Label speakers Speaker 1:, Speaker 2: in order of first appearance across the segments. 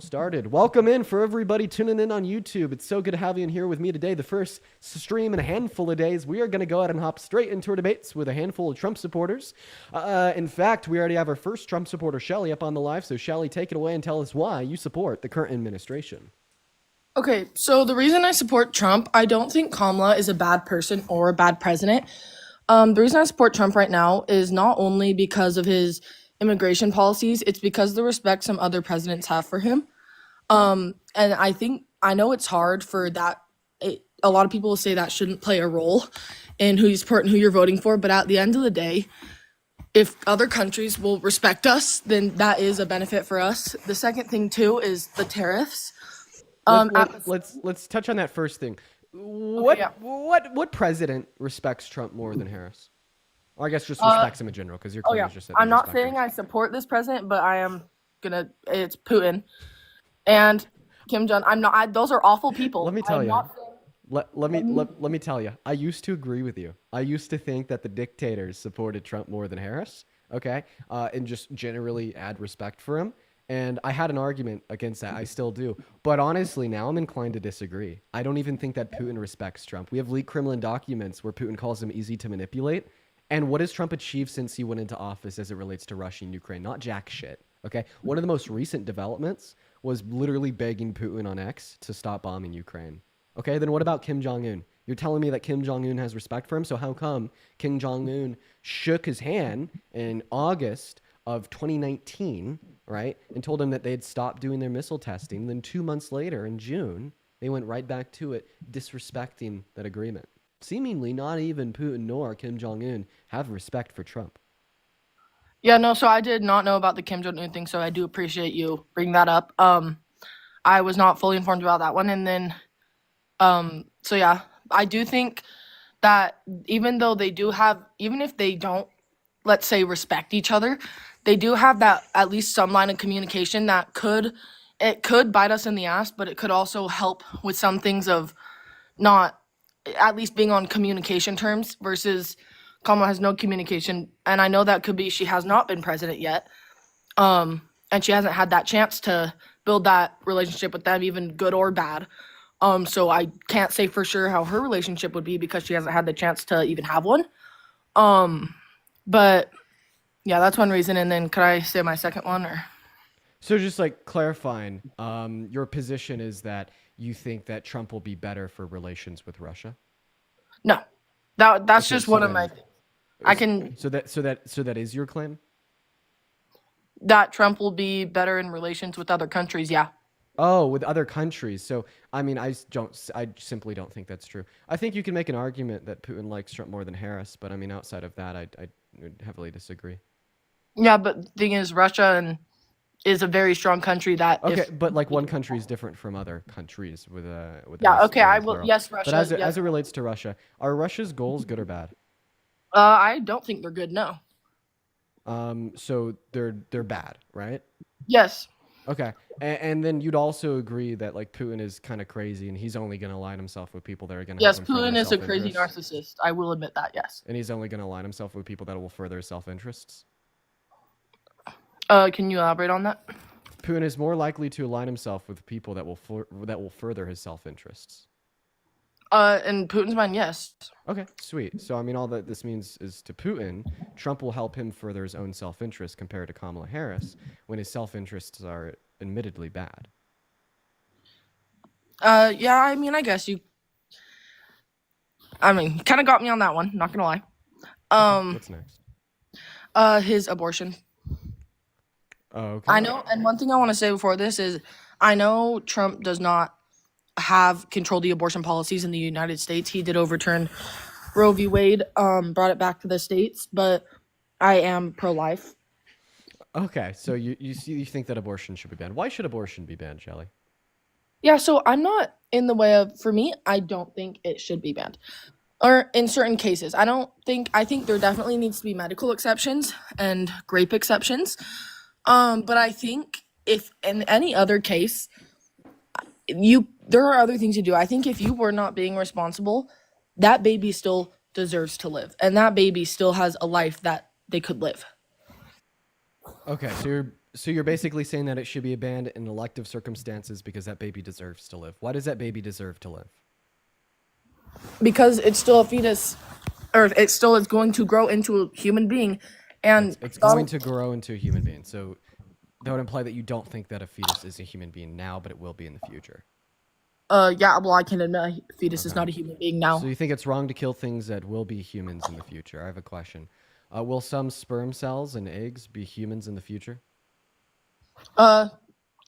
Speaker 1: Started. Welcome in for everybody tuning in on YouTube. It's so good to have you in here with me today. The first stream in a handful of days. We are going to go ahead and hop straight into our debates with a handful of Trump supporters. In fact, we already have our first Trump supporter, Shelly, up on the live. So, Shelly, take it away and tell us why you support the current administration.
Speaker 2: Okay, so the reason I support Trump, I don't think Kamala is a bad person or a bad president. The reason I support Trump right now is not only because of his immigration policies, it's because of the respect some other presidents have for him. And I know it's hard for that. A lot of people will say that shouldn't play a role in who you support and who you're voting for, but at the end of the day, if other countries will respect us, then that is a benefit for us. The second thing too is the tariffs.
Speaker 1: Let's touch on that first thing. What president respects Trump more than Harris? Or I guess just respects him in general, because your claim is just that
Speaker 2: I'm not saying I support this president, but it's Putin and Kim Jong. Those are awful people.
Speaker 1: Let me tell you. Let me tell you. I used to agree with you. I used to think that the dictators supported Trump more than Harris. Okay, and just generally add respect for him. And I had an argument against that. I still do. But honestly, now I'm inclined to disagree. I don't even think that Putin respects Trump. We have leaked Kremlin documents where Putin calls him easy to manipulate. And what has Trump achieved since he went into office as it relates to Russia and Ukraine? Not jack shit. Okay. One of the most recent developments was literally begging Putin on X to stop bombing Ukraine. Okay. Then what about Kim Jong-un? You're telling me that Kim Jong-un has respect for him. So how come Kim Jong-un shook his hand in August of 2019, right, and told him that they had stopped doing their missile testing? Then 2 months later, in June, they went right back to it, disrespecting that agreement. Seemingly, not even Putin nor Kim Jong-un have respect for Trump.
Speaker 2: Yeah, no, so I did not know about the Kim Jong-un thing, so I do appreciate you bringing that up. I was not fully informed about that one, and then, so yeah, I do think that even if they don't, let's say, respect each other, they do have that at least some line of communication that could bite us in the ass, but it could also help with some things of not at least being on communication terms versus Kamala has no communication. And I know that could be she has not been president yet. And she hasn't had that chance to build that relationship with them, even good or bad. So I can't say for sure how her relationship would be because she hasn't had the chance to even have one. But yeah, that's one reason. And then could I say my second one or?
Speaker 1: So just like clarifying, your position is that you think that Trump will be better for relations with Russia?
Speaker 2: No, that's just one of my.
Speaker 1: So that is your claim?
Speaker 2: That Trump will be better in relations with other countries. Yeah.
Speaker 1: Oh, with other countries. So I mean, I simply don't think that's true. I think you can make an argument that Putin likes Trump more than Harris, but I mean, outside of that, I would heavily disagree.
Speaker 2: Yeah, but the thing is, Russia is a very strong country that.
Speaker 1: Okay, but like one country is different from other countries with
Speaker 2: Yeah. Okay, I will.
Speaker 1: plural.
Speaker 2: Yes, Russia.
Speaker 1: But
Speaker 2: Yes.
Speaker 1: as it relates to Russia, are Russia's goals good or bad?
Speaker 2: I don't think they're good. No.
Speaker 1: So they're bad, right?
Speaker 2: Yes.
Speaker 1: Okay, and then you'd also agree that like Putin is kind of crazy, and he's only going to align himself with people that are going to.
Speaker 2: Yes, Putin is a crazy narcissist. I will admit that. Yes.
Speaker 1: And he's only going to align himself with people that will further his self-interests.
Speaker 2: Can you elaborate on that?
Speaker 1: Putin is more likely to align himself with people that will further his self-interests.
Speaker 2: In Putin's mind, yes.
Speaker 1: Okay, sweet. So I mean, all that this means is to Putin, Trump will help him further his own self-interest compared to Kamala Harris, when his self-interests are admittedly bad.
Speaker 2: Yeah. I mean, I guess you. I mean, kind of got me on that one. Not gonna lie.
Speaker 1: What's next?
Speaker 2: His abortion.
Speaker 1: Oh, okay.
Speaker 2: I know, and one thing I want to say before this is, I know Trump does not have control the abortion policies in the United States. He did overturn Roe v. Wade, brought it back to the states, but I am pro-life.
Speaker 1: Okay, so you think that abortion should be banned. Why should abortion be banned, Shelley?
Speaker 2: Yeah, so I'm not in the way of, for me, I don't think it should be banned. Or in certain cases. I think there definitely needs to be medical exceptions and grape exceptions. But I think if in any other case, there are other things to do. I think if you were not being responsible, that baby still deserves to live, and that baby still has a life that they could live.
Speaker 1: Okay, so So you're basically saying that it should be banned in elective circumstances because that baby deserves to live. Why does that baby deserve to live?
Speaker 2: Because it's still a fetus, or it still is going to grow into a human being, and
Speaker 1: It's going to grow into a human being. So that would imply that you don't think that a fetus is a human being now, but it will be in the future.
Speaker 2: yeah, well, I can admit a fetus is
Speaker 1: Okay.
Speaker 2: not a human being
Speaker 1: So
Speaker 2: now.
Speaker 1: you think it's wrong to kill things that will be humans in the future? I have a question. Will some sperm cells and eggs be humans in the future?
Speaker 2: Uh,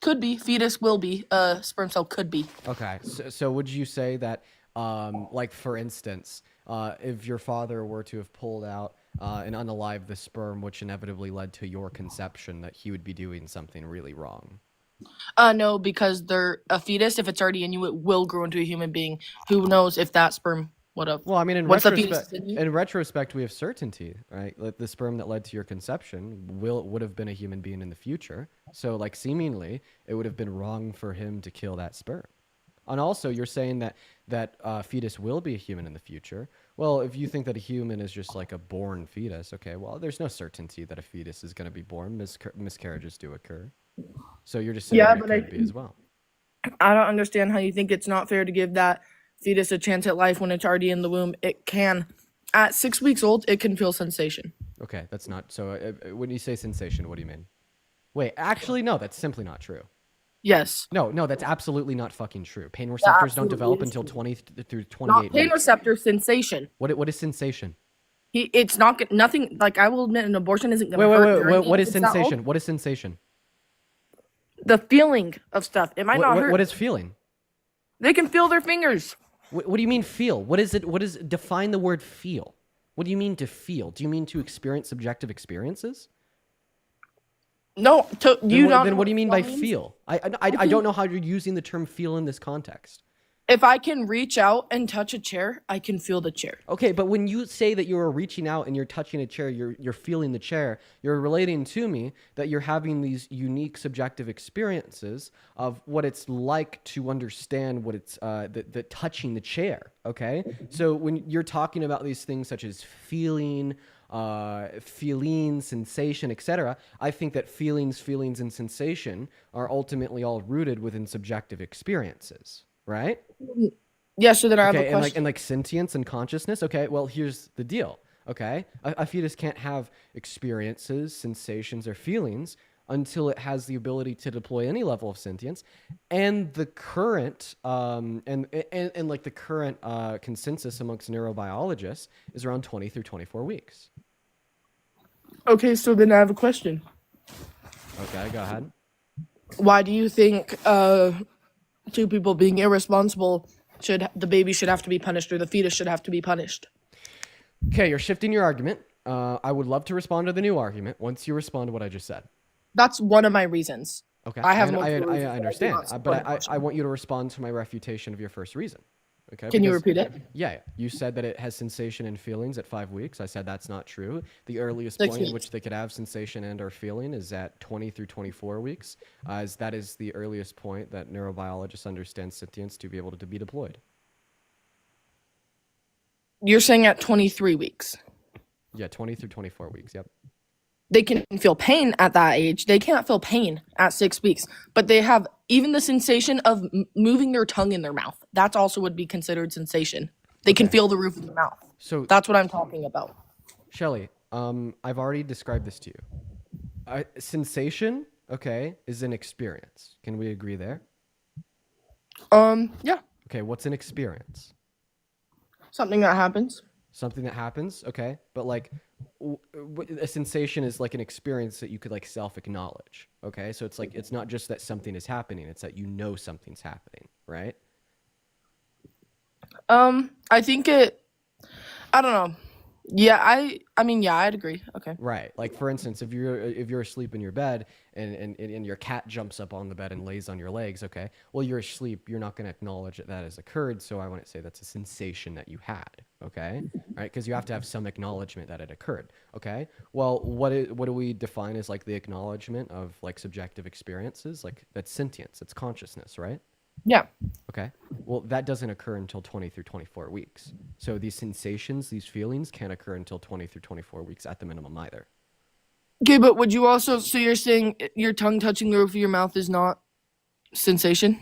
Speaker 2: could be fetus, will be sperm cell, could be.
Speaker 1: Okay. So would you say that, like for instance, if your father were to have pulled out and unalive the sperm, which inevitably led to your conception, that he would be doing something really wrong?
Speaker 2: No, because they're a fetus. If it's already in you, it will grow into a human being. Who knows if that sperm would have?
Speaker 1: Well, I mean,
Speaker 2: Once the fetus is in you.
Speaker 1: in retrospect, we have certainty, right? Like the sperm that led to your conception would have been a human being in the future. So, like, seemingly, it would have been wrong for him to kill that sperm. And also, you're saying that fetus will be a human in the future. Well, if you think that a human is just like a born fetus, okay, well, there's no certainty that a fetus is going to be born. Miscarriages do occur. So you're just saying
Speaker 2: Yeah,
Speaker 1: it
Speaker 2: but
Speaker 1: could be as well.
Speaker 2: I don't understand how you think it's not fair to give that fetus a chance at life when it's already in the womb. It can, at 6 weeks old, it can feel sensation.
Speaker 1: Okay, that's not so. When you say sensation, what do you mean? Wait, actually, no, that's simply not true.
Speaker 2: Yes.
Speaker 1: No, that's absolutely not fucking true. Pain
Speaker 2: That
Speaker 1: receptors don't
Speaker 2: absolutely
Speaker 1: develop
Speaker 2: is
Speaker 1: until
Speaker 2: true.
Speaker 1: 20 through
Speaker 2: Not
Speaker 1: 28
Speaker 2: pain
Speaker 1: weeks.
Speaker 2: receptor, sensation.
Speaker 1: What is sensation?
Speaker 2: It's not nothing. Like I will admit, an abortion isn't going
Speaker 1: Wait,
Speaker 2: to
Speaker 1: wait,
Speaker 2: hurt
Speaker 1: wait,
Speaker 2: during
Speaker 1: wait. What
Speaker 2: it
Speaker 1: is
Speaker 2: if it's that old.
Speaker 1: sensation? What is sensation?
Speaker 2: The feeling of stuff. It might not hurt.
Speaker 1: What is feeling?
Speaker 2: They can feel their fingers.
Speaker 1: What do you mean feel? What is it? What is define the word feel? What do you mean to feel? Do you mean to experience subjective experiences?
Speaker 2: No,
Speaker 1: Then what do you mean by feel? I don't know how you're using the term feel in this context.
Speaker 2: If I can reach out and touch a chair, I can feel the chair.
Speaker 1: Okay, but when you say that you're reaching out and you're touching a chair, you're feeling the chair, you're relating to me that you're having these unique subjective experiences of what it's like to understand what it's the touching the chair. Okay, so when you're talking about these things such as feeling, feeling, sensation, etc., I think that feelings, and sensation are ultimately all rooted within subjective experiences, right?
Speaker 2: Yeah, so then I have a
Speaker 1: Okay,
Speaker 2: question.
Speaker 1: and like sentience and consciousness. Okay, well here's the deal. Okay, a fetus can't have experiences, sensations, or feelings until it has the ability to deploy any level of sentience, and the current and like the current consensus amongst neurobiologists is around 20 through 24 weeks.
Speaker 2: Okay, so then I have a question.
Speaker 1: Okay, go ahead.
Speaker 2: Why do you think two people being irresponsible the baby should have to be punished or the fetus should have to be punished?
Speaker 1: Okay, you're shifting your argument. I would love to respond to the new argument once you respond to what I just said.
Speaker 2: That's one of my reasons.
Speaker 1: Okay,
Speaker 2: I have
Speaker 1: I
Speaker 2: multiple reasons,
Speaker 1: understand, but
Speaker 2: but
Speaker 1: I want you to respond to my refutation of your first reason. Okay,
Speaker 2: can you
Speaker 1: because
Speaker 2: repeat it?
Speaker 1: yeah, you said that it has sensation and feelings at 5 weeks. I said that's not true. The earliest
Speaker 2: 6
Speaker 1: point in
Speaker 2: weeks.
Speaker 1: which they could have sensation and or feeling is at 20 through 24 weeks, as that is the earliest point that neurobiologists understand sentience to be able to be deployed.
Speaker 2: You're saying at 23 weeks.
Speaker 1: Yeah, 20 through 24 weeks. Yep.
Speaker 2: They can feel pain at that age. They can't feel pain at 6 weeks, but they have even the sensation of moving their tongue in their mouth. That's also would be considered sensation. They can
Speaker 1: Okay.
Speaker 2: feel the roof of their mouth.
Speaker 1: So,
Speaker 2: That's what I'm talking about.
Speaker 1: Shelly, I've already described this to you. Sensation, okay, is an experience. Can we agree there?
Speaker 2: Yeah,
Speaker 1: Okay, what's an experience?
Speaker 2: something that happens.
Speaker 1: Something that happens, okay, but like a sensation is like an experience that you could like self-acknowledge, okay? So it's like it's not just that something is happening, it's that you know something's happening, right?
Speaker 2: I think I don't know. Yeah, I mean, yeah, I'd agree. Okay.
Speaker 1: Right. Like for instance, if you're asleep in your bed and your cat jumps up on the bed and lays on your legs, okay? Well, you're asleep, you're not going to acknowledge that has occurred, so I wouldn't say that's a sensation that you had, okay? Right? Because you have to have some acknowledgement that it occurred, okay? Well, what do we define as like the acknowledgement of like subjective experiences? Like that's sentience, it's consciousness, right?
Speaker 2: Yeah.
Speaker 1: Okay. Well, that doesn't occur until 20 through 24 weeks. So these sensations, these feelings can't occur until 20 through 24 weeks at the minimum either.
Speaker 2: Okay, but would you also, so you're saying your tongue touching the roof of your mouth is not sensation?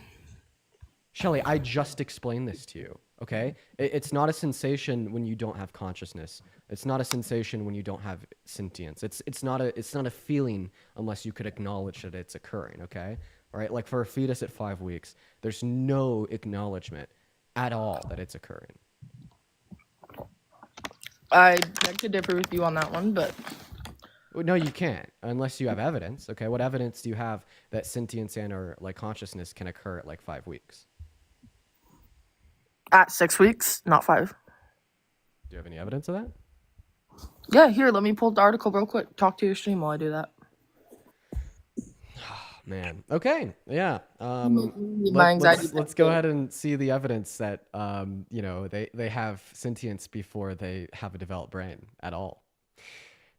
Speaker 1: Shelly, I just explained this to you. Okay, it's not a sensation when you don't have consciousness. It's not a sensation when you don't have sentience. It's not a feeling unless you could acknowledge that it's occurring. Okay, all right. Like for a fetus at 5 weeks, there's no acknowledgement at all that it's occurring.
Speaker 2: I beg to differ with you on that one, but
Speaker 1: Well, no, you can't unless you have evidence. Okay, what evidence do you have that sentience and or like consciousness can occur at like 5 weeks?
Speaker 2: at 6 weeks, not 5.
Speaker 1: Do you have any evidence of that?
Speaker 2: Yeah, here, let me pull up the article real quick. Talk to your stream while I do that.
Speaker 1: Man. Okay. Yeah.
Speaker 2: My anxiety.
Speaker 1: Let's go ahead and see the evidence that they have sentience before they have a developed brain at all.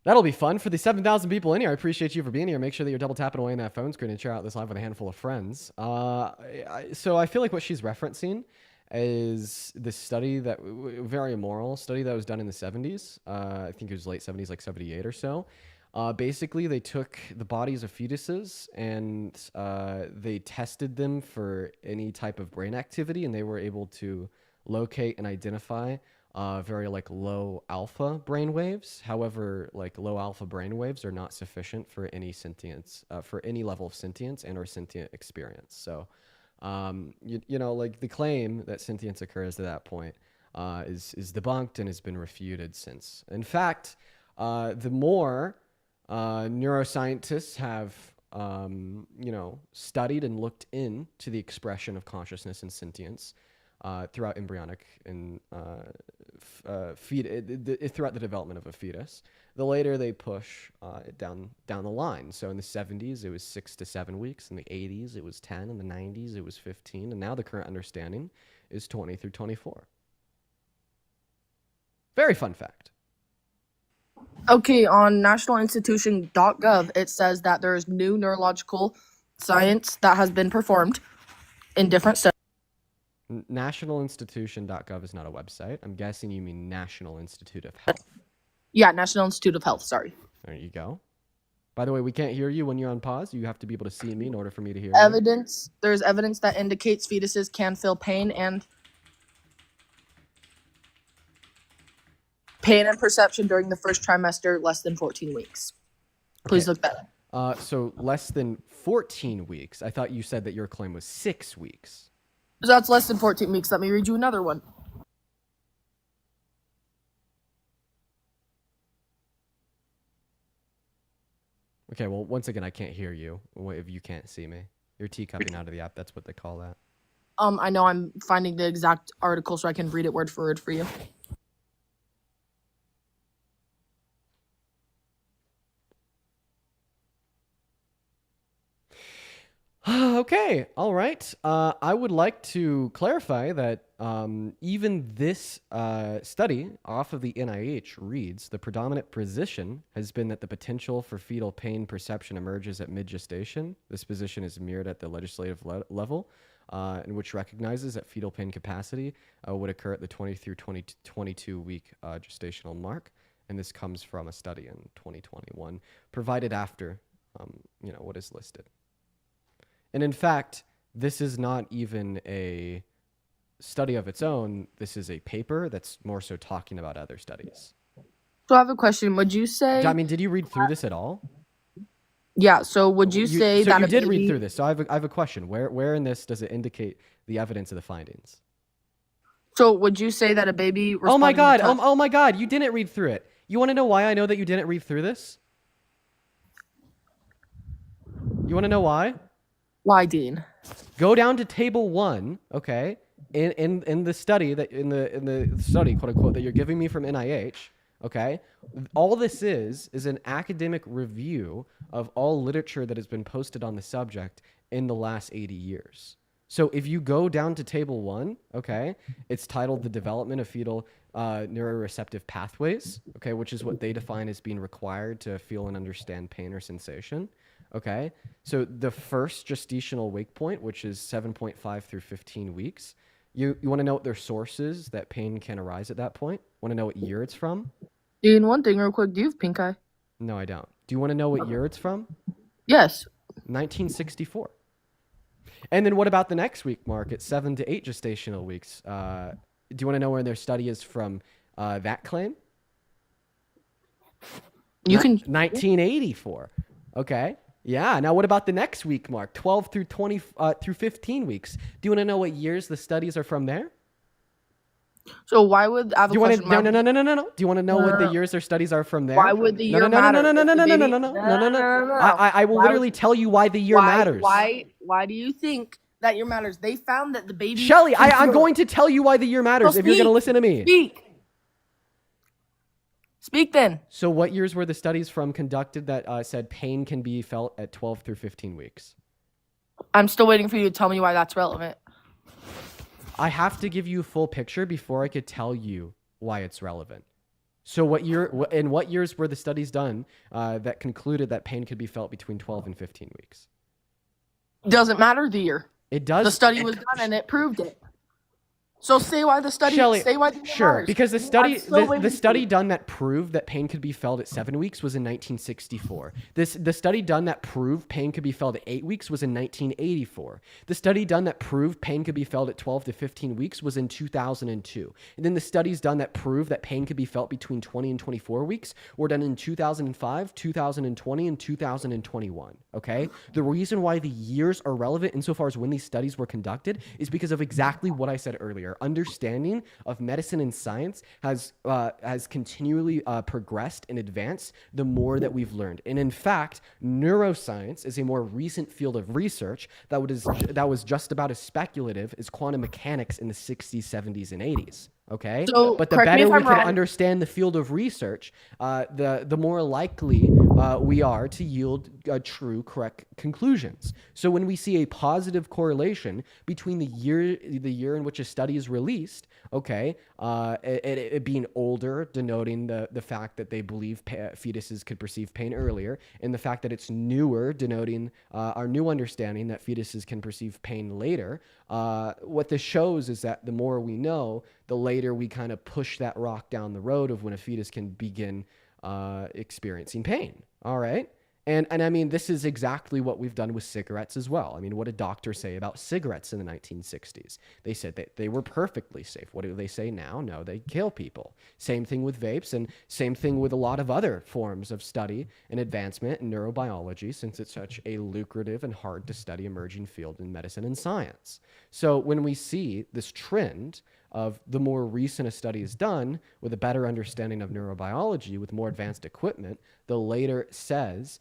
Speaker 1: That'll be fun for the 7,000 people in here. I appreciate you for being here. Make sure that you're double tapping away on that phone screen and share out this live with a handful of friends. So I feel like what she's referencing is this study that very immoral study that was done in the 70s. I think it was late 70s, like 78 or so. Basically, they took the bodies of fetuses and they tested them for any type of brain activity, and they were able to locate and identify very like low alpha brain waves. However, like low alpha brain waves are not sufficient for any sentience, for any level of sentience and or sentient experience. So, like the claim that sentience occurs at that point is debunked and has been refuted since. In fact, the more neuroscientists have, studied and looked into the expression of consciousness and sentience throughout embryonic and throughout the development of a fetus. The later they push down the line. So in the 70s, it was 6 to 7 weeks. In the 80s, it was 10. In the 90s, it was 15. And now the current understanding is 20 through 24. Very fun fact.
Speaker 2: Okay, on nationalinstitution.gov, it says that there is new neurological science that has been performed in different studies.
Speaker 1: Nationalinstitution.gov is not a website. I'm guessing you mean National Institute of Health.
Speaker 2: Yeah, National Institute of Health, sorry.
Speaker 1: There you go. By the way, we can't hear you when you're on pause. You have to be able to see me in order for me to hear you.
Speaker 2: There's evidence that indicates fetuses can feel pain and perception during the first trimester, less than 14 weeks. Please look that up.
Speaker 1: So less than 14 weeks. I thought you said that your claim was 6 weeks.
Speaker 2: So that's less than 14 weeks. Let me read you another one.
Speaker 1: Okay, well, once again, I can't hear you if you can't see me. You're teacupping out of the app. That's what they call that.
Speaker 2: I know, I'm finding the exact article so I can read it word for word for you.
Speaker 1: Okay, all right. I would like to clarify that even this study off of the NIH reads the predominant position has been that the potential for fetal pain perception emerges at mid-gestation. This position is mirrored at the legislative level, in which recognizes that fetal pain capacity would occur at the 20 through 22 week gestational mark. And this comes from a study in 2021, provided after what is listed. And in fact, this is not even a study of its own. This is a paper that's more so talking about other studies.
Speaker 2: So I have a question. Would you say...
Speaker 1: I mean, did you read through this at all?
Speaker 2: Yeah, so would you say that
Speaker 1: you did read through this. So I have a question. Where in this does it indicate the evidence of the findings?
Speaker 2: So would you say that a baby...
Speaker 1: Oh my God. Oh my God. You didn't read through it. You want to know why I know that you didn't read through this? You want to know why?
Speaker 2: Why, Dean?
Speaker 1: Go down to table 1, okay? In the study in the study, quote unquote, that you're giving me from NIH, okay? All this is an academic review of all literature that has been posted on the subject in the last 80 years. So if you go down to table 1, okay, it's titled The Development of Fetal Neuroreceptive Pathways, okay, which is what they define as being required to feel and understand pain or sensation. Okay, so the first gestational wake point, which is 7.5 through 15 weeks, you want to know what their source is that pain can arise at that point? Want to know what year it's from?
Speaker 2: Dean, one thing real quick. Do you have pink eye?
Speaker 1: No, I don't. Do you want to know what year it's from?
Speaker 2: Yes.
Speaker 1: 1964. And then what about the next week, Mark? It's 7 to 8 gestational weeks. Do you want to know where their study is from that claim?
Speaker 2: You can.
Speaker 1: 1984. Okay. Yeah. Now, what about the next week, Mark? 12 through 20 through 15 weeks. Do you want to know what years the studies are from there?
Speaker 2: So why would I have
Speaker 1: Do
Speaker 2: a
Speaker 1: you want to?
Speaker 2: question?
Speaker 1: No. Do you want to know what the years their studies are from there?
Speaker 2: Why would the
Speaker 1: No,
Speaker 2: year
Speaker 1: no, no, no, no,
Speaker 2: matter
Speaker 1: no, no,
Speaker 2: if
Speaker 1: no,
Speaker 2: the
Speaker 1: no, no, no,
Speaker 2: baby?
Speaker 1: no, no, no, no, no. I will
Speaker 2: Why
Speaker 1: literally tell you why the year matters.
Speaker 2: Why do you think that year matters? They found that the baby.
Speaker 1: Shelly, I'm going to tell you why the year matters
Speaker 2: So
Speaker 1: if you're going to listen to me.
Speaker 2: Speak then.
Speaker 1: So what years were the studies from conducted that said pain can be felt at 12 through 15 weeks?
Speaker 2: I'm still waiting for you to tell me why that's relevant.
Speaker 1: I have to give you a full picture before I could tell you why it's relevant. So what years were the studies done that concluded that pain could be felt between 12 and 15 weeks?
Speaker 2: Doesn't matter the year.
Speaker 1: It does.
Speaker 2: The study was done and it proved it. So say why the study.
Speaker 1: Shelly,
Speaker 2: say why the year
Speaker 1: sure,
Speaker 2: matters.
Speaker 1: because the study done that proved that pain could be felt at 7 weeks was in 1964. The study done that proved pain could be felt at 8 weeks was in 1984. The study done that proved pain could be felt at 12 to 15 weeks was in 2002. And then the studies done that proved that pain could be felt between 20 and 24 weeks were done in 2005, 2020, and 2021. Okay, the reason why the years are relevant insofar as when these studies were conducted is because of exactly what I said earlier. Understanding of medicine and science has continually progressed and advanced the more that we've learned. And in fact, neuroscience is a more recent field of research that was just about as speculative as quantum mechanics in the 60s, 70s, and 80s. Okay,
Speaker 2: so,
Speaker 1: but the better we can understand the field of research, the more likely we are to yield true, correct conclusions. So when we see a positive correlation between the year in which a study is released, okay, it being older, denoting the fact that they believe fetuses could perceive pain earlier, and the fact that it's newer, denoting our new understanding that fetuses can perceive pain later. What this shows is that the more we know, the later we kind of push that rock down the road of when a fetus can begin experiencing pain. All right. And I mean, this is exactly what we've done with cigarettes as well. I mean, what did doctors say about cigarettes in the 1960s? They said that they were perfectly safe. What do they say now? No, they kill people. Same thing with vapes, and same thing with a lot of other forms of study and advancement in neurobiology, since it's such a lucrative and hard to study emerging field in medicine and science. So when we see this trend of the more recent a study is done with a better understanding of neurobiology with more advanced equipment, the later it says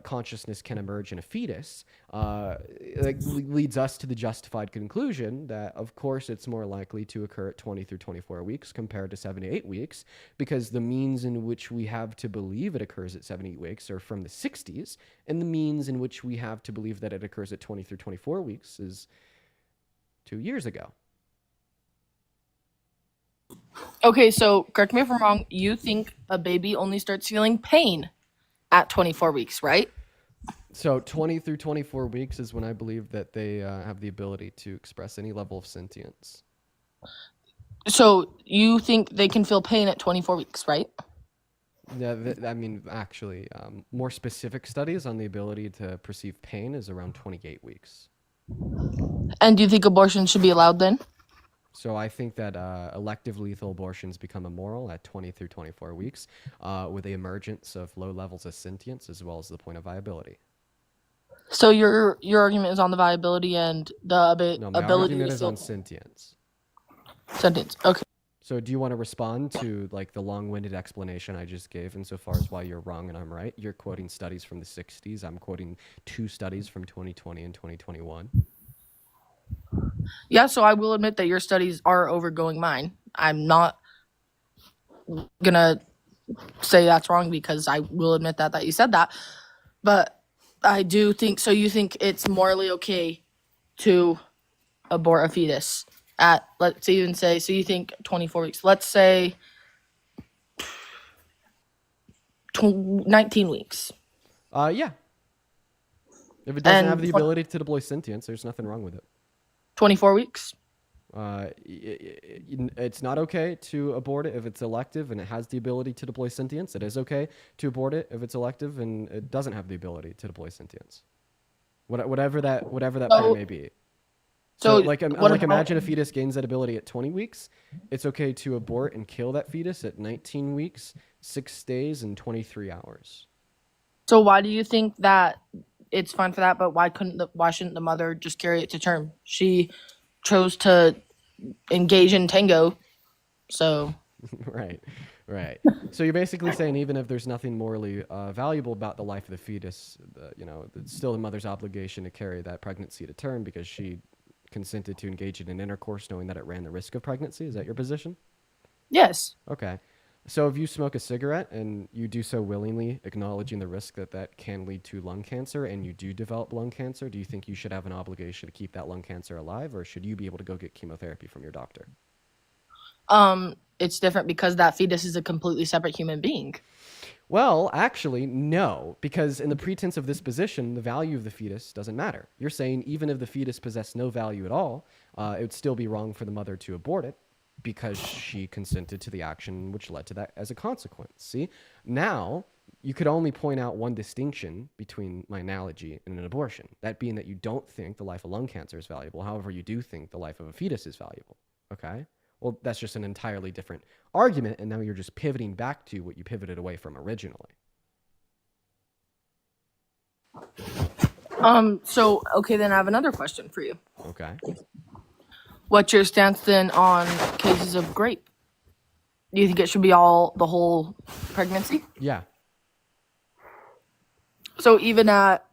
Speaker 1: consciousness can emerge in a fetus, leads us to the justified conclusion that, of course, it's more likely to occur at 20 through 24 weeks compared to 7 to 8 weeks, because the means in which we have to believe it occurs at 7 to 8 weeks are from the 60s, and the means in which we have to believe that it occurs at 20 through 24 weeks is 2 years ago.
Speaker 2: Okay, so correct me if I'm wrong. You think a baby only starts feeling pain at 24 weeks, right?
Speaker 1: So 20 through 24 weeks is when I believe that they have the ability to express any level of sentience.
Speaker 2: So you think they can feel pain at 24 weeks, right?
Speaker 1: Yeah, I mean, actually, more specific studies on the ability to perceive pain is around 28 weeks.
Speaker 2: And do you think abortion should be allowed then?
Speaker 1: So I think that elective lethal abortions become immoral at 20 through 24 weeks with the emergence of low levels of sentience as well as the point of viability.
Speaker 2: So your argument is on the viability and the
Speaker 1: No, my
Speaker 2: ability
Speaker 1: argument
Speaker 2: to
Speaker 1: is on sentience.
Speaker 2: Sentience. Okay.
Speaker 1: So do you want to respond to like the long-winded explanation I just gave insofar as why you're wrong and I'm right? You're quoting studies from the 60s. I'm quoting 2 studies from 2020 and 2021.
Speaker 2: Yeah, so I will admit that your studies are overgoing mine. I'm not gonna say that's wrong because I will admit that you said that. But I do think so. You think it's morally okay to abort a fetus at, let's even say, so you think 24 weeks. Let's say 19 weeks.
Speaker 1: Yeah. If it doesn't have the ability to deploy sentience, there's nothing wrong with it.
Speaker 2: 24 weeks?
Speaker 1: It's not okay to abort it if it's elective and it has the ability to deploy sentience. It is okay to abort it if it's elective and it doesn't have the ability to deploy sentience. Whatever that point
Speaker 2: So,
Speaker 1: may be. So,
Speaker 2: so what
Speaker 1: like
Speaker 2: about
Speaker 1: imagine a fetus gains that ability at 20 weeks. It's okay to abort and kill that fetus at 19 weeks, 6 days, and 23 hours.
Speaker 2: so why do you think that it's fine for that, but why shouldn't the mother just carry it to term? She chose to engage in tango, so
Speaker 1: Right, right. So you're basically saying even if there's nothing morally valuable about the life of the fetus, it's still the mother's obligation to carry that pregnancy to term because she consented to engage in an intercourse knowing that it ran the risk of pregnancy. Is that your position?
Speaker 2: yes.
Speaker 1: Okay. So if you smoke a cigarette and you do so willingly, acknowledging the risk that that can lead to lung cancer, and you do develop lung cancer, do you think you should have an obligation to keep that lung cancer alive, or should you be able to go get chemotherapy from your doctor?
Speaker 2: It's different because that fetus is a completely separate human being.
Speaker 1: Well, actually, no, because in the pretense of this position, the value of the fetus doesn't matter. You're saying even if the fetus possessed no value at all, it would still be wrong for the mother to abort it because she consented to the action which led to that as a consequence. See? Now, you could only point out one distinction between my analogy and an abortion, that being that you don't think the life of lung cancer is valuable. However, you do think the life of a fetus is valuable. Okay? Well, that's just an entirely different argument, and now you're just pivoting back to what you pivoted away from originally.
Speaker 2: So okay, then I have another question for you.
Speaker 1: Okay.
Speaker 2: What's your stance then on cases of grape? Do you think it should be the whole pregnancy?
Speaker 1: Yeah.
Speaker 2: So even at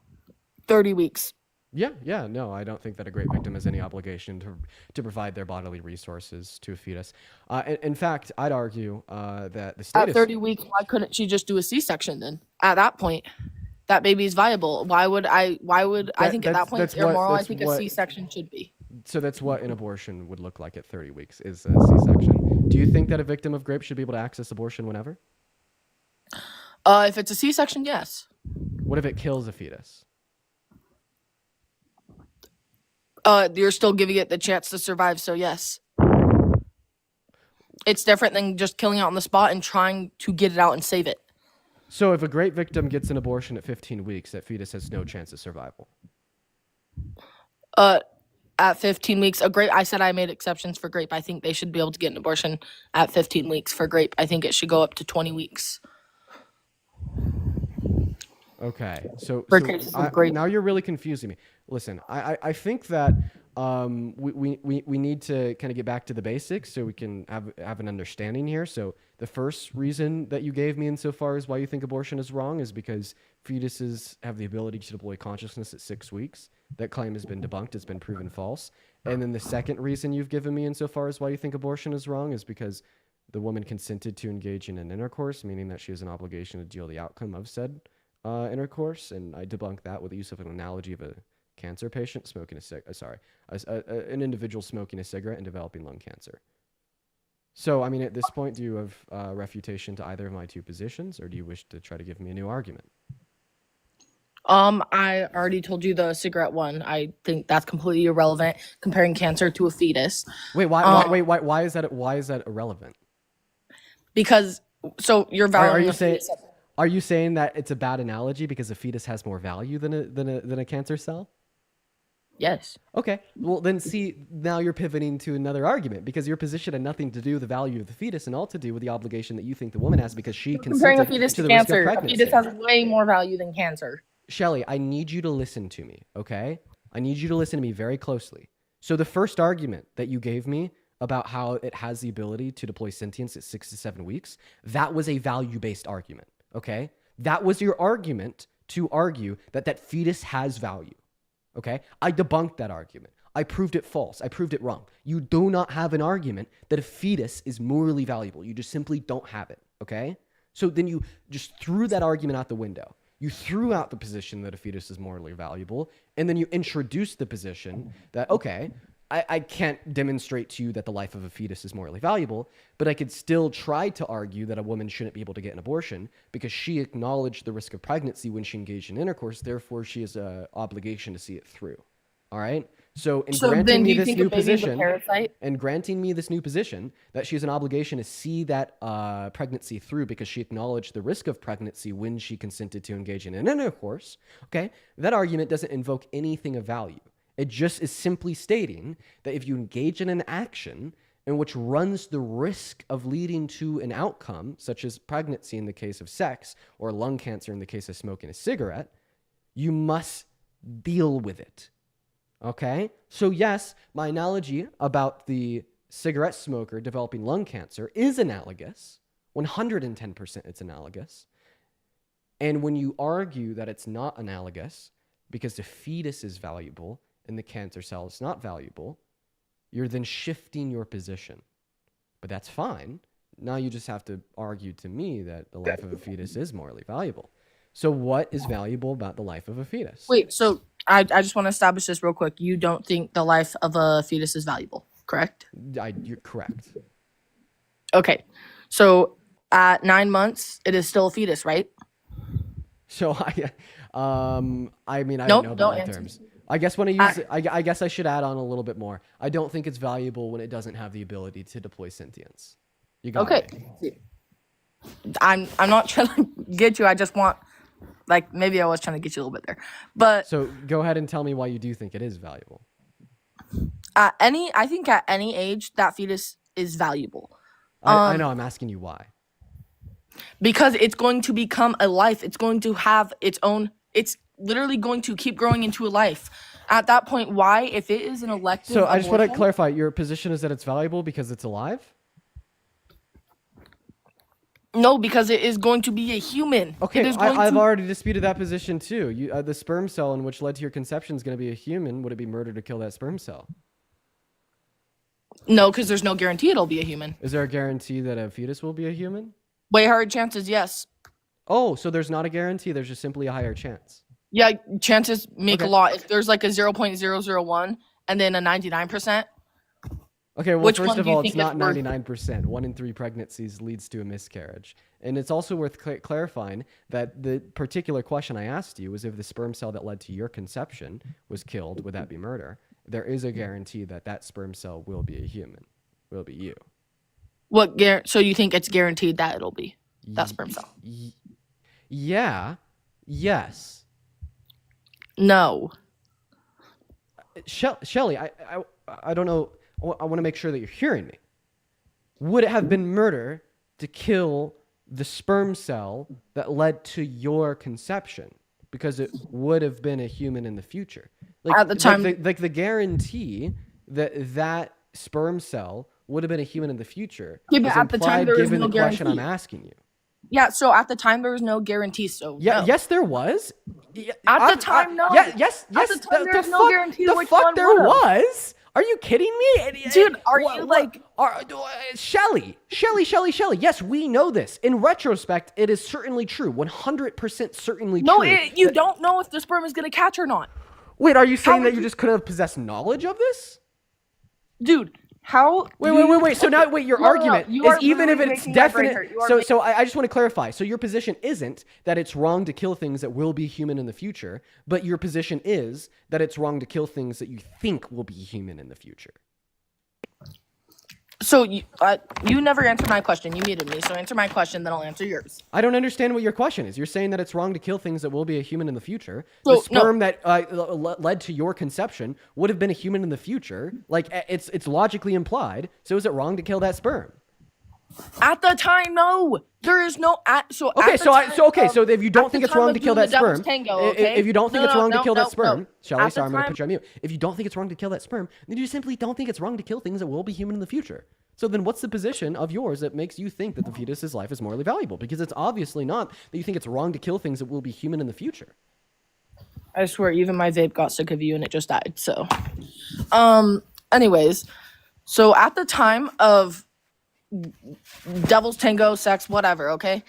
Speaker 2: 30 weeks.
Speaker 1: Yeah. No, I don't think that a great victim has any obligation to provide their bodily resources to a fetus. In fact, I'd argue that the
Speaker 2: At
Speaker 1: status.
Speaker 2: 30 weeks, why couldn't she just do a C-section then? At that point, that baby is viable. Why would I think at that point it's immoral. I think a C-section should be.
Speaker 1: So that's what an abortion would look like at 30 weeks is a C-section. Do you think that a victim of grape should be able to access abortion whenever?
Speaker 2: If it's a C-section, yes.
Speaker 1: What if it kills a fetus?
Speaker 2: You're still giving it the chance to survive, so yes. It's different than just killing it on the spot and trying to get it out and save it.
Speaker 1: So if a grape victim gets an abortion at 15 weeks, that fetus has no chance of survival.
Speaker 2: At 15 weeks, I said I made exceptions for grape. I think they should be able to get an abortion at 15 weeks for grape. I think it should go up to 20 weeks.
Speaker 1: Okay, so now you're really confusing me. Listen, I think that we need to kind of get back to the basics so we can have an understanding here. So the first reason that you gave me insofar as why you think abortion is wrong is because fetuses have the ability to deploy consciousness at 6 weeks. That claim has been debunked. It's been proven false. And then the second reason you've given me insofar as why you think abortion is wrong is because the woman consented to engage in an intercourse, meaning that she has an obligation to deal the outcome of said intercourse, and I debunk that with the use of an analogy of a cancer patient smoking an individual smoking a cigarette and developing lung cancer. So, I mean, at this point, do you have refutation to either of my two positions, or do you wish to try to give me a new argument?
Speaker 2: I already told you the cigarette one. I think that's completely irrelevant comparing cancer to a fetus.
Speaker 1: Wait, why is that irrelevant?
Speaker 2: Because you're valuing a fetus.
Speaker 1: Are you saying that it's a bad analogy because a fetus has more value than a cancer cell?
Speaker 2: Yes.
Speaker 1: Okay. Well, then see, now you're pivoting to another argument because your position had nothing to do with the value of the fetus and all to do with the obligation that you think the woman has because she
Speaker 2: comparing
Speaker 1: consented
Speaker 2: a fetus
Speaker 1: to
Speaker 2: to
Speaker 1: the risk of
Speaker 2: cancer. A
Speaker 1: pregnancy.
Speaker 2: fetus has way more value than cancer.
Speaker 1: Shelly, I need you to listen to me, okay? I need you to listen to me very closely. So the first argument that you gave me about how it has the ability to deploy sentience at 6 to 7 weeks, that was a value-based argument, okay? That was your argument to argue that that fetus has value, okay? I debunked that argument. I proved it false. I proved it wrong. You do not have an argument that a fetus is morally valuable. You just simply don't have it, okay? So then you just threw that argument out the window. You threw out the position that a fetus is morally valuable, and then you introduced the position that, okay, I can't demonstrate to you that the life of a fetus is morally valuable, but I could still try to argue that a woman shouldn't be able to get an abortion because she acknowledged the risk of pregnancy when she engaged in intercourse, therefore she has an obligation to see it through. All right? So in
Speaker 2: So
Speaker 1: granting
Speaker 2: then, do
Speaker 1: me
Speaker 2: you
Speaker 1: this
Speaker 2: think
Speaker 1: new
Speaker 2: a baby's a
Speaker 1: position,
Speaker 2: parasite?
Speaker 1: that she has an obligation to see that pregnancy through because she acknowledged the risk of pregnancy when she consented to engage in an intercourse, okay, that argument doesn't invoke anything of value. It just is simply stating that if you engage in an action in which runs the risk of leading to an outcome, such as pregnancy in the case of sex or lung cancer in the case of smoking a cigarette, you must deal with it. Okay? So, yes, my analogy about the cigarette smoker developing lung cancer is analogous. 110% it's analogous. And when you argue that it's not analogous because the fetus is valuable and the cancer cell is not valuable, you're then shifting your position. But that's fine. Now you just have to argue to me that the life of a fetus is morally valuable. So what is valuable about the life of a fetus?
Speaker 2: Wait, so I just want to establish this real quick. You don't think the life of a fetus is valuable, correct?
Speaker 1: You're correct.
Speaker 2: Okay. So at 9 months, it is still a fetus, right?
Speaker 1: So I mean, I
Speaker 2: Nope,
Speaker 1: don't know
Speaker 2: don't
Speaker 1: about that
Speaker 2: answer.
Speaker 1: terms. I guess when I use it, I guess I should add on a little bit more. I don't think it's valuable when it doesn't have the ability to deploy sentience. You got
Speaker 2: Okay.
Speaker 1: me.
Speaker 2: I'm not trying to get you. I just want, like, maybe I was trying to get you a little bit there. But
Speaker 1: So go ahead and tell me why you do think it is valuable.
Speaker 2: I think at any age that fetus is valuable.
Speaker 1: I know. I'm asking you why.
Speaker 2: Because it's going to become a life. It's going to have its own, it's literally going to keep growing into a life. At that point, why, if it is an elective
Speaker 1: So I just want to
Speaker 2: abortion-
Speaker 1: clarify. Your position is that it's valuable because it's alive?
Speaker 2: No, because it is going to be a human.
Speaker 1: Okay,
Speaker 2: It is going
Speaker 1: I've
Speaker 2: to,
Speaker 1: already disputed that position too. The sperm cell in which led to your conception is going to be a human. Would it be murder to kill that sperm cell?
Speaker 2: no, because there's no guarantee it'll be a human.
Speaker 1: Is there a guarantee that a fetus will be a human?
Speaker 2: Way higher chances, yes.
Speaker 1: Oh, so there's not a guarantee. There's just simply a higher chance.
Speaker 2: Yeah, chances make
Speaker 1: Okay.
Speaker 2: a lot. If there's like a 0.001 and then a 99%,
Speaker 1: Okay, well,
Speaker 2: Which
Speaker 1: first
Speaker 2: one
Speaker 1: of
Speaker 2: do you
Speaker 1: all, it's
Speaker 2: think is
Speaker 1: not
Speaker 2: worth-
Speaker 1: 99%. 1 in 3 pregnancies leads to a miscarriage. And it's also worth clarifying that the particular question I asked you was if the sperm cell that led to your conception was killed, would that be murder? There is a guarantee that that sperm cell will be a human, will be you.
Speaker 2: so you think it's guaranteed that it'll be that sperm cell?
Speaker 1: Yeah. Yes.
Speaker 2: No.
Speaker 1: Shelly, I don't know. I want to make sure that you're hearing me. Would it have been murder to kill the sperm cell that led to your conception? Because it would have been a human in the future. Like,
Speaker 2: At the time-
Speaker 1: like the guarantee that that sperm cell would have been a human in the future
Speaker 2: Yeah, but
Speaker 1: is
Speaker 2: at the time
Speaker 1: implied
Speaker 2: there was
Speaker 1: given
Speaker 2: no
Speaker 1: the question I'm
Speaker 2: guarantee.
Speaker 1: asking you.
Speaker 2: Yeah, so at the time there was no guarantee. So
Speaker 1: Yeah,
Speaker 2: no.
Speaker 1: yes, there was.
Speaker 2: At the time, no.
Speaker 1: Yeah, yes,
Speaker 2: At
Speaker 1: yes.
Speaker 2: the time, there was no
Speaker 1: fuck,
Speaker 2: guarantee
Speaker 1: the
Speaker 2: which
Speaker 1: fuck
Speaker 2: one
Speaker 1: there
Speaker 2: would've.
Speaker 1: was. Are you kidding me?
Speaker 2: Dude, are you like-
Speaker 1: Shelly? Yes, we know this. In retrospect, it is certainly true. 100% certainly
Speaker 2: No,
Speaker 1: true.
Speaker 2: you don't know if the sperm is gonna catch or not,
Speaker 1: Wait, are you saying
Speaker 2: would
Speaker 1: that you
Speaker 2: you-
Speaker 1: just couldn't have possessed knowledge of this?
Speaker 2: dude. How?
Speaker 1: Wait. So now, your
Speaker 2: No, no, no.
Speaker 1: argument
Speaker 2: You
Speaker 1: is
Speaker 2: are
Speaker 1: even if
Speaker 2: literally
Speaker 1: it's
Speaker 2: making my brain
Speaker 1: definite.
Speaker 2: hurt. You are
Speaker 1: So I just want to clarify. So your position isn't that it's wrong to kill things that will be human in the future, but your position is that it's wrong to kill things that you think will be human in the future.
Speaker 2: So you never answered my question. You muted me. So answer my question, then I'll answer yours.
Speaker 1: I don't understand what your question is. You're saying that it's wrong to kill things that will be a human in the future.
Speaker 2: So,
Speaker 1: The sperm that led to your conception would have been a human in the future. Like, it's logically implied. So is it wrong to kill that sperm?
Speaker 2: At the time, no. There is no so.
Speaker 1: Okay,
Speaker 2: at the
Speaker 1: so
Speaker 2: time
Speaker 1: so if you
Speaker 2: at
Speaker 1: don't
Speaker 2: the
Speaker 1: think it's
Speaker 2: time
Speaker 1: wrong
Speaker 2: of
Speaker 1: to kill
Speaker 2: doing
Speaker 1: that
Speaker 2: the devil's
Speaker 1: sperm,
Speaker 2: tango, okay?
Speaker 1: if you don't think it's wrong to kill that sperm,
Speaker 2: no.
Speaker 1: Shelly,
Speaker 2: At
Speaker 1: sorry,
Speaker 2: the
Speaker 1: I'm going to
Speaker 2: time-
Speaker 1: put you on mute. If you don't think it's wrong to kill that sperm, then you simply don't think it's wrong to kill things that will be human in the future. So then what's the position of yours that makes you think that the fetus's life is morally valuable? Because it's obviously not that you think it's wrong to kill things that will be human in the future.
Speaker 2: I swear, even my vape got sick of you and it just died. So, anyways, so at the time of devil's tango, sex, whatever, okay,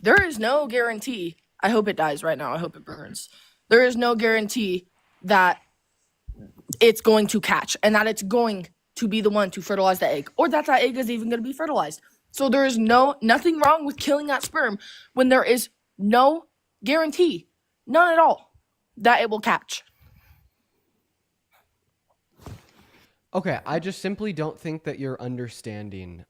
Speaker 2: there is no guarantee. I hope it dies right now. I hope it burns. There is no guarantee that it's going to catch and that it's going to be the one to fertilize the egg, or that egg is even going to be fertilized. So there is nothing wrong with killing that sperm when there is no guarantee, none at all, that it will catch.
Speaker 1: Okay, I just simply don't think that you're understanding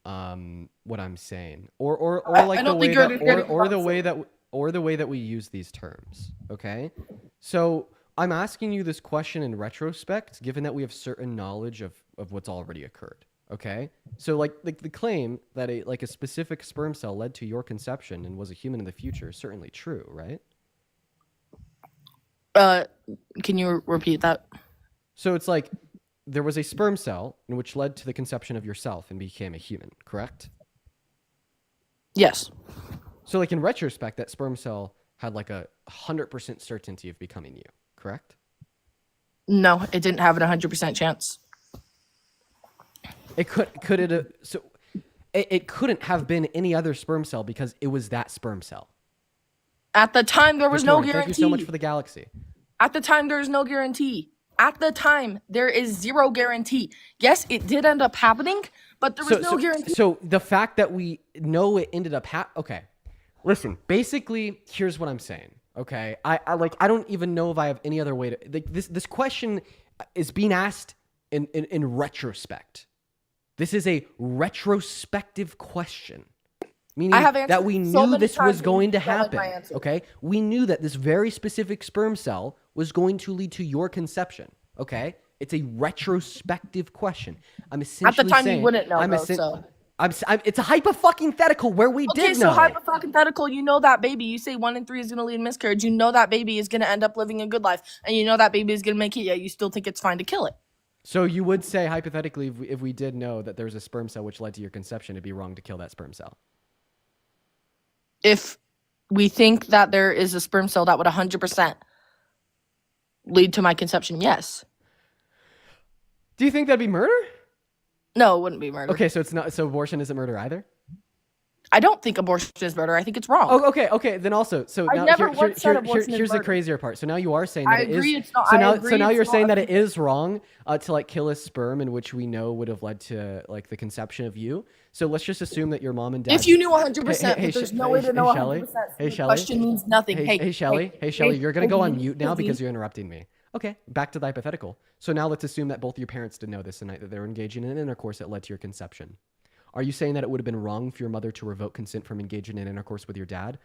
Speaker 1: what I'm saying, or
Speaker 2: I
Speaker 1: like the
Speaker 2: don't think
Speaker 1: way
Speaker 2: you're
Speaker 1: that,
Speaker 2: understanding
Speaker 1: or
Speaker 2: what I'm
Speaker 1: the way
Speaker 2: saying.
Speaker 1: that, or the way that we use these terms. Okay, so I'm asking you this question in retrospect, given that we have certain knowledge of what's already occurred. Okay, so like the claim that a specific sperm cell led to your conception and was a human in the future is certainly true, right?
Speaker 2: Uh, can you repeat that?
Speaker 1: So it's like there was a sperm cell in which led to the conception of yourself and became a human, correct?
Speaker 2: Yes.
Speaker 1: So, like in retrospect, that sperm cell had like a 100% certainty of becoming you, correct?
Speaker 2: No, it didn't have an 100% chance.
Speaker 1: It could it so it couldn't have been any other sperm cell because it was that sperm cell.
Speaker 2: At the time, there was no
Speaker 1: Victoria, thank you so much
Speaker 2: guarantee.
Speaker 1: for the galaxy.
Speaker 2: At the time, there is no guarantee. At the time, there is zero guarantee. Yes, it did end up happening, but there was
Speaker 1: So
Speaker 2: no
Speaker 1: so
Speaker 2: guarantee.
Speaker 1: so the fact that we know it ended up okay. Listen, basically, here's what I'm saying. Okay, I don't even know if I have any other way to like this question is being asked in retrospect. This is a retrospective question,
Speaker 2: I
Speaker 1: meaning
Speaker 2: have
Speaker 1: that
Speaker 2: answered
Speaker 1: we
Speaker 2: so
Speaker 1: knew
Speaker 2: many
Speaker 1: this was
Speaker 2: times and you
Speaker 1: going to
Speaker 2: don't like my
Speaker 1: happen.
Speaker 2: answer.
Speaker 1: Okay, we knew that this very specific sperm cell was going to lead to your conception. Okay, it's a retrospective question. I'm
Speaker 2: At the
Speaker 1: essentially
Speaker 2: time, you
Speaker 1: saying
Speaker 2: wouldn't know, though, so.
Speaker 1: it's a hypothetical where we
Speaker 2: Okay,
Speaker 1: did
Speaker 2: so
Speaker 1: know.
Speaker 2: hypothetical, you know that baby. You say 1 in 3 is gonna lead in miscarriage. You know that baby is gonna end up living a good life, and you know that baby is gonna make it. Yet you still think it's fine to kill it.
Speaker 1: So you would say hypothetically, if we did know that there was a sperm cell which led to your conception, it'd be wrong to kill that sperm cell.
Speaker 2: If we think that there is a sperm cell that would 100% lead to my conception, yes.
Speaker 1: Do you think that'd be murder?
Speaker 2: No, it wouldn't be murder.
Speaker 1: Okay, so it's not. So abortion isn't murder either.
Speaker 2: I don't think abortion is murder. I think it's wrong.
Speaker 1: Oh, okay. Then also, so
Speaker 2: I
Speaker 1: now
Speaker 2: never once said abortion is
Speaker 1: here's the
Speaker 2: murder.
Speaker 1: crazier part. So now you are saying that
Speaker 2: I
Speaker 1: it is.
Speaker 2: agree it's not.
Speaker 1: So
Speaker 2: I
Speaker 1: now,
Speaker 2: agree
Speaker 1: so now
Speaker 2: it's
Speaker 1: you're
Speaker 2: not
Speaker 1: saying
Speaker 2: a
Speaker 1: that it is wrong to like kill a sperm in which we know would have led to like the conception of you. So let's just assume that your mom and dad.
Speaker 2: If you knew 100%,
Speaker 1: Hey,
Speaker 2: but there's no way to know
Speaker 1: Shelly.
Speaker 2: 100%. So
Speaker 1: Hey,
Speaker 2: the
Speaker 1: Shelly.
Speaker 2: question means nothing.
Speaker 1: Hey, Shelly. Hey, Shelly. You're gonna go on mute now
Speaker 2: Dean.
Speaker 1: because you're interrupting me. Okay, back to the hypothetical. So now let's assume that both your parents did know this the night that they were engaging in intercourse that led to your conception. Are you saying that it would have been wrong for your mother to revoke consent from engaging in intercourse with your dad?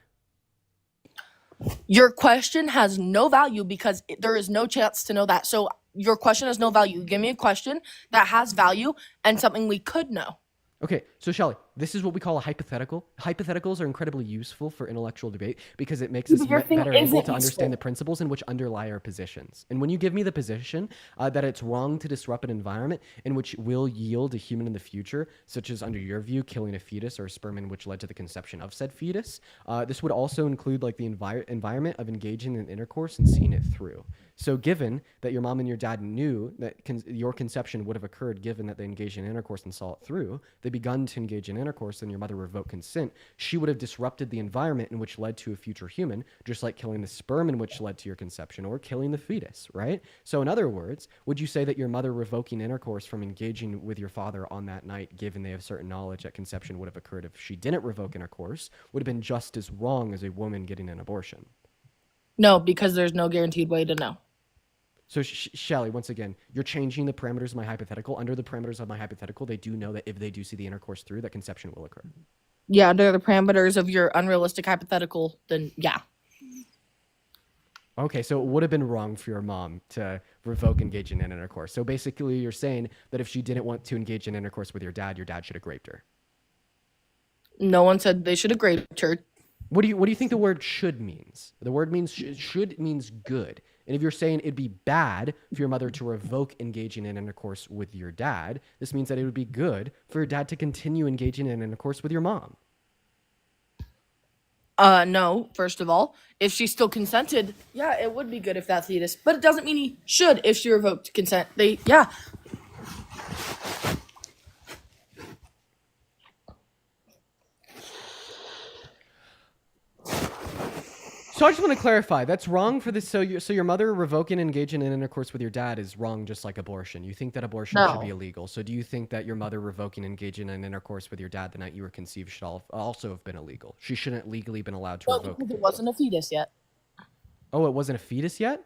Speaker 2: Your question has no value because there is no chance to know that. So your question has no value. Give me a question that has value and something we could know.
Speaker 1: Okay, so Shelly, this is what we call a hypothetical. Hypotheticals are incredibly useful for intellectual debate because it makes us
Speaker 2: But your thing
Speaker 1: better able
Speaker 2: isn't
Speaker 1: to understand
Speaker 2: useful.
Speaker 1: the principles in which underlie our positions. And when you give me the position that it's wrong to disrupt an environment in which will yield a human in the future, such as under your view, killing a fetus or a sperm in which led to the conception of said fetus, this would also include like the environment of engaging in intercourse and seeing it through. So given that your mom and your dad knew that your conception would have occurred given that they engaged in intercourse and saw it through, they begun to engage in intercourse and your mother revoked consent, she would have disrupted the environment in which led to a future human, just like killing the sperm in which led to your conception or killing the fetus, right? So in other words, would you say that your mother revoking intercourse from engaging with your father on that night, given they have certain knowledge that conception would have occurred if she didn't revoke intercourse, would have been just as wrong as a woman getting an abortion?
Speaker 2: No, because there's no guaranteed way to know.
Speaker 1: So, Shelly, once again, you're changing the parameters of my hypothetical. Under the parameters of my hypothetical, they do know that if they do see the intercourse through, that conception will occur.
Speaker 2: Yeah, under the parameters of your unrealistic hypothetical, then yeah.
Speaker 1: Okay, so it would have been wrong for your mom to revoke engaging in intercourse. So basically, you're saying that if she didn't want to engage in intercourse with your dad should have raped her.
Speaker 2: No one said they should have raped her.
Speaker 1: What do you think the word should means? The word means should means good. And if you're saying it'd be bad for your mother to revoke engaging in intercourse with your dad, this means that it would be good for your dad to continue engaging in intercourse with your mom.
Speaker 2: No, first of all, if she still consented, yeah, it would be good if that fetus. But it doesn't mean he should if she revoked consent. Yeah.
Speaker 1: So I just want to clarify. That's wrong for this. So your mother revoking engaging in intercourse with your dad is wrong, just like abortion. You think that abortion should be illegal. So do you think that your mother revoking engaging in intercourse with your dad the night you were conceived should also have been illegal? She shouldn't legally been allowed to
Speaker 2: No,
Speaker 1: revoke.
Speaker 2: because it wasn't a fetus yet.
Speaker 1: Oh, it wasn't a fetus yet?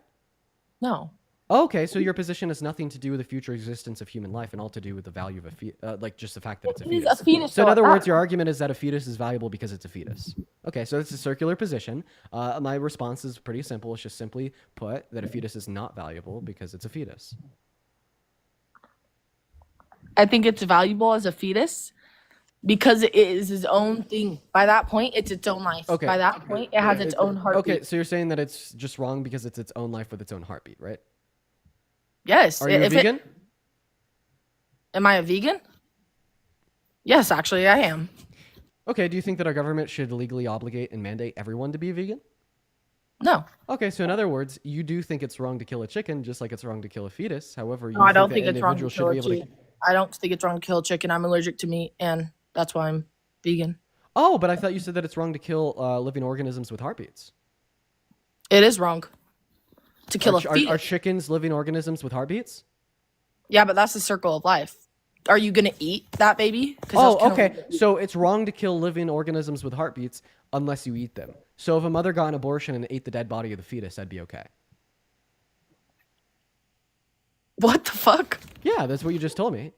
Speaker 2: No.
Speaker 1: Okay, so your position has nothing to do with the future existence of human life and all to do with the value of a like just the fact that it's a
Speaker 2: It is a
Speaker 1: fetus.
Speaker 2: fetus.
Speaker 1: So in
Speaker 2: So
Speaker 1: other words, your argument is that a fetus is valuable because it's a fetus. Okay, so it's a circular position. My response is pretty simple. It's just simply put that a fetus is not valuable because it's a fetus.
Speaker 2: I think it's valuable as a fetus because it is its own thing. By that point, it's its own life.
Speaker 1: Okay.
Speaker 2: By that point, it has its own heartbeat.
Speaker 1: Okay, so you're saying that it's just wrong because it's its own life with its own heartbeat, right?
Speaker 2: Yes.
Speaker 1: Are you a vegan?
Speaker 2: Am I a vegan? Yes, actually, I am.
Speaker 1: Okay, do you think that our government should legally obligate and mandate everyone to be a vegan?
Speaker 2: No.
Speaker 1: Okay, so in other words, you do think it's wrong to kill a chicken, just like it's wrong to kill a fetus. However, you
Speaker 2: No, I don't
Speaker 1: that
Speaker 2: think it's wrong to
Speaker 1: individuals
Speaker 2: kill a
Speaker 1: should be able
Speaker 2: chicken. I don't think it's wrong to kill a chicken. I'm allergic to meat, and that's why I'm vegan.
Speaker 1: Oh, but I thought you said that it's wrong to kill living organisms with heartbeats.
Speaker 2: It is wrong to kill a
Speaker 1: Are
Speaker 2: fetus.
Speaker 1: chickens living organisms with heartbeats?
Speaker 2: Yeah, but that's the circle of life. Are you gonna eat that baby?
Speaker 1: Oh, okay. So it's wrong to kill living organisms with heartbeats unless you eat them. So if a mother got an abortion and ate the dead body of the fetus, that'd be okay.
Speaker 2: What the fuck?
Speaker 1: Yeah, that's what you just told me.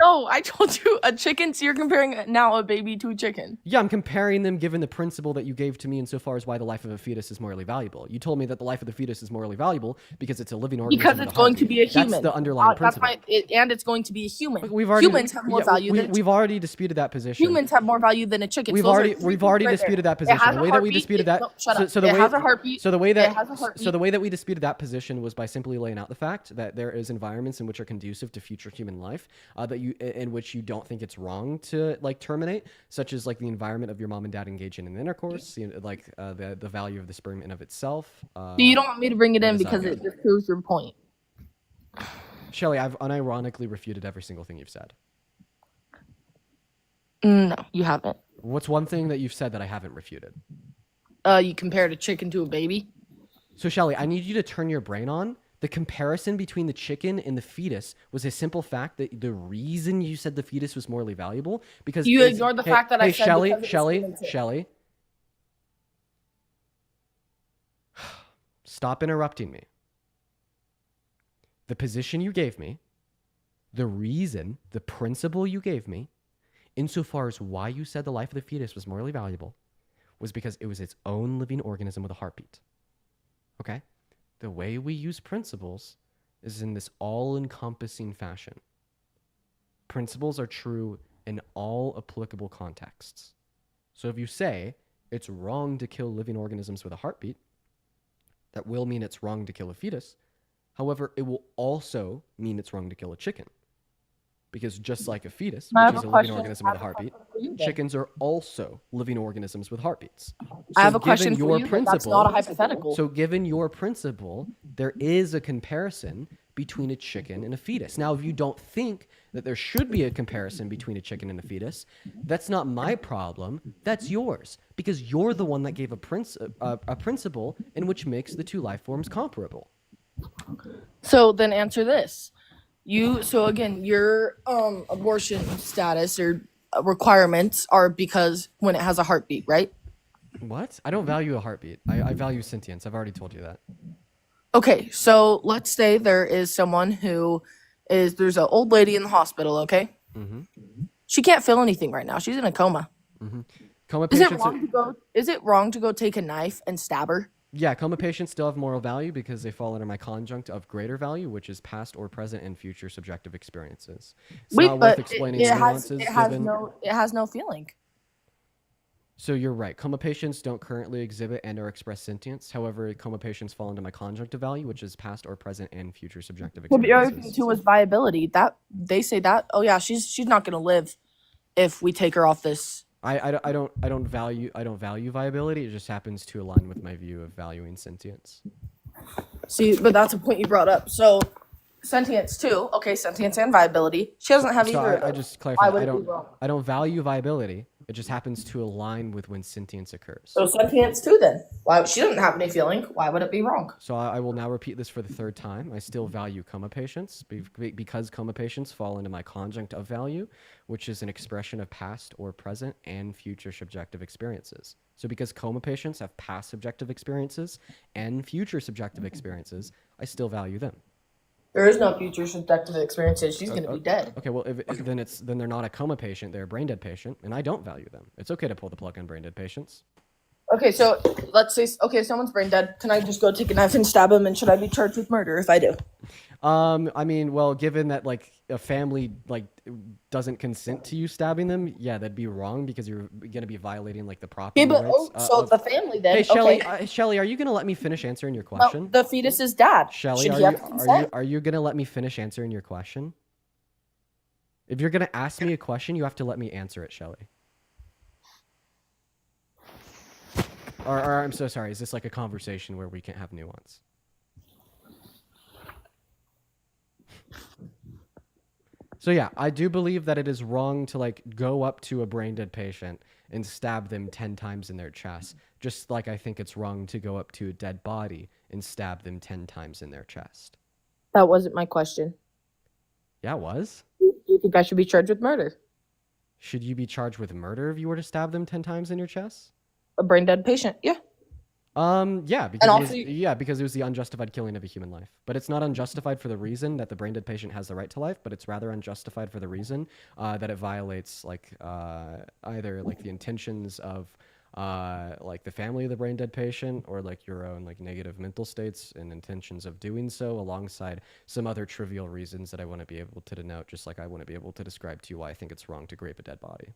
Speaker 2: No, I told you a chicken. So you're comparing now a baby to a chicken.
Speaker 1: Yeah, I'm comparing them given the principle that you gave to me insofar as why the life of a fetus is morally valuable. You told me that the life of the fetus is morally valuable because it's a living organism.
Speaker 2: Because it's going to be a human.
Speaker 1: That's the underlying principle.
Speaker 2: And it's going to be a human.
Speaker 1: Humans
Speaker 2: have more value than
Speaker 1: we've already disputed that position.
Speaker 2: Humans have more value than a chicken.
Speaker 1: We've already disputed that position. The way that we disputed that
Speaker 2: it has a heartbeat.
Speaker 1: So the way that we disputed that position was by simply laying out the fact that there is environments in which are conducive to future human life in which you don't think it's wrong to like terminate, such as like the environment of your mom and dad engaging in intercourse, like the value of the sperm in of itself.
Speaker 2: You don't want me to bring it in because it just proves your point.
Speaker 1: Shelly, I've unironically refuted every single thing you've said.
Speaker 2: No, you haven't.
Speaker 1: What's one thing that you've said that I haven't refuted?
Speaker 2: You compared a chicken to a baby.
Speaker 1: So Shelly, I need you to turn your brain on. The comparison between the chicken and the fetus was a simple fact that the reason you said the fetus was morally valuable because
Speaker 2: you ignored the fact that I said
Speaker 1: Shelly, stop interrupting me. The position you gave me, the reason, the principle you gave me, insofar as why you said the life of the fetus was morally valuable, was because it was its own living organism with a heartbeat. Okay? The way we use principles is in this all-encompassing fashion. Principles are true in all applicable contexts. So if you say it's wrong to kill living organisms with a heartbeat, that will mean it's wrong to kill a fetus. However, it will also mean it's wrong to kill a chicken. Because just like a fetus, which is a living organism with a heartbeat, chickens are also living organisms with heartbeats. So
Speaker 2: I have a question for you. That's not a hypothetical.
Speaker 1: So given your principle, there is a comparison between a chicken and a fetus. Now, if you don't think that there should be a comparison between a chicken and a fetus, that's not my problem. That's yours. Because you're the one that gave a principle in which makes the two life forms comparable.
Speaker 2: So then answer this. So again, your abortion status or requirements are because when it has a heartbeat, right?
Speaker 1: What? I don't value a heartbeat. I value sentience. I've already told you that.
Speaker 2: Okay, so let's say there is someone there's an old lady in the hospital, okay?
Speaker 1: Mm-hmm.
Speaker 2: She can't feel anything right now. She's in a coma.
Speaker 1: Mm-hmm. Coma
Speaker 2: Is
Speaker 1: patients
Speaker 2: it wrong to go take a knife and stab her?
Speaker 1: Yeah, coma patients still have moral value because they fall under my conjunct of greater value, which is past or present and future subjective experiences. It's not worth explaining the nuances.
Speaker 2: It has no feeling.
Speaker 1: So you're right. Coma patients don't currently exhibit and or express sentience. However, coma patients fall into my conjunct of value, which is past or present and future subjective experiences.
Speaker 2: But the other thing too was viability. That they say that, oh yeah, she's not gonna live if we take her off this.
Speaker 1: I don't value viability. It just happens to align with my view of valuing sentience.
Speaker 2: See, but that's a point you brought up. So sentience too. Okay, sentience and viability. She doesn't have either.
Speaker 1: I just clarified. I don't value viability. It just happens to align with when sentience occurs.
Speaker 2: So sentience too then. Why she doesn't have any feeling? Why would it be wrong?
Speaker 1: So I will now repeat this for the third time. I still value coma patients because coma patients fall into my conjunct of value, which is an expression of past or present and future subjective experiences. So because coma patients have past subjective experiences and future subjective experiences, I still value them.
Speaker 2: There is no future subjective experiences. She's gonna be dead.
Speaker 1: Okay, well, then they're not a coma patient; they're a brain dead patient, and I don't value them. It's okay to pull the plug on brain dead patients.
Speaker 2: Okay, so let's say someone's brain dead. Can I just go take a knife and stab him? And should I be charged with murder if I do?
Speaker 1: I mean, well, given that like a family like doesn't consent to you stabbing them, yeah, that'd be wrong because you're gonna be violating like the property
Speaker 2: Okay, but
Speaker 1: rights.
Speaker 2: so the family then.
Speaker 1: Hey, Shelly,
Speaker 2: Okay,
Speaker 1: Shelly, are you gonna let me finish answering your
Speaker 2: well,
Speaker 1: question?
Speaker 2: the fetus's dad.
Speaker 1: Shelly,
Speaker 2: Should he have to consent?
Speaker 1: are you gonna let me finish answering your question? If you're gonna ask me a question, you have to let me answer it, Shelly. Or I'm so sorry. Is this like a conversation where we can't have nuance? So yeah, I do believe that it is wrong to like go up to a brain dead patient and stab them 10 times in their chest, just like I think it's wrong to go up to a dead body and stab them 10 times in their chest.
Speaker 2: That wasn't my question.
Speaker 1: Yeah, it was.
Speaker 2: Do you think I should be charged with murder?
Speaker 1: Should you be charged with murder if you were to stab them 10 times in your chest?
Speaker 2: A brain dead patient? Yeah.
Speaker 1: Yeah,
Speaker 2: And
Speaker 1: because
Speaker 2: also,
Speaker 1: because it was the unjustified killing of a human life. But it's not unjustified for the reason that the brain dead patient has the right to life, but it's rather unjustified for the reason that it violates like either like the intentions of like the family of the brain dead patient or like your own like negative mental states and intentions of doing so alongside some other trivial reasons that I want to be able to denote, just like I want to be able to describe to you why I think it's wrong to grape a dead body.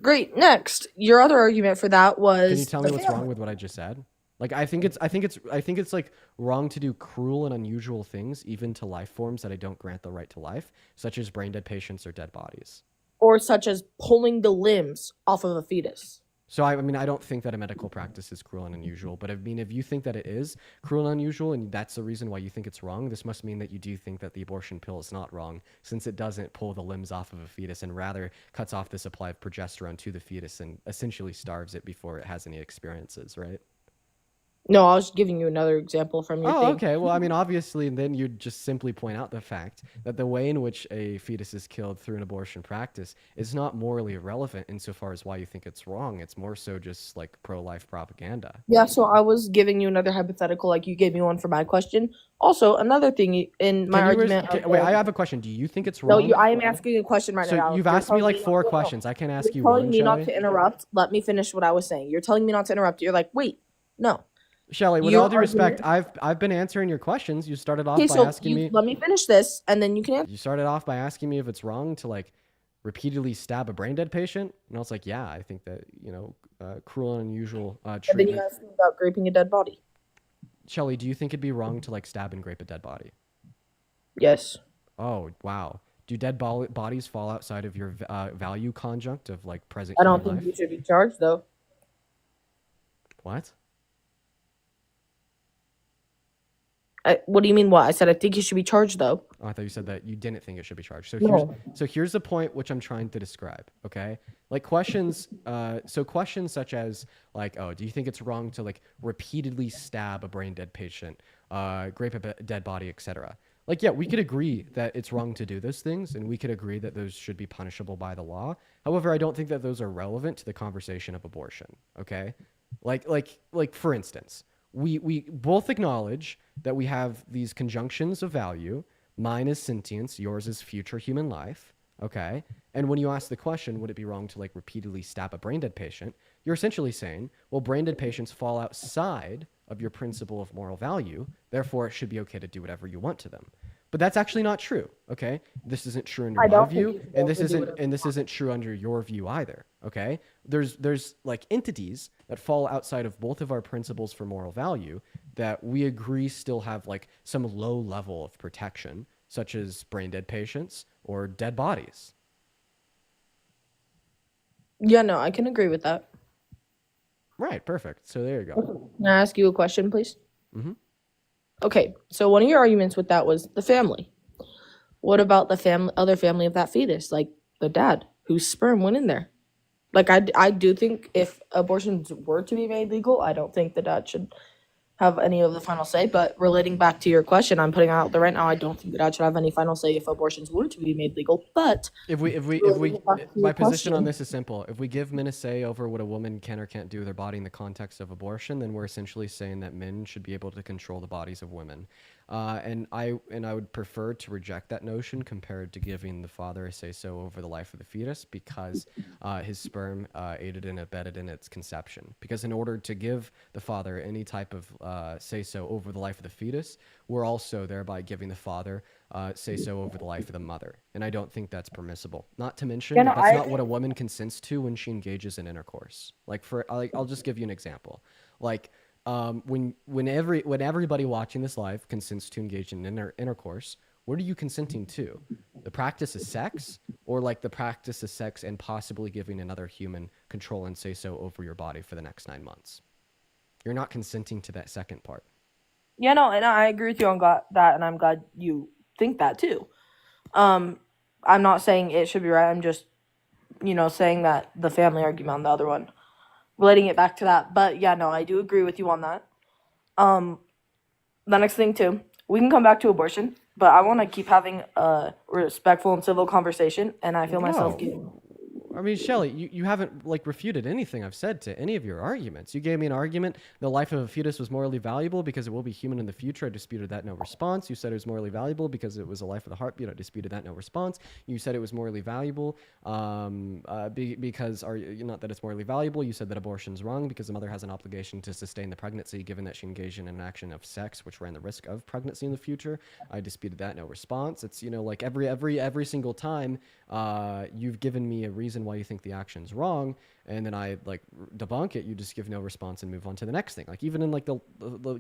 Speaker 2: great. Next, your other argument for that
Speaker 1: Can you
Speaker 2: was
Speaker 1: tell
Speaker 2: the
Speaker 1: me what's wrong
Speaker 2: family.
Speaker 1: with what I just said? Like I think it's like wrong to do cruel and unusual things even to life forms that I don't grant the right to life, such as brain dead patients or dead bodies.
Speaker 2: Or such as pulling the limbs off of a fetus.
Speaker 1: So I mean I don't think that a medical practice is cruel and unusual, but I mean if you think that it is cruel and unusual and that's the reason why you think it's wrong, this must mean that you do think that the abortion pill is not wrong since it doesn't pull the limbs off of a fetus and rather cuts off the supply of progesterone to the fetus and essentially starves it before it has any experiences, right?
Speaker 2: No, I was giving you another example from your
Speaker 1: Oh,
Speaker 2: thing.
Speaker 1: okay. Well, I mean, obviously, then you'd just simply point out the fact that the way in which a fetus is killed through an abortion practice is not morally irrelevant insofar as why you think it's wrong. It's more so just like pro life propaganda.
Speaker 2: Yeah, so I was giving you another hypothetical, like you gave me one for my question. Also, another thing in my argument of
Speaker 1: Wait, I have a question. Do you think it's
Speaker 2: no,
Speaker 1: wrong?
Speaker 2: I am asking a question right
Speaker 1: So
Speaker 2: now.
Speaker 1: you've
Speaker 2: You're
Speaker 1: asked me
Speaker 2: telling
Speaker 1: like
Speaker 2: me not,
Speaker 1: four
Speaker 2: no, no.
Speaker 1: questions. I can ask
Speaker 2: You're
Speaker 1: you
Speaker 2: telling
Speaker 1: one,
Speaker 2: me not
Speaker 1: Shelly.
Speaker 2: to interrupt. Let me finish what I was saying. You're telling me not to interrupt. You're like, wait, no.
Speaker 1: Shelly, with
Speaker 2: Your
Speaker 1: all due respect,
Speaker 2: argument.
Speaker 1: I've been answering your questions. You started
Speaker 2: Okay,
Speaker 1: off by
Speaker 2: so
Speaker 1: asking
Speaker 2: you
Speaker 1: me.
Speaker 2: let me finish this, and then you can answer.
Speaker 1: You started off by asking me if it's wrong to like repeatedly stab a brain dead patient, and I was like, yeah, I think that cruel and unusual
Speaker 2: And then you
Speaker 1: treatment.
Speaker 2: asked me about raping a dead body.
Speaker 1: Shelly, do you think it'd be wrong to like stab and grape a dead body?
Speaker 2: Yes.
Speaker 1: Oh, wow. Do bodies fall outside of your value conjunct of like present
Speaker 2: I don't
Speaker 1: human
Speaker 2: think you
Speaker 1: life?
Speaker 2: should be charged though.
Speaker 1: What?
Speaker 2: What do you mean? What I said? I think you should be charged though.
Speaker 1: Oh, I thought you said that you didn't think it should be charged.
Speaker 2: No.
Speaker 1: So here's the point which I'm trying to describe. Okay, like questions. So questions such as like, oh, do you think it's wrong to like repeatedly stab a brain dead patient, grape a dead body, etc. Like, yeah, we could agree that it's wrong to do those things, and we could agree that those should be punishable by the law. However, I don't think that those are relevant to the conversation of abortion. Okay, like for instance, we both acknowledge that we have these conjunctions of value. Mine is sentience, yours is future human life. Okay. And when you ask the question, would it be wrong to like repeatedly stab a brain dead patient? You're essentially saying, well, brain dead patients fall outside of your principle of moral value. Therefore, it should be okay to do whatever you want to them. But that's actually not true. Okay. This isn't true under
Speaker 2: I
Speaker 1: my
Speaker 2: don't think
Speaker 1: view,
Speaker 2: you should be
Speaker 1: and
Speaker 2: able to do whatever.
Speaker 1: this isn't true under your view either. Okay. There's like entities that fall outside of both of our principles for moral value that we agree still have like some low level of protection, such as brain dead patients or dead bodies.
Speaker 2: Yeah, no, I can agree with that.
Speaker 1: Right, perfect. So there you go.
Speaker 2: Can I ask you a question, please?
Speaker 1: Mm-hmm.
Speaker 2: Okay, so one of your arguments with that was the family. What about the other family of that fetus, like the dad whose sperm went in there? Like I do think if abortions were to be made legal, I don't think the dad should have any of the final say. But relating back to your question, I'm putting out there right now. I don't think the dad should have any final say if abortions were to be made legal. But relating back to
Speaker 1: My
Speaker 2: your
Speaker 1: position on
Speaker 2: question,
Speaker 1: this is simple. If we give men a say over what a woman can or can't do with their body in the context of abortion, then we're essentially saying that men should be able to control the bodies of women. And I would prefer to reject that notion compared to giving the father a say so over the life of the fetus, because his sperm aided and abetted in its conception. Because in order to give the father any type of say so over the life of the fetus, we're also thereby giving the father say so over the life of the mother. And I don't think that's permissible. Not to
Speaker 2: Yeah,
Speaker 1: mention
Speaker 2: no,
Speaker 1: that that's
Speaker 2: I
Speaker 1: not what a woman consents to when she engages in intercourse. I'll just give you an example. Like when everybody watching this live consents to engage in intercourse, what are you consenting to? The practice of sex, or like the practice of sex and possibly giving another human control and say so over your body for the next 9 months? You're not consenting to that second part.
Speaker 2: yeah, no, and I agree with you on that, and I'm glad you think that too. Um, I'm not saying it should be right. I'm just, saying that the family argument on the other one, relating it back to that. But yeah, no, I do agree with you on that. Um, the next thing too, we can come back to abortion, but I want to keep having a respectful and civil conversation, and I feel myself
Speaker 1: Whoa.
Speaker 2: getting.
Speaker 1: I mean, Shelly, you haven't like refuted anything I've said to any of your arguments. You gave me an argument. The life of a fetus was morally valuable because it will be human in the future. I disputed that, no response. You said it was morally valuable because it was a life of the heartbeat. I disputed that, no response. You said it was morally valuable because, not that it's morally valuable. You said that abortion's wrong because the mother has an obligation to sustain the pregnancy, given that she engaged in an action of sex, which ran the risk of pregnancy in the future. I disputed that, no response. It's like every single time you've given me a reason why you think the action's wrong, and then I like debunk it. You just give no response and move on to the next thing. Like even in like the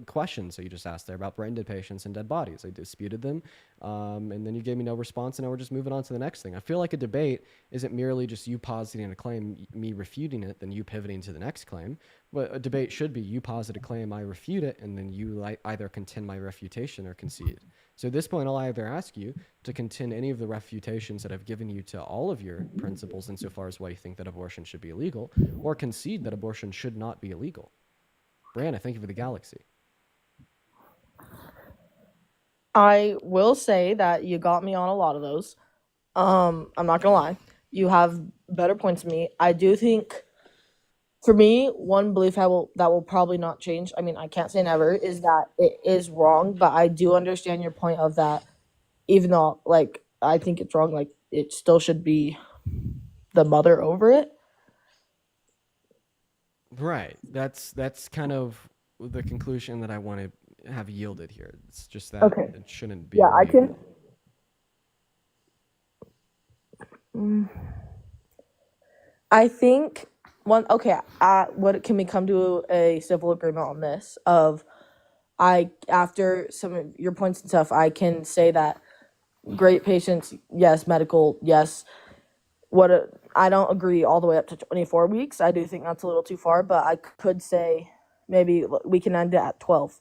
Speaker 1: questions that you just asked there about brain dead patients and dead bodies, I disputed them, and then you gave me no response, and now we're just moving on to the next thing. I feel like a debate isn't merely just you positing a claim, me refuting it, then you pivoting to the next claim. But a debate should be you posit a claim, I refute it, and then you either contend my refutation or concede. So at this point, I'll either ask you to contend any of the refutations that I've given you to all of your principles insofar as why you think that abortion should be illegal, or concede that abortion should not be illegal. Brianna, thank you for the galaxy.
Speaker 2: I will say that you got me on a lot of those. I'm not gonna lie. You have better points than me. I do think, for me, one belief that will probably not change. I mean, I can't say never. Is that it is wrong, but I do understand your point of that. Even though, like, I think it's wrong, like it still should be the mother over it.
Speaker 1: Right. That's kind of the conclusion that I want to have yielded here. It's just that
Speaker 2: Okay.
Speaker 1: it shouldn't be
Speaker 2: Yeah, I can.
Speaker 1: illegal.
Speaker 2: Mm, I think one. Okay. What can we come to a civil agreement on this? Of I after some of your points and stuff, I can say that great patients, yes, medical, yes. I don't agree all the way up to 24 weeks. I do think that's a little too far, but I could say maybe we can end it at 12.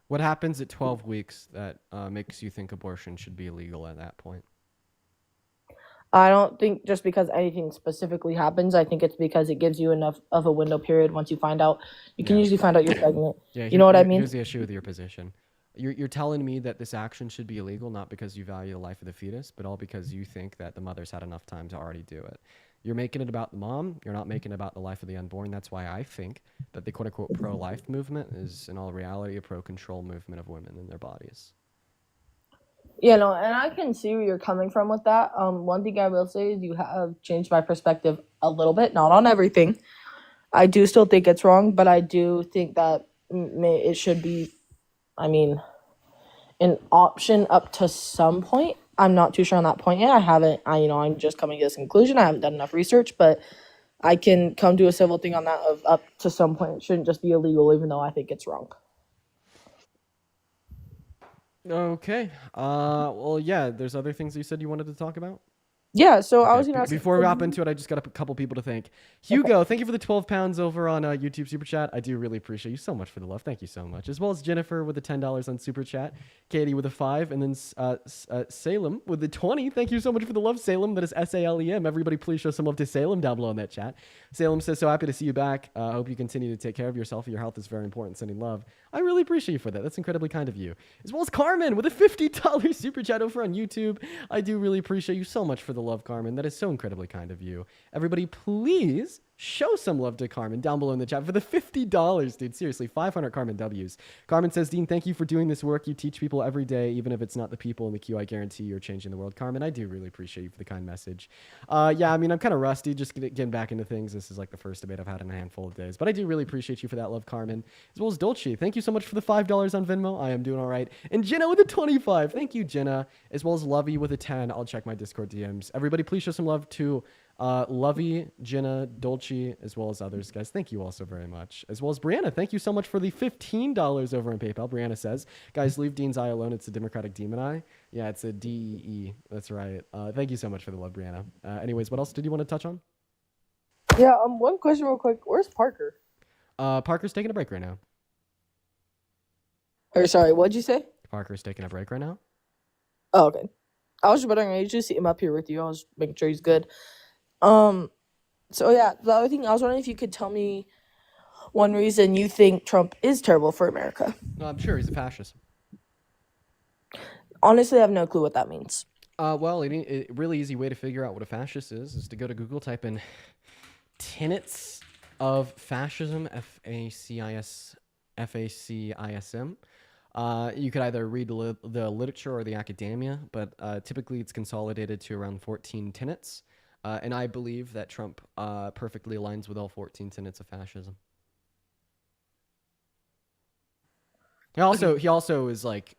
Speaker 1: What happens at 12 weeks that makes you think abortion should be illegal at that point?
Speaker 2: I don't think just because anything specifically happens. I think it's because it gives you enough of a window period once you find out. You can
Speaker 1: Yeah.
Speaker 2: usually find out you're pregnant.
Speaker 1: Yeah,
Speaker 2: You know what I mean?
Speaker 1: here's the issue with your position. You're telling me that this action should be illegal, not because you value the life of the fetus, but all because you think that the mother's had enough time to already do it. You're making it about the mom. You're not making it about the life of the unborn. That's why I think that the quote unquote pro life movement is, in all reality, a pro control movement of women and their bodies.
Speaker 2: Yeah, no, and I can see where you're coming from with that. One thing I will say is you have changed my perspective a little bit, not on everything. I do still think it's wrong, but I do think that it should be. I mean, an option up to some point. I'm not too sure on that point yet. I haven't. I'm just coming to this conclusion. I haven't done enough research, but I can come to a civil thing on that of up to some point. It shouldn't just be illegal, even though I think it's wrong.
Speaker 1: Okay. Well, yeah. There's other things you said you wanted to talk about.
Speaker 2: Yeah. So I
Speaker 1: Okay,
Speaker 2: was gonna ask.
Speaker 1: before we hop into it, I just got a couple people to thank.
Speaker 2: Okay.
Speaker 1: Hugo, thank you for the 12 pounds over on YouTube Super Chat. I do really appreciate you so much for the love. Thank you so much. As well as Jennifer with the $10 on Super Chat, Katie with a 5, and then Salem with the 20. Thank you so much for the love, Salem. That is Salem. Everybody, please show some love to Salem down below in that chat. Salem says, so happy to see you back. I hope you continue to take care of yourself. Your health is very important. Sending love. I really appreciate you for that. That's incredibly kind of you. As well as Carmen with a $50 Super Chat over on YouTube. I do really appreciate you so much for the love, Carmen. That is so incredibly kind of you. Everybody, please Show some love to Carmen down below in the chat for the $50, dude. Seriously, 500 Carmen W's. Carmen says, Dean, thank you for doing this work. You teach people every day, even if it's not the people in the queue. I guarantee you're changing the world. Carmen, I do really appreciate you for the kind message. Yeah, I mean, I'm kind of rusty, just getting back into things. This is like the first debate I've had in a handful of days. But I do really appreciate you for that love, Carmen. As well as Dolce. Thank you so much for the $5 on Venmo. I am doing all right. And Jenna with a 25. Thank you, Jenna. As well as Lovey with a 10. I'll check my Discord DMs. Everybody, please show some love to Lovey, Jenna, Dolce, as well as others, guys. Thank you all so very much. As well as Brianna, thank you so much for the $15 over on PayPal. Brianna says, guys, leave Dean's eye alone. It's a Democratic demon eye. Yeah, it's a DEE. That's right. Thank you so much for the love, Brianna. Anyways, what else did you want to touch on?
Speaker 2: Yeah, one question real quick. Where's Parker?
Speaker 1: Parker's taking a break right now.
Speaker 2: Or sorry, what'd you say?
Speaker 1: Parker's taking a break right now.
Speaker 2: Oh, okay. I was just wondering, I usually see him up here with you. I was making sure he's good. So yeah, the other thing, I was wondering if you could tell me one reason you think Trump is terrible for America.
Speaker 1: No, I'm sure he's a fascist.
Speaker 2: Honestly, I have no clue what that means.
Speaker 1: Well, a really easy way to figure out what a fascist is to go to Google, type in tenets of fascism, FACISM. You could either read the literature or the academia, but typically it's consolidated to around 14 tenets. And I believe that Trump perfectly aligns with all 14 tenets of fascism. He also is like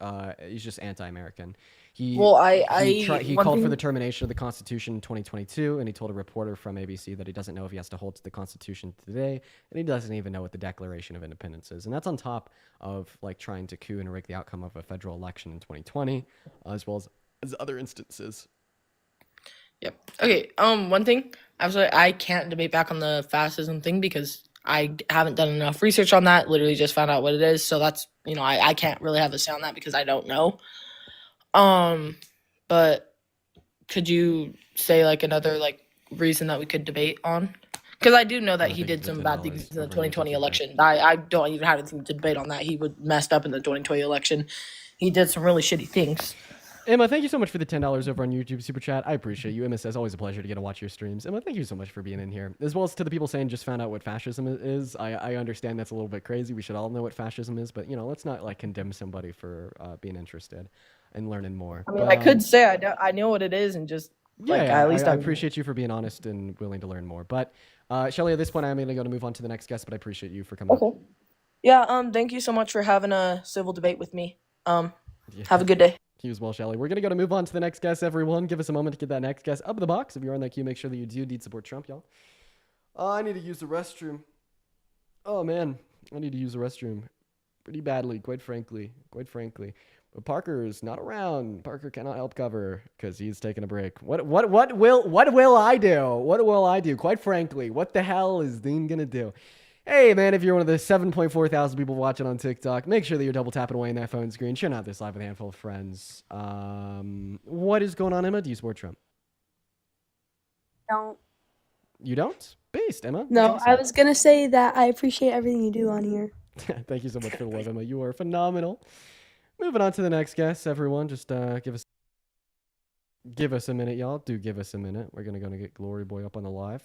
Speaker 1: he's just anti-American. He called for the termination of the Constitution in 2022, and he told a reporter from ABC that he doesn't know if he has to hold to the Constitution today, and he doesn't even know what the Declaration of Independence is. And that's on top of like trying to coup and rig the outcome of a federal election in 2020, as well as other instances.
Speaker 2: Yep. Okay. One thing, I can't debate back on the fascism thing because I haven't done enough research on that. Literally just found out what it is. So that's, I can't really have a say on that because I don't know. But could you say like another like reason that we could debate on? Because I do know that he did some bad things in the 2020 election. I don't even have anything to debate on that. He messed up in the 2020 election. He did some really shitty things.
Speaker 1: Emma, thank you so much for the $10 over on YouTube Super Chat. I appreciate you. Emma says, always a pleasure to get to watch your streams. Emma, thank you so much for being in here. As well as to the people saying just found out what fascism is. I understand that's a little bit crazy. We should all know what fascism is, but, let's not, like, condemn somebody for being interested and learning more.
Speaker 2: I mean, I could say I know what it is and just, at least
Speaker 1: I appreciate you for being honest and willing to learn more. But, Shelly, at this point, I'm going to move on to the next guest, but I appreciate you for coming up.
Speaker 2: Yeah, thank you so much for having a civil debate with me. Have a good day.
Speaker 1: You as well, Shelly. We're going to move on to the next guest, everyone. Give us a moment to get that next guest up in the box. If you're on that queue, make sure that you do indeed support Trump, y'all. I need to use the restroom. Oh, man. I need to use the restroom pretty badly, quite frankly. But Parker is not around. Parker cannot help cover because he's taking a break. What will I do? What will I do? Quite frankly, what the hell is Dean going to do? Hey, man, if you're one of the 7.4 thousand people watching on TikTok, make sure that you're double tapping away in that phone screen. Sharing out this live with a handful of friends. What is going on, Emma? Do you support Trump?
Speaker 3: Don't.
Speaker 1: You don't? Based, Emma?
Speaker 3: No, I was going to say that I appreciate everything you do on here.
Speaker 1: Thank you so much for the love, Emma. You are phenomenal. Moving on to the next guest, everyone. Just give us a minute, y'all. Do give us a minute. We're going to get Glory Boy up on the live.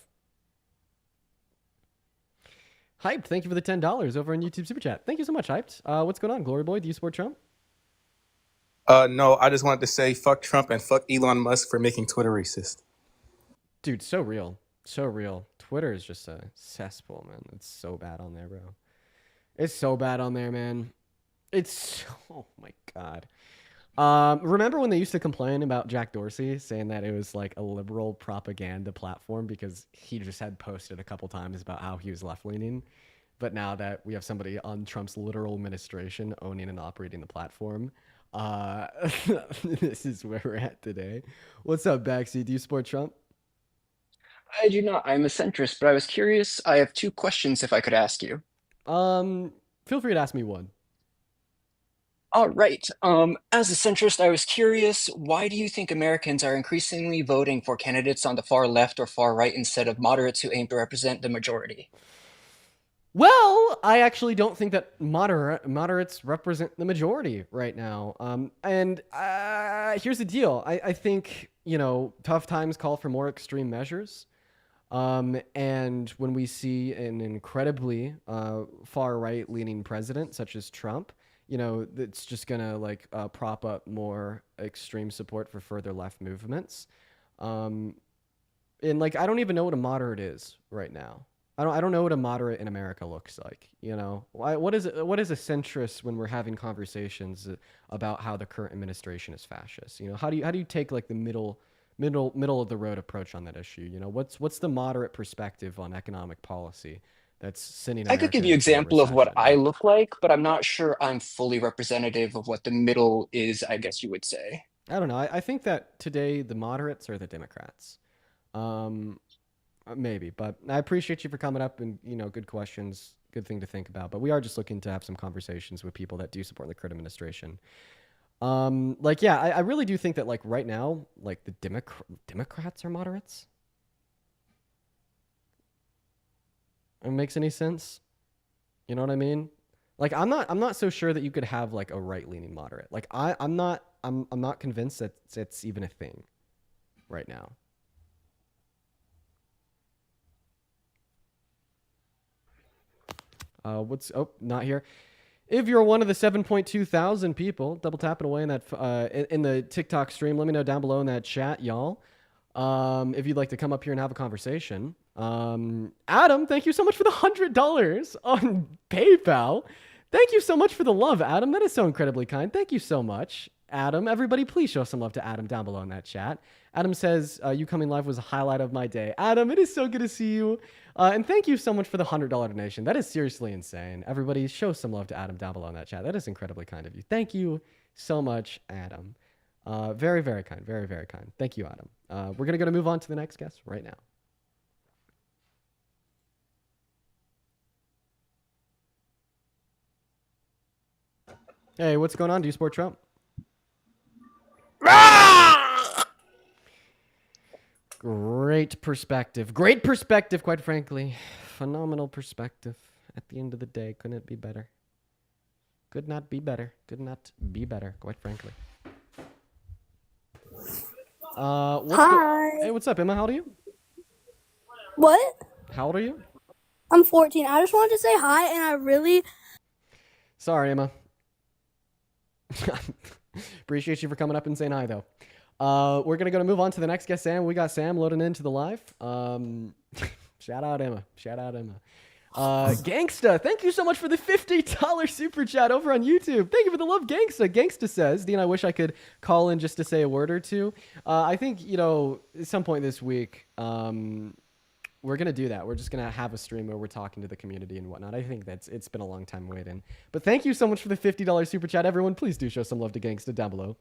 Speaker 1: Hyped, thank you for the $10 over on YouTube Super Chat. Thank you so much, Hyped. What's going on, Glory Boy? Do you support Trump?
Speaker 4: No, I just wanted to say fuck Trump and fuck Elon Musk for making Twitter racist. Dude,
Speaker 1: so real. So real. Twitter is just a cesspool, man. It's so bad on there, bro. It's so bad on there, man. Oh my God. Remember when they used to complain about Jack Dorsey saying that it was like a liberal propaganda platform because he just had posted a couple times about how he was left-leaning? But now that we have somebody on Trump's literal administration owning and operating the platform, this is where we're at today. What's up, Baxi? Do you support Trump?
Speaker 5: I do not. I'm a centrist, but I was curious. I have two questions if I could ask you.
Speaker 1: Feel free to ask me one.
Speaker 5: All right. As a centrist, I was curious, why do you think Americans are increasingly voting for candidates on the far left or far right instead of moderates who aim to represent the majority?
Speaker 1: Well, I actually don't think that moderates represent the majority right now. And here's the deal. I think, tough times call for more extreme measures. And when we see an incredibly far right leaning president such as Trump, you know, it's just gonna like prop up more extreme support for further left movements. Um, and like I don't even know what a moderate is right now. I don't know what a moderate in America looks like. You know, what is it? What is a centrist when we're having conversations about how the current administration is fascist? You know, how do you take like the middle of the road approach on that issue? You know, what's the moderate perspective on economic policy that's sending
Speaker 5: I could
Speaker 1: America
Speaker 5: give you an
Speaker 1: into a
Speaker 5: example of what
Speaker 1: recession?
Speaker 5: I look like, but I'm not sure I'm fully representative of what the middle is, I guess you would say.
Speaker 1: I don't know. I think that today the moderates are the Democrats. Um, maybe, but I appreciate you for coming up and you know, good questions, good thing to think about. But we are just looking to have some conversations with people that do support the current administration. Like yeah, I really do think that like right now, like the Democrats are moderates. It makes any sense? You know what I mean? Like I'm not so sure that you could have like a right leaning moderate. Like I'm not convinced that it's even a thing right now. What's not here. If you're one of the 7.2 thousand people, double tapping away in that in the TikTok stream, let me know down below in that chat, y'all. If you'd like to come up here and have a conversation. Adam, thank you so much for the $100 on PayPal. Thank you so much for the love, Adam. That is so incredibly kind. Thank you so much, Adam. Everybody, please show some love to Adam down below in that chat. Adam says, you coming live was a highlight of my day. Adam, it is so good to see you. And thank you so much for the $100 donation. That is seriously insane. Everybody, show some love to Adam down below in that chat. That is incredibly kind of you. Thank you so much, Adam. Very, very kind. Very, very kind. Thank you, Adam. We're going to move on to the next guest right now. Hey, what's going on? Do you support Trump? Great perspective. Great perspective, quite frankly. Phenomenal perspective. At the end of the day, couldn't it be better? Could not be better. Could not be better, quite frankly.
Speaker 3: Hi.
Speaker 1: Hey, what's up, Emma? How old are you?
Speaker 3: What?
Speaker 1: How old are you?
Speaker 3: I'm 14. I just wanted to say hi, and I really
Speaker 1: Sorry, Emma. Appreciate you for coming up and saying hi, though. We're gonna move on to the next guest, Sam. We got Sam loading into the live. Shout out Emma. Shout out Emma. Gangsta, thank you so much for the $50 super chat over on YouTube. Thank you for the love, Gangsta. Gangsta says, Dean, I wish I could call in just to say a word or two. I think, you know, at some point this week, we're going to do that. We're just going to have a stream where we're talking to the community and whatnot. I think it's been a long time waiting. But thank you so much for the $50 super chat. Everyone, please do show some love to Gangsta down below.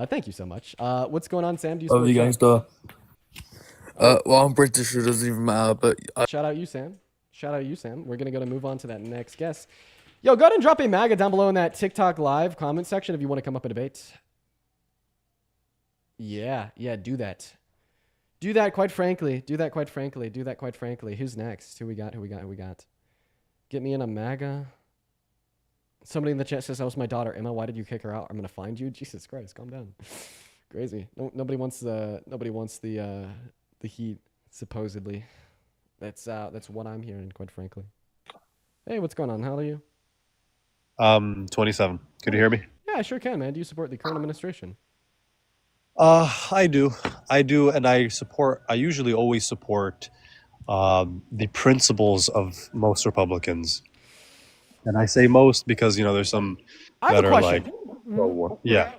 Speaker 1: Thank you so much. What's going on, Sam? Do you
Speaker 6: Love you,
Speaker 1: support
Speaker 6: Gangsta. Well, I'm British, it doesn't even matter, but
Speaker 1: Shout out you, Sam. Shout out you, Sam. We're going to move on to that next guest. Yo, go ahead and drop a MAGA down below in that TikTok live comment section if you want to come up and debate. Yeah, do that. Do that, quite frankly. Do that, quite frankly. Do that, quite frankly. Who's next? Who we got? Get me in a MAGA. Somebody in the chat says, that was my daughter, Emma. Why did you kick her out? I'm going to find you. Jesus Christ, calm down. Crazy. Nobody wants the heat, supposedly. That's what I'm hearing, quite frankly. Hey, what's going on? How old are you?
Speaker 7: 27. Could you hear me?
Speaker 1: Yeah, I sure can, man. Do you support the current administration?
Speaker 7: I do, and I usually always support the principles of most Republicans. And I say most because, you know, there's some
Speaker 1: I have
Speaker 7: that
Speaker 1: a
Speaker 7: are
Speaker 1: question.
Speaker 7: like, yeah.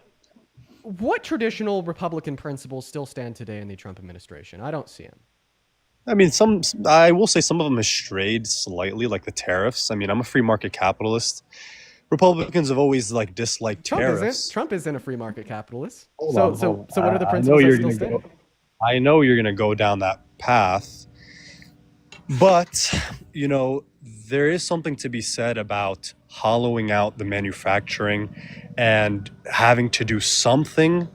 Speaker 1: What traditional Republican principles still stand today in the Trump administration? I don't see them.
Speaker 7: I mean, I will say some of them have strayed slightly, like the tariffs. I mean, I'm a free market capitalist. Republicans have always like disliked tariffs.
Speaker 1: Trump isn't a free market capitalist.
Speaker 7: Hold
Speaker 1: So
Speaker 7: on.
Speaker 1: what are the
Speaker 7: I
Speaker 1: principles
Speaker 7: know
Speaker 1: that
Speaker 7: you're
Speaker 1: still
Speaker 7: gonna
Speaker 1: stand?
Speaker 7: I know you're going to go down that path, but you know, there is something to be said about hollowing out the manufacturing and having to do something.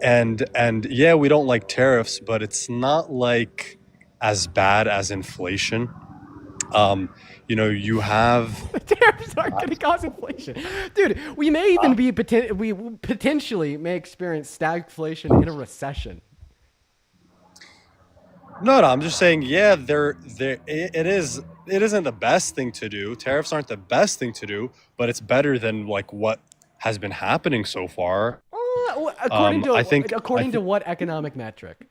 Speaker 7: And yeah, we don't like tariffs, but it's not like as bad as inflation. You know, you have
Speaker 1: The tariffs aren't going to cause inflation, dude. We may even be we potentially may experience stagflation in a recession.
Speaker 7: No, I'm just saying, yeah, it isn't the best thing to do. Tariffs aren't the best thing to do, but it's better than like what has been happening so far.
Speaker 1: According
Speaker 7: I
Speaker 1: to
Speaker 7: think
Speaker 1: according to what economic metric?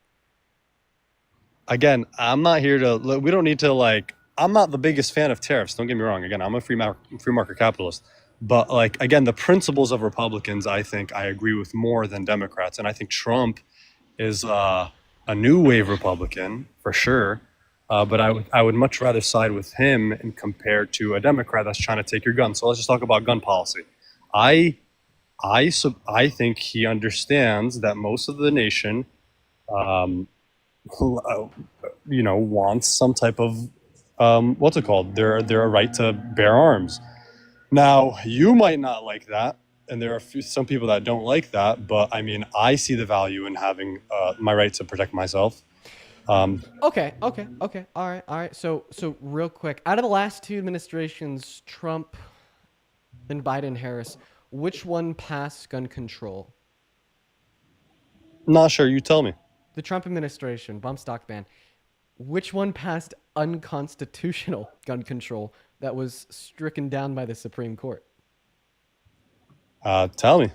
Speaker 7: again, I'm not here to. We don't need to like. I'm not the biggest fan of tariffs. Don't get me wrong. Again, I'm a free market capitalist. But like again, the principles of Republicans, I think I agree with more than Democrats, and I think Trump is a new wave Republican for sure. But I would much rather side with him and compared to a Democrat that's trying to take your gun. So let's just talk about gun policy. I I think he understands that most of the nation, um, wants some type of what's it called? Their right to bear arms. Now you might not like that, and there are some people that don't like that. But I mean, I see the value in having my right to protect myself.
Speaker 1: Okay. All right. So real quick, out of the last two administrations, Trump and Biden Harris, which one passed gun control?
Speaker 7: Not sure. You tell me.
Speaker 1: The Trump administration, bump stock ban. Which one passed unconstitutional gun control that was stricken down by the Supreme Court?
Speaker 7: Tell me.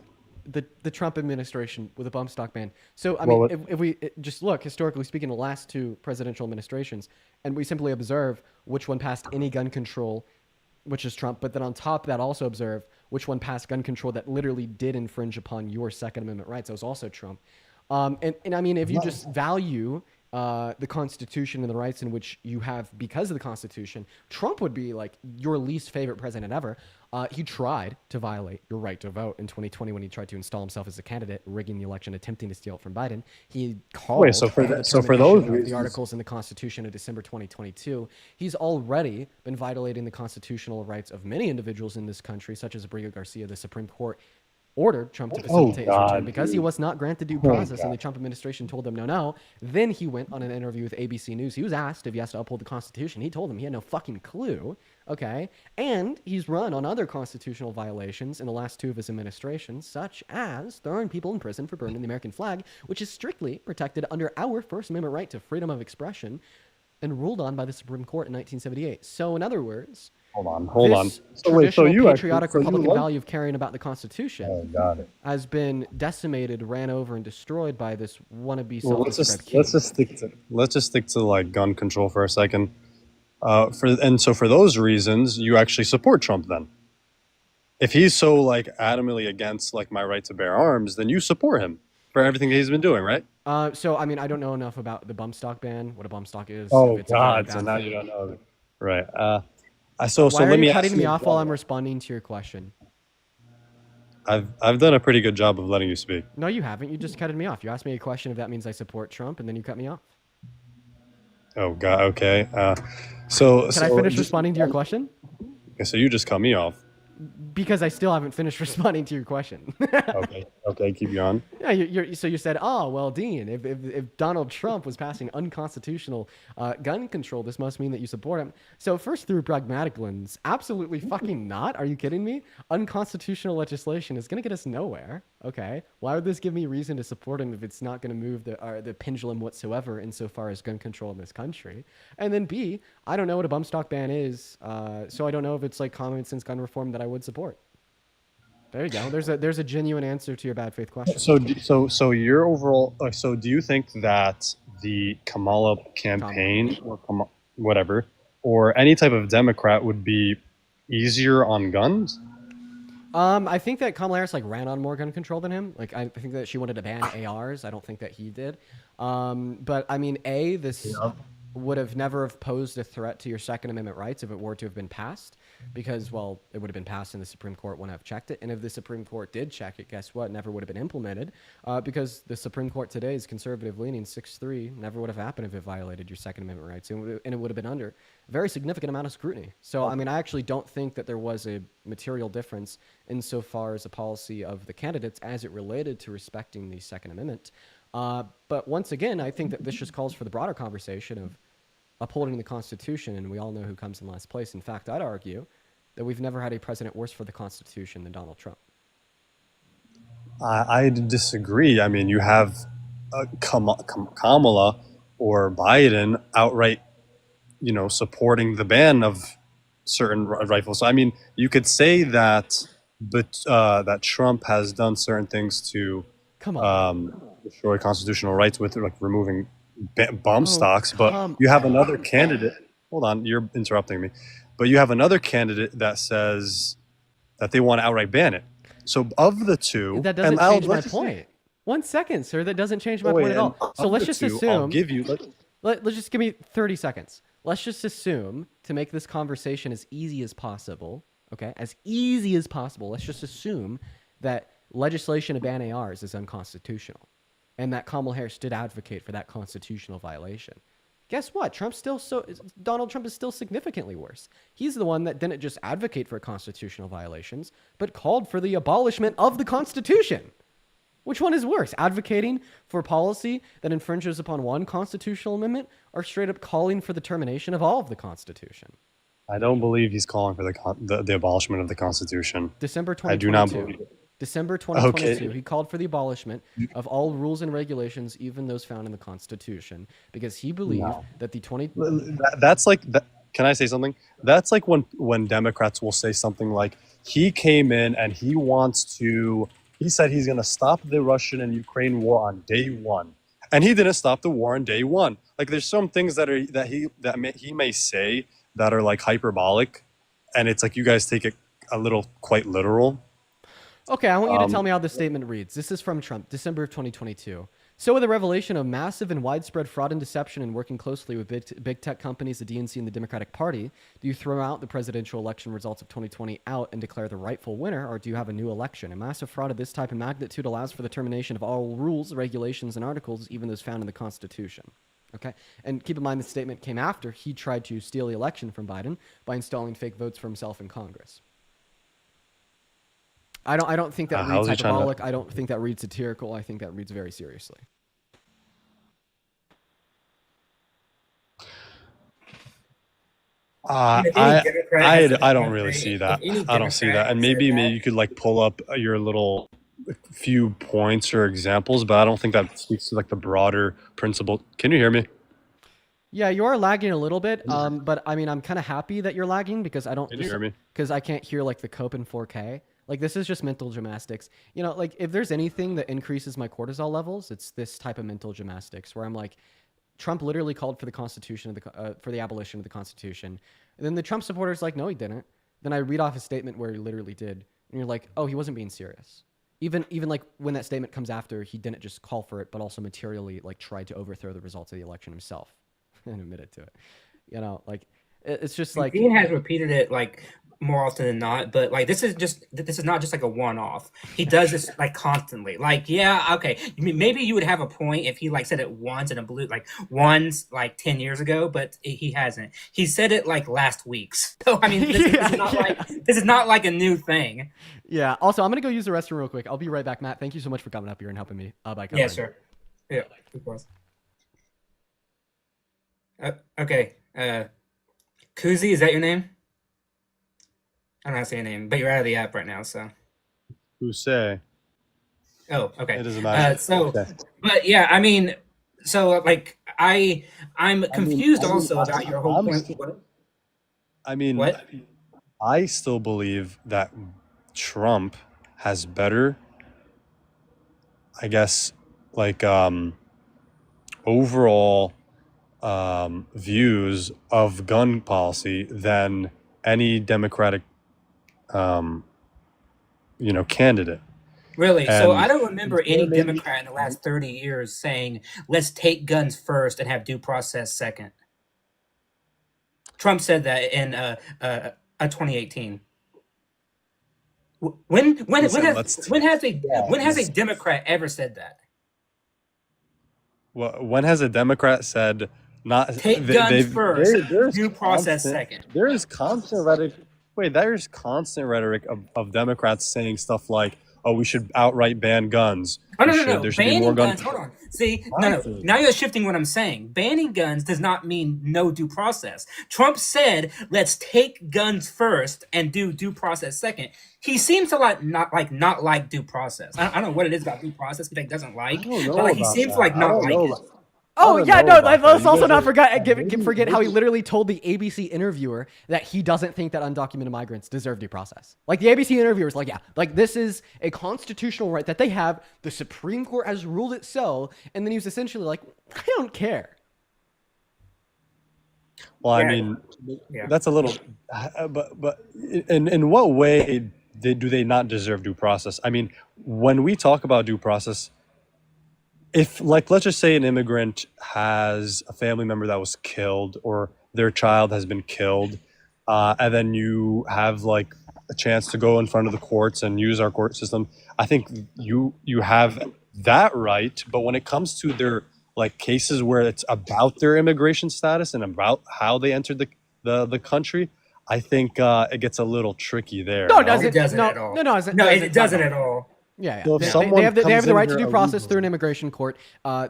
Speaker 1: The Trump administration with a bump stock ban. So I mean, if we just look historically speaking, the last two presidential administrations, and we simply observe which one passed any gun control, which is Trump, but then on top of that also observe which one passed gun control that literally did infringe upon your Second Amendment rights. That was also Trump. And I mean, if you just value the Constitution and the rights in which you have because of the Constitution, Trump would be like your least favorite president ever. He tried to violate your right to vote in 2020 when he tried to install himself as a candidate, rigging the election, attempting to steal it from Biden. He called
Speaker 7: Wait, so for those
Speaker 1: the
Speaker 7: reasons,
Speaker 1: articles in the Constitution of December 2022. He's already been violating the constitutional rights of many individuals in this country, such as Abrego Garcia. The Supreme Court ordered Trump to facilitate his return because he was not granted due process, and the Trump administration told him no. Then he went on an interview with ABC News. He was asked if he has to uphold the Constitution. He told them he had no fucking clue. Okay, and he's run on other constitutional violations in the last two of his administrations, such as throwing people in prison for burning the American flag, which is strictly protected under our First Amendment right to freedom of expression, and ruled on by the Supreme Court in 1978. So, in other words,
Speaker 7: hold on.
Speaker 1: Traditional patriotic Republican value of caring about the Constitution has been decimated, ran over, and destroyed by this wannabe self-described king.
Speaker 7: Let's just stick to like gun control for a second. So for those reasons, you actually support Trump then. If he's so like adamantly against like my right to bear arms, then you support him for everything that he's been doing, right?
Speaker 1: So I mean, I don't know enough about the bump stock ban, what a bump stock is.
Speaker 7: Oh
Speaker 1: if it's a good or
Speaker 7: God!
Speaker 1: bad
Speaker 7: So now
Speaker 1: thing.
Speaker 7: you don't know, right?
Speaker 1: Why
Speaker 7: So
Speaker 1: are
Speaker 7: let
Speaker 1: you
Speaker 7: me
Speaker 1: cutting
Speaker 7: ask
Speaker 1: me
Speaker 7: you.
Speaker 1: off while I'm responding to your question?
Speaker 7: I've done a pretty good job of letting you speak.
Speaker 1: No, you haven't. You just cut me off. You asked me a question if that means I support Trump, and then you cut me off.
Speaker 7: Oh God. Okay.
Speaker 1: Can I finish responding to your question?
Speaker 7: Okay, so you just cut me off.
Speaker 1: Because I still haven't finished responding to your question.
Speaker 7: Okay. Okay. Keep going.
Speaker 1: Yeah, so you said, oh, well, Dean, if Donald Trump was passing unconstitutional gun control, this must mean that you support him. So first, through pragmatic lens, absolutely fucking not. Are you kidding me? Unconstitutional legislation is going to get us nowhere. Okay, why would this give me reason to support him if it's not going to move the pendulum whatsoever insofar as gun control in this country? And then B, I don't know what a bump stock ban is, so I don't know if it's like common sense gun reform that I would support. There you go. There's a genuine answer to your bad faith question.
Speaker 7: So your overall. So do you think that the Kamala campaign or whatever or any type of Democrat would be easier on guns?
Speaker 1: I think that Kamala Harris like ran on more gun control than him. Like I think that she wanted to ban ARs. I don't think that he did. But I mean, this would have never have posed a threat to your Second Amendment rights if it were to have been passed, because, well, it would have been passed and the Supreme Court wouldn't have checked it. And if the Supreme Court did check it, guess what? It never would have been implemented, because the Supreme Court today is conservative leaning 6-3. Never would have happened if it violated your Second Amendment rights, and it would have been under a very significant amount of scrutiny. So, I mean, I actually don't think that there was a material difference insofar as the policy of the candidates as it related to respecting the Second Amendment. But once again, I think that this just calls for the broader conversation of upholding the Constitution, and we all know who comes in last place. In fact, I'd argue that we've never had a president worse for the Constitution than Donald Trump.
Speaker 7: I disagree. I mean, you have Kamala, or Biden outright, supporting the ban of certain rifles. So I mean, you could say that, but that Trump has done certain things to
Speaker 1: Come on.
Speaker 7: destroy constitutional rights with like removing bump
Speaker 1: Oh,
Speaker 7: stocks. But
Speaker 1: come
Speaker 7: you have another
Speaker 1: on.
Speaker 7: candidate. Hold on, you're interrupting me. But you have another candidate that says that they want to outright ban it. So of the two,
Speaker 1: That doesn't change my point. 1 second, sir. That doesn't change my point at all. So let's just assume.
Speaker 7: I'll give you.
Speaker 1: Let's just give me 30 seconds. Let's just assume, to make this conversation as easy as possible, okay, as easy as possible, let's just assume that legislation to ban ARs is unconstitutional and that Kamala Harris did advocate for that constitutional violation. Guess what? Donald Trump is still significantly worse. He's the one that didn't just advocate for constitutional violations, but called for the abolishment of the Constitution. Which one is worse? Advocating for policy that infringes upon one constitutional amendment, or straight up calling for the termination of all of the Constitution?
Speaker 7: I don't believe he's calling for the abolishment of the Constitution.
Speaker 1: December 2022.
Speaker 7: I do not believe it.
Speaker 1: December 2022,
Speaker 7: Okay.
Speaker 1: he called for the abolishment of all rules and regulations, even those found in the Constitution, because he believed that the 20...
Speaker 7: That's like that. Can I say something? That's like when Democrats will say something like, he came in and he said he's going to stop the Russian and Ukraine war on day one, and he didn't stop the war on day one. Like, there's some things that he may say that are like hyperbolic, and it's like you guys take it a little quite literal.
Speaker 1: Okay, I want you to tell me how this statement reads. This is from Trump, December of 2022. So with the revelation of massive and widespread fraud and deception and working closely with big tech companies, the DNC and the Democratic Party, do you throw out the presidential election results of 2020 out and declare the rightful winner, or do you have a new election? A massive fraud of this type and magnitude allows for the termination of all rules, regulations, and articles, even those found in the Constitution. Okay, and keep in mind this statement came after he tried to steal the election from Biden by installing fake votes for himself in Congress. I don't think that reads hyperbolic. I don't think that reads satirical. I think that reads very seriously.
Speaker 7: I don't really see that. I don't see that. And maybe you could like pull up your little few points or examples, but I don't think that speaks to like the broader principle. Can you hear me?
Speaker 1: Yeah, you are lagging a little bit. But I mean, I'm kind of happy that you're lagging because I don't.
Speaker 7: Can you hear me?
Speaker 1: Because I can't hear like the cope in 4K. Like, this is just mental gymnastics. You know, like, if there's anything that increases my cortisol levels, it's this type of mental gymnastics where I'm like, Trump literally called for the Constitution, for the abolition of the Constitution. And then the Trump supporters like, no, he didn't. Then I read off a statement where he literally did. And you're like, oh, he wasn't being serious. Even like when that statement comes after, he didn't just call for it, but also materially like tried to overthrow the results of the election himself and admitted to it. You know, like, it's just like...
Speaker 8: Dean has repeated it like more often than not, but like this is not just like a one-off. He does this like constantly. Like, yeah, okay, maybe you would have a point if he like said it once in a blue like once like 10 years ago, but he hasn't. He said it like last week. So I mean, this is not like a new thing.
Speaker 1: Yeah. Also, I'm gonna go use the restroom real quick. I'll be right back, Matt. Thank you so much for coming up here and helping me by covering.
Speaker 8: Yeah, sure. Yeah, of course. Okay. Kuzi, is that your name? I don't know how to say your name, but you're out of the app right now, so.
Speaker 7: Who say?
Speaker 8: Oh, okay.
Speaker 7: It doesn't matter.
Speaker 8: But yeah, I mean, so like I'm confused about your whole point.
Speaker 7: I mean,
Speaker 8: what?
Speaker 7: I still believe that Trump has better, I guess, like overall views of gun policy than any Democratic candidate.
Speaker 8: Really?
Speaker 7: And
Speaker 8: so I don't remember any Democrat in the last 30 years saying, let's take guns first and have due process second. Trump said that in 2018. When has a Democrat ever said that?
Speaker 7: Well, when has a Democrat said not
Speaker 8: take guns first, due process second?
Speaker 7: There's constant rhetoric. Wait, there's constant rhetoric of Democrats saying stuff like, "Oh, we should outright ban guns."
Speaker 8: Oh no!
Speaker 7: There should be
Speaker 8: Banning
Speaker 7: more
Speaker 8: guns. Hold on. See, no. Now you're shifting what I'm saying. Banning guns does not mean no due process. Trump said, "Let's take guns first and do due process second." He seems to not like due process. I don't know what it is about due process he doesn't like, but like he seems to like not like it.
Speaker 1: Oh
Speaker 7: don't
Speaker 1: yeah,
Speaker 7: know
Speaker 1: no.
Speaker 7: about that.
Speaker 1: Let's
Speaker 7: You
Speaker 1: also
Speaker 7: guys
Speaker 1: not
Speaker 7: are-
Speaker 1: forget how he literally told the ABC interviewer that he doesn't think that undocumented migrants deserve due process. Like the ABC interviewer was like, yeah, like this is a constitutional right that they have. The Supreme Court has ruled it so, and then he was essentially like, I don't care.
Speaker 7: Well, I
Speaker 8: Yeah.
Speaker 7: mean,
Speaker 8: Yeah.
Speaker 7: that's a little, but in what way do they not deserve due process? I mean, when we talk about due process, if like let's just say an immigrant has a family member that was killed or their child has been killed, and then you have like a chance to go in front of the courts and use our court system, I think you have that right. But when it comes to their like cases where it's about their immigration status and about how they entered the country, I think it gets a little tricky there.
Speaker 1: No, it
Speaker 7: no?
Speaker 1: doesn't.
Speaker 8: It doesn't
Speaker 1: no,
Speaker 8: at all.
Speaker 1: no, no, it
Speaker 8: No,
Speaker 1: doesn't,
Speaker 8: it doesn't
Speaker 1: not
Speaker 8: at all.
Speaker 1: Yeah,
Speaker 7: So if
Speaker 1: They
Speaker 7: someone
Speaker 1: have the
Speaker 7: comes
Speaker 1: right
Speaker 7: in
Speaker 1: to due
Speaker 7: here
Speaker 1: process through an
Speaker 7: illegally-
Speaker 1: immigration court.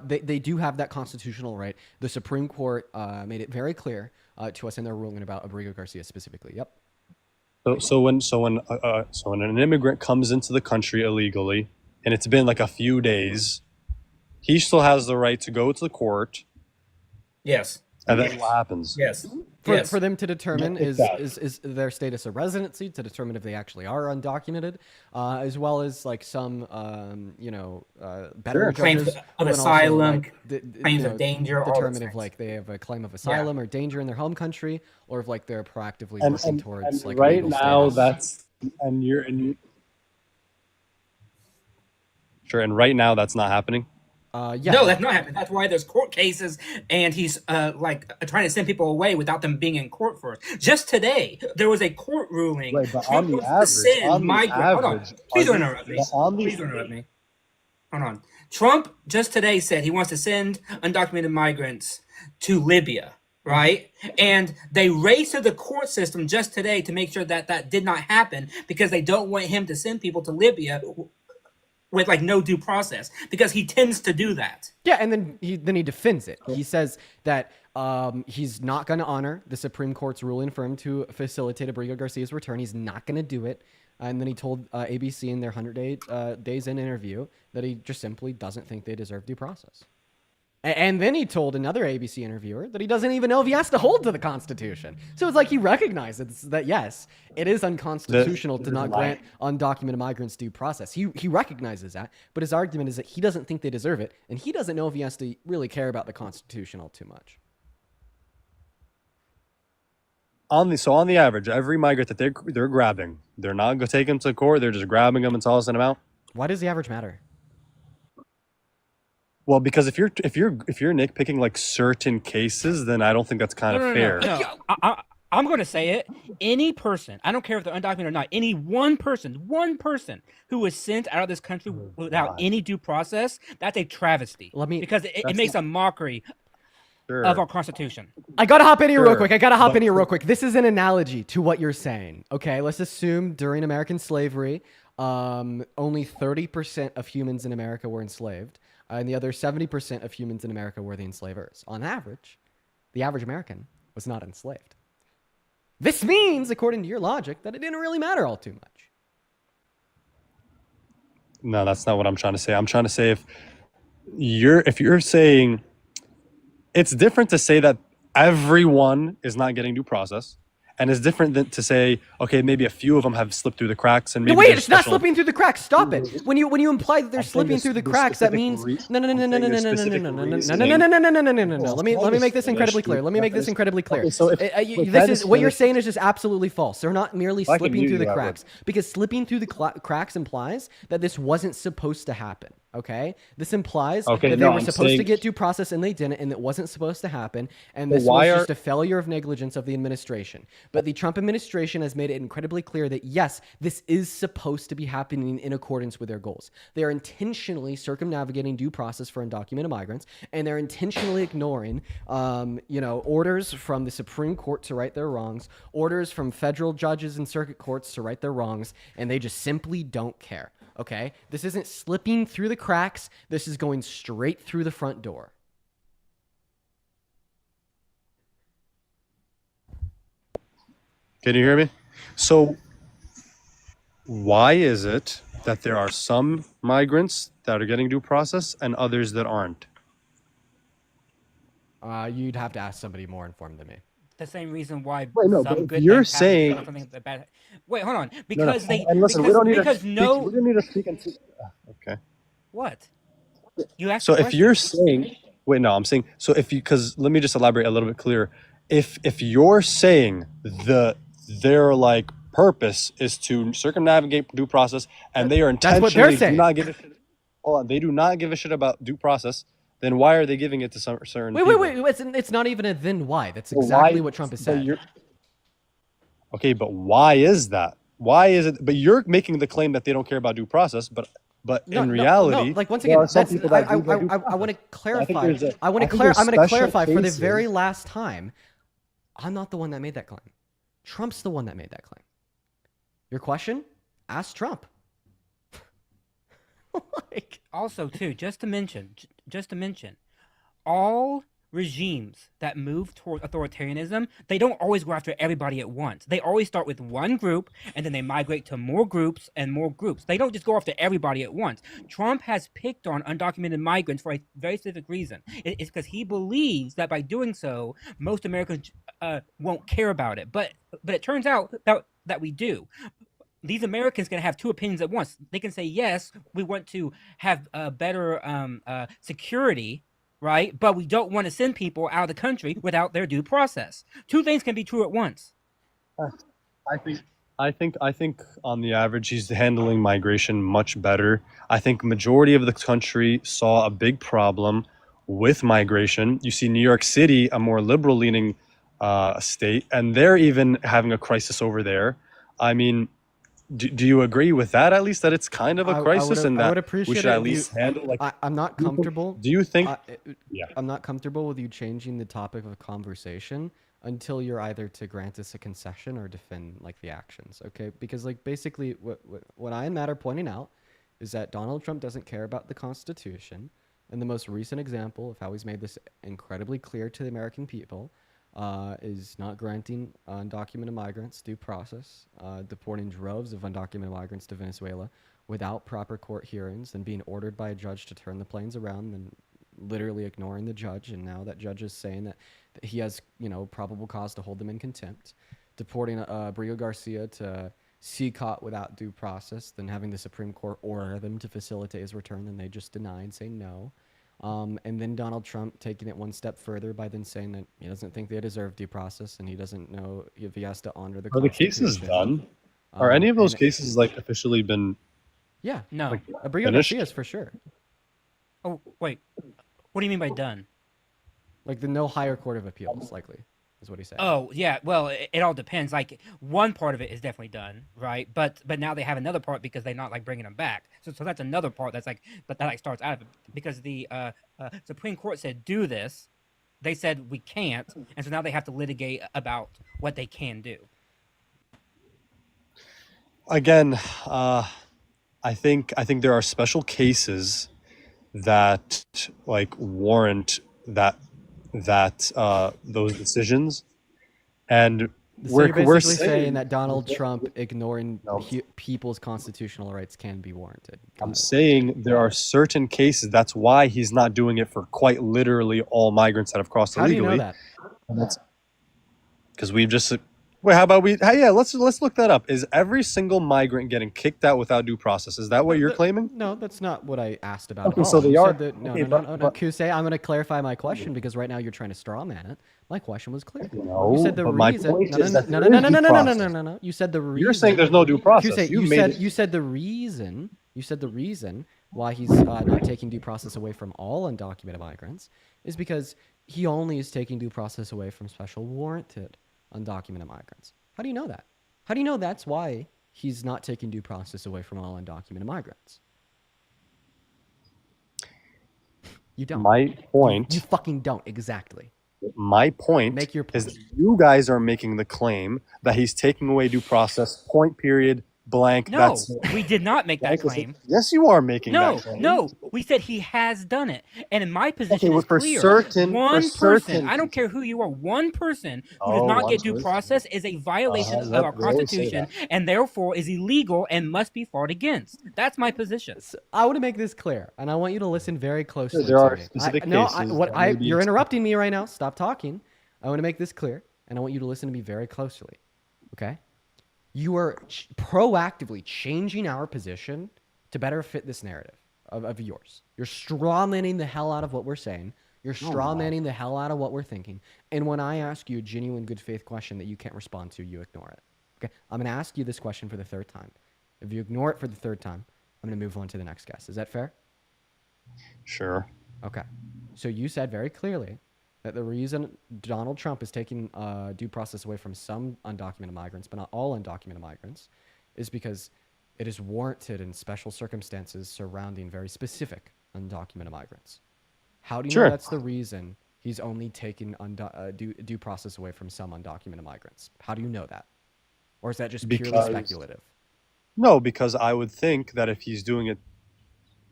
Speaker 1: They do have that constitutional right. The Supreme Court made it very clear to us in their ruling about Abrigo Garcia specifically. Yep.
Speaker 7: So when an immigrant comes into the country illegally and it's been like a few days, he still has the right to go to the court,
Speaker 8: Yes.
Speaker 7: and then what happens?
Speaker 8: Yes.
Speaker 1: For,
Speaker 8: Yes.
Speaker 1: for them to determine
Speaker 7: Yeah,
Speaker 1: is their status of residency, to determine if they actually are undocumented, as well as like some better
Speaker 8: Claims
Speaker 1: judges
Speaker 8: of
Speaker 1: who then also,
Speaker 8: asylum,
Speaker 1: like,
Speaker 8: claims of danger, all those
Speaker 1: determine if
Speaker 8: things.
Speaker 1: like they have a claim of asylum or danger in their home country, or if like they're proactively
Speaker 7: And,
Speaker 1: working
Speaker 7: and,
Speaker 1: towards
Speaker 7: and
Speaker 1: like
Speaker 7: right
Speaker 1: legal
Speaker 7: now
Speaker 1: status.
Speaker 7: that's and you sure, and right now that's not happening.
Speaker 1: Yeah.
Speaker 8: No, that's not happening. That's why there's court cases, and he's trying to send people away without them being in court first. Just today, there was a court ruling.
Speaker 7: Right, but
Speaker 8: Trump
Speaker 7: on the
Speaker 8: wants to
Speaker 7: average,
Speaker 8: send migrants. Hold on.
Speaker 7: average,
Speaker 8: Please
Speaker 7: are
Speaker 8: don't
Speaker 7: these-
Speaker 8: interrupt me.
Speaker 7: but on the-
Speaker 8: Please don't interrupt me. Hold on. Trump just today said he wants to send undocumented migrants to Libya, right? And they raced to the court system just today to make sure that that did not happen because they don't want him to send people to Libya with like no due process because he tends to do that.
Speaker 1: Yeah, and then he defends it. He says that he's not going to honor the Supreme Court's ruling for him to facilitate Abrigo Garcia's return. He's not going to do it. And then he told ABC in their 100 days in interview that he just simply doesn't think they deserve due process. And then he told another ABC interviewer that he doesn't even know if he has to hold to the Constitution. So it's like he recognizes that, yes, it is unconstitutional to not grant undocumented migrants due process. He recognizes that, but his argument is that he doesn't think they deserve it, and he doesn't know if he has to really care about the Constitution all too much.
Speaker 7: On the average, every migrant that they're grabbing, they're not going to take them to court. They're just grabbing them and tossing them out.
Speaker 1: Why does the average matter?
Speaker 7: Well, because if you're nitpicking like certain cases, then I don't think that's kind of fair.
Speaker 9: No. I'm going to say it. Any person, I don't care if they're undocumented or not, any one person who was sent out of this country without any due process, that's a travesty. Because it makes a mockery of our Constitution.
Speaker 1: I gotta hop in here real quick. This is an analogy to what you're saying. Okay, let's assume during American slavery, only 30% of humans in America were enslaved, and the other 70% of humans in America were the enslavers. On average, the average American was not enslaved. This means, according to your logic, that it didn't really matter all too much.
Speaker 7: No, that's not what I'm trying to say. I'm trying to say if you're saying it's different to say that everyone is not getting due process, and it's different than to say, okay, maybe a few of them have slipped through the cracks, and maybe
Speaker 1: Wait,
Speaker 7: there's
Speaker 1: it's not
Speaker 7: special-
Speaker 1: slipping through the cracks. Stop it. When you imply that they're slipping through the cracks, that means no. Let me make this incredibly clear. This is what you're saying is just absolutely false. They're not merely
Speaker 7: I can
Speaker 1: slipping
Speaker 7: mute
Speaker 1: through the
Speaker 7: you, I would.
Speaker 1: cracks, because slipping through the cracks implies that this wasn't supposed to happen. Okay, this implies that they were supposed to get due process and they didn't, and it wasn't supposed to happen, and this was just a failure of negligence of the administration. But the Trump administration has made it incredibly clear that yes, this is supposed to be happening in accordance with their goals. They are intentionally circumnavigating due process for undocumented migrants, and they're intentionally ignoring, orders from the Supreme Court to right their wrongs, orders from federal judges and circuit courts to right their wrongs, and they just simply don't care. Okay, this isn't slipping through the cracks. This is going straight through the front door.
Speaker 7: Can you hear me? So why is it that there are some migrants that are getting due process and others that aren't?
Speaker 1: You'd have to ask somebody more informed than me.
Speaker 9: The same reason why
Speaker 7: Wait, no, but
Speaker 9: some
Speaker 7: if
Speaker 9: good
Speaker 7: you're
Speaker 9: things happen
Speaker 7: saying
Speaker 9: or something bad. Wait, hold on.
Speaker 7: no,
Speaker 9: Because they
Speaker 7: and listen, we don't need
Speaker 9: because
Speaker 7: to speak.
Speaker 9: no
Speaker 7: We don't need to speak into. Okay.
Speaker 9: what? You asked
Speaker 7: So
Speaker 9: a
Speaker 7: if
Speaker 9: question.
Speaker 7: you're saying, wait, no, I'm saying, so if you, because let me just elaborate a little bit clearer. If you're saying their like purpose is to circumnavigate due process, and they are
Speaker 1: That's what they're
Speaker 7: intentionally do
Speaker 1: saying.
Speaker 7: not give a shit. Hold on, they do not give a shit about due process. Then why are they giving it to some certain
Speaker 1: Wait,
Speaker 7: people?
Speaker 1: it's not even a then why. That's
Speaker 7: Well,
Speaker 1: exactly
Speaker 7: why-
Speaker 1: what Trump has
Speaker 7: but
Speaker 1: said.
Speaker 7: you're- Okay, but why is that? Why is it? But you're making the claim that they don't care about due process, but in reality,
Speaker 1: like once
Speaker 7: there
Speaker 1: again,
Speaker 7: are some
Speaker 1: that's
Speaker 7: people that do due
Speaker 1: I
Speaker 7: process.
Speaker 1: want to clarify.
Speaker 7: there's a-
Speaker 1: I'm
Speaker 7: I think
Speaker 1: going
Speaker 7: there's
Speaker 1: to
Speaker 7: special
Speaker 1: clarify for the
Speaker 7: cases.
Speaker 1: very last time. I'm not the one that made that claim. Trump's the one that made that claim. Your question? Ask Trump. Like,
Speaker 9: Also, too, just to mention, all regimes that move toward authoritarianism, they don't always go after everybody at once. They always start with one group, and then they migrate to more groups and more groups. They don't just go after everybody at once. Trump has picked on undocumented migrants for a very specific reason. It's because he believes that by doing so, most Americans won't care about it. But it turns out that we do. These Americans can have two opinions at once. They can say, yes, we want to have better security, right? But we don't want to send people out of the country without their due process. Two things can be true at once.
Speaker 7: I think on the average, he's handling migration much better. I think majority of the country saw a big problem with migration. You see New York City, a more liberal leaning state, and they're even having a crisis over there. I mean, do you agree with that, at least, that it's kind of a crisis and
Speaker 1: I would
Speaker 7: that
Speaker 1: appreciate
Speaker 7: we should
Speaker 1: it
Speaker 7: at
Speaker 1: if
Speaker 7: least handle like
Speaker 1: I'm not comfortable.
Speaker 7: do you think yeah.
Speaker 1: I'm not comfortable with you changing the topic of conversation until you're either to grant us a concession or defend like the actions, okay? Because like basically what I and Matt are pointing out is that Donald Trump doesn't care about the Constitution, and the most recent example of how he's made this incredibly clear to the American people is not granting undocumented migrants due process, deporting droves of undocumented migrants to Venezuela without proper court hearings, and being ordered by a judge to turn the planes around, and literally ignoring the judge. And now that judge is saying that he has, probable cause to hold them in contempt, deporting Brio Garcia to CCOT without due process, then having the Supreme Court order them to facilitate his return, then they just deny and say no. And then Donald Trump taking it one step further by then saying that he doesn't think they deserve due process, and he doesn't know if he has to honor the
Speaker 7: Are the
Speaker 1: Constitution.
Speaker 7: cases done? Are any of those cases like officially been?
Speaker 1: Yeah,
Speaker 9: No.
Speaker 7: Like,
Speaker 1: Brio
Speaker 7: finished?
Speaker 1: Garcia's for sure.
Speaker 9: Oh, wait. What do you mean by done?
Speaker 1: Like the no higher court of appeals, likely, is what he said.
Speaker 9: Oh, yeah. Well, it all depends. Like one part of it is definitely done, right? But now they have another part because they're not like bringing them back. So that's another part that's like, but that like starts out of it because the Supreme Court said do this. They said we can't, and so now they have to litigate about what they can do.
Speaker 7: Again, I think there are special cases that like warrant those decisions, and
Speaker 1: So you're
Speaker 7: we're
Speaker 1: basically saying
Speaker 7: saying
Speaker 1: that Donald Trump ignoring people's constitutional rights can be warranted. Got
Speaker 7: I'm
Speaker 1: it.
Speaker 7: saying there are certain cases. That's why he's not doing it for quite literally all migrants that have crossed
Speaker 1: How do you
Speaker 7: illegally.
Speaker 1: know that?
Speaker 7: And that's because we've just wait. How about we? Hey, yeah, let's look that up. Is every single migrant getting kicked out without due process? Is that what you're claiming?
Speaker 1: No, that's not what I asked about.
Speaker 7: Okay,
Speaker 1: at all.
Speaker 7: so they
Speaker 1: You
Speaker 7: are-
Speaker 1: said that, no,
Speaker 7: okay,
Speaker 1: no,
Speaker 7: but-
Speaker 1: no,
Speaker 7: but-
Speaker 1: Kusei, I'm going to clarify my question because right now you're trying to straw man it. My question was clear.
Speaker 7: No,
Speaker 1: You said the
Speaker 7: but my
Speaker 1: reason.
Speaker 7: point
Speaker 1: No,
Speaker 7: is
Speaker 1: no,
Speaker 7: that
Speaker 1: no,
Speaker 7: there
Speaker 1: no,
Speaker 7: is
Speaker 1: no,
Speaker 7: due
Speaker 1: no, no, no, no,
Speaker 7: process.
Speaker 1: no, no. You said the reason.
Speaker 7: You're saying there's no due process.
Speaker 1: Kusei,
Speaker 7: You
Speaker 1: you
Speaker 7: made
Speaker 1: said
Speaker 7: it.
Speaker 1: you said the reason. You said the reason why he's not taking due process away from all undocumented migrants is because he only is taking due process away from special warranted undocumented migrants. How do you know that? How do you know that's why he's not taking due process away from all undocumented migrants? You don't.
Speaker 7: My point.
Speaker 1: You fucking don't. Exactly.
Speaker 7: My point
Speaker 1: Make your
Speaker 7: is
Speaker 1: point.
Speaker 7: that you guys are making the claim that he's taking away due process, point period, blank.
Speaker 9: No,
Speaker 7: That's
Speaker 9: we did not make that claim.
Speaker 7: Yes, you are making
Speaker 9: No,
Speaker 7: that claim.
Speaker 9: no, we said he has done it, and in my position
Speaker 7: Okay,
Speaker 9: is
Speaker 7: for
Speaker 9: clear.
Speaker 7: certain,
Speaker 9: One
Speaker 7: for
Speaker 9: person,
Speaker 7: certain.
Speaker 9: I don't care who you are, one person who does
Speaker 7: Oh,
Speaker 9: not
Speaker 7: one
Speaker 9: get due
Speaker 7: person.
Speaker 9: process is a violation of
Speaker 7: Yep,
Speaker 9: our
Speaker 7: they always say
Speaker 9: Constitution,
Speaker 7: that.
Speaker 9: and therefore is illegal and must be fought against. That's my position.
Speaker 1: So I want to make this clear, and I want you to listen very closely
Speaker 7: There
Speaker 1: to
Speaker 7: are
Speaker 1: me.
Speaker 7: specific cases that may be
Speaker 1: You're interrupting me right now. Stop talking. I want to make this clear, and I want you to listen to me very closely. Okay? You are proactively changing our position to better fit this narrative of yours. You're straw-manning the hell out of what we're saying. You're straw-manning the hell out of what we're thinking. And when I ask you a genuine good faith question that you can't respond to, you ignore it. Okay? I'm going to ask you this question for the third time. If you ignore it for the third time, I'm going to move on to the next guest. Is that fair?
Speaker 7: Sure.
Speaker 1: Okay. So you said very clearly that the reason Donald Trump is taking due process away from some undocumented migrants, but not all undocumented migrants, is because it is warranted in special circumstances surrounding very specific undocumented migrants. How do you know that's the reason he's only taking due process away from some undocumented migrants? How do you know that? Or is that just purely speculative?
Speaker 7: No, because I would think that if he's doing it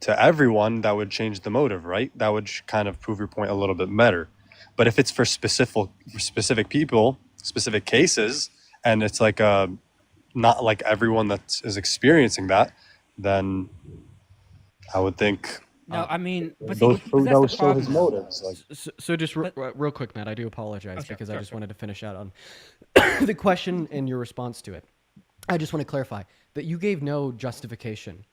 Speaker 7: to everyone, that would change the motive, right? That would kind of prove your point a little bit better. But if it's for specific people, specific cases, and it's like not like everyone that is experiencing that, then I would think
Speaker 9: No, I mean, but see,
Speaker 7: those
Speaker 9: that's the
Speaker 7: would show his
Speaker 9: problem.
Speaker 7: motives. Like,
Speaker 1: So just real quick, Matt, I do apologize because I just
Speaker 9: sure.
Speaker 1: wanted to finish out on the question and your response to it. I just want to clarify that you gave no justification.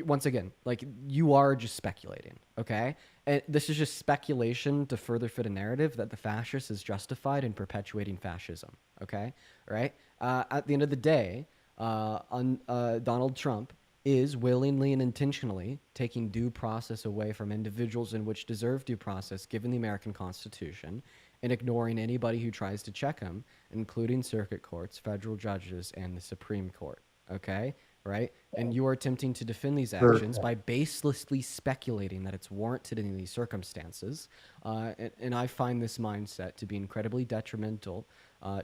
Speaker 1: Once again, like you are just speculating, okay? And this is just speculation to further fit a narrative that the fascist is justified in perpetuating fascism, okay? Right? At the end of the day, Donald Trump is willingly and intentionally taking due process away from individuals in which deserve due process given the American Constitution and ignoring anybody who tries to check him, including circuit courts, federal judges, and the Supreme Court. Okay? Right? And you are attempting to defend these actions by baselessly speculating that it's warranted in these circumstances. And I find this mindset to be incredibly detrimental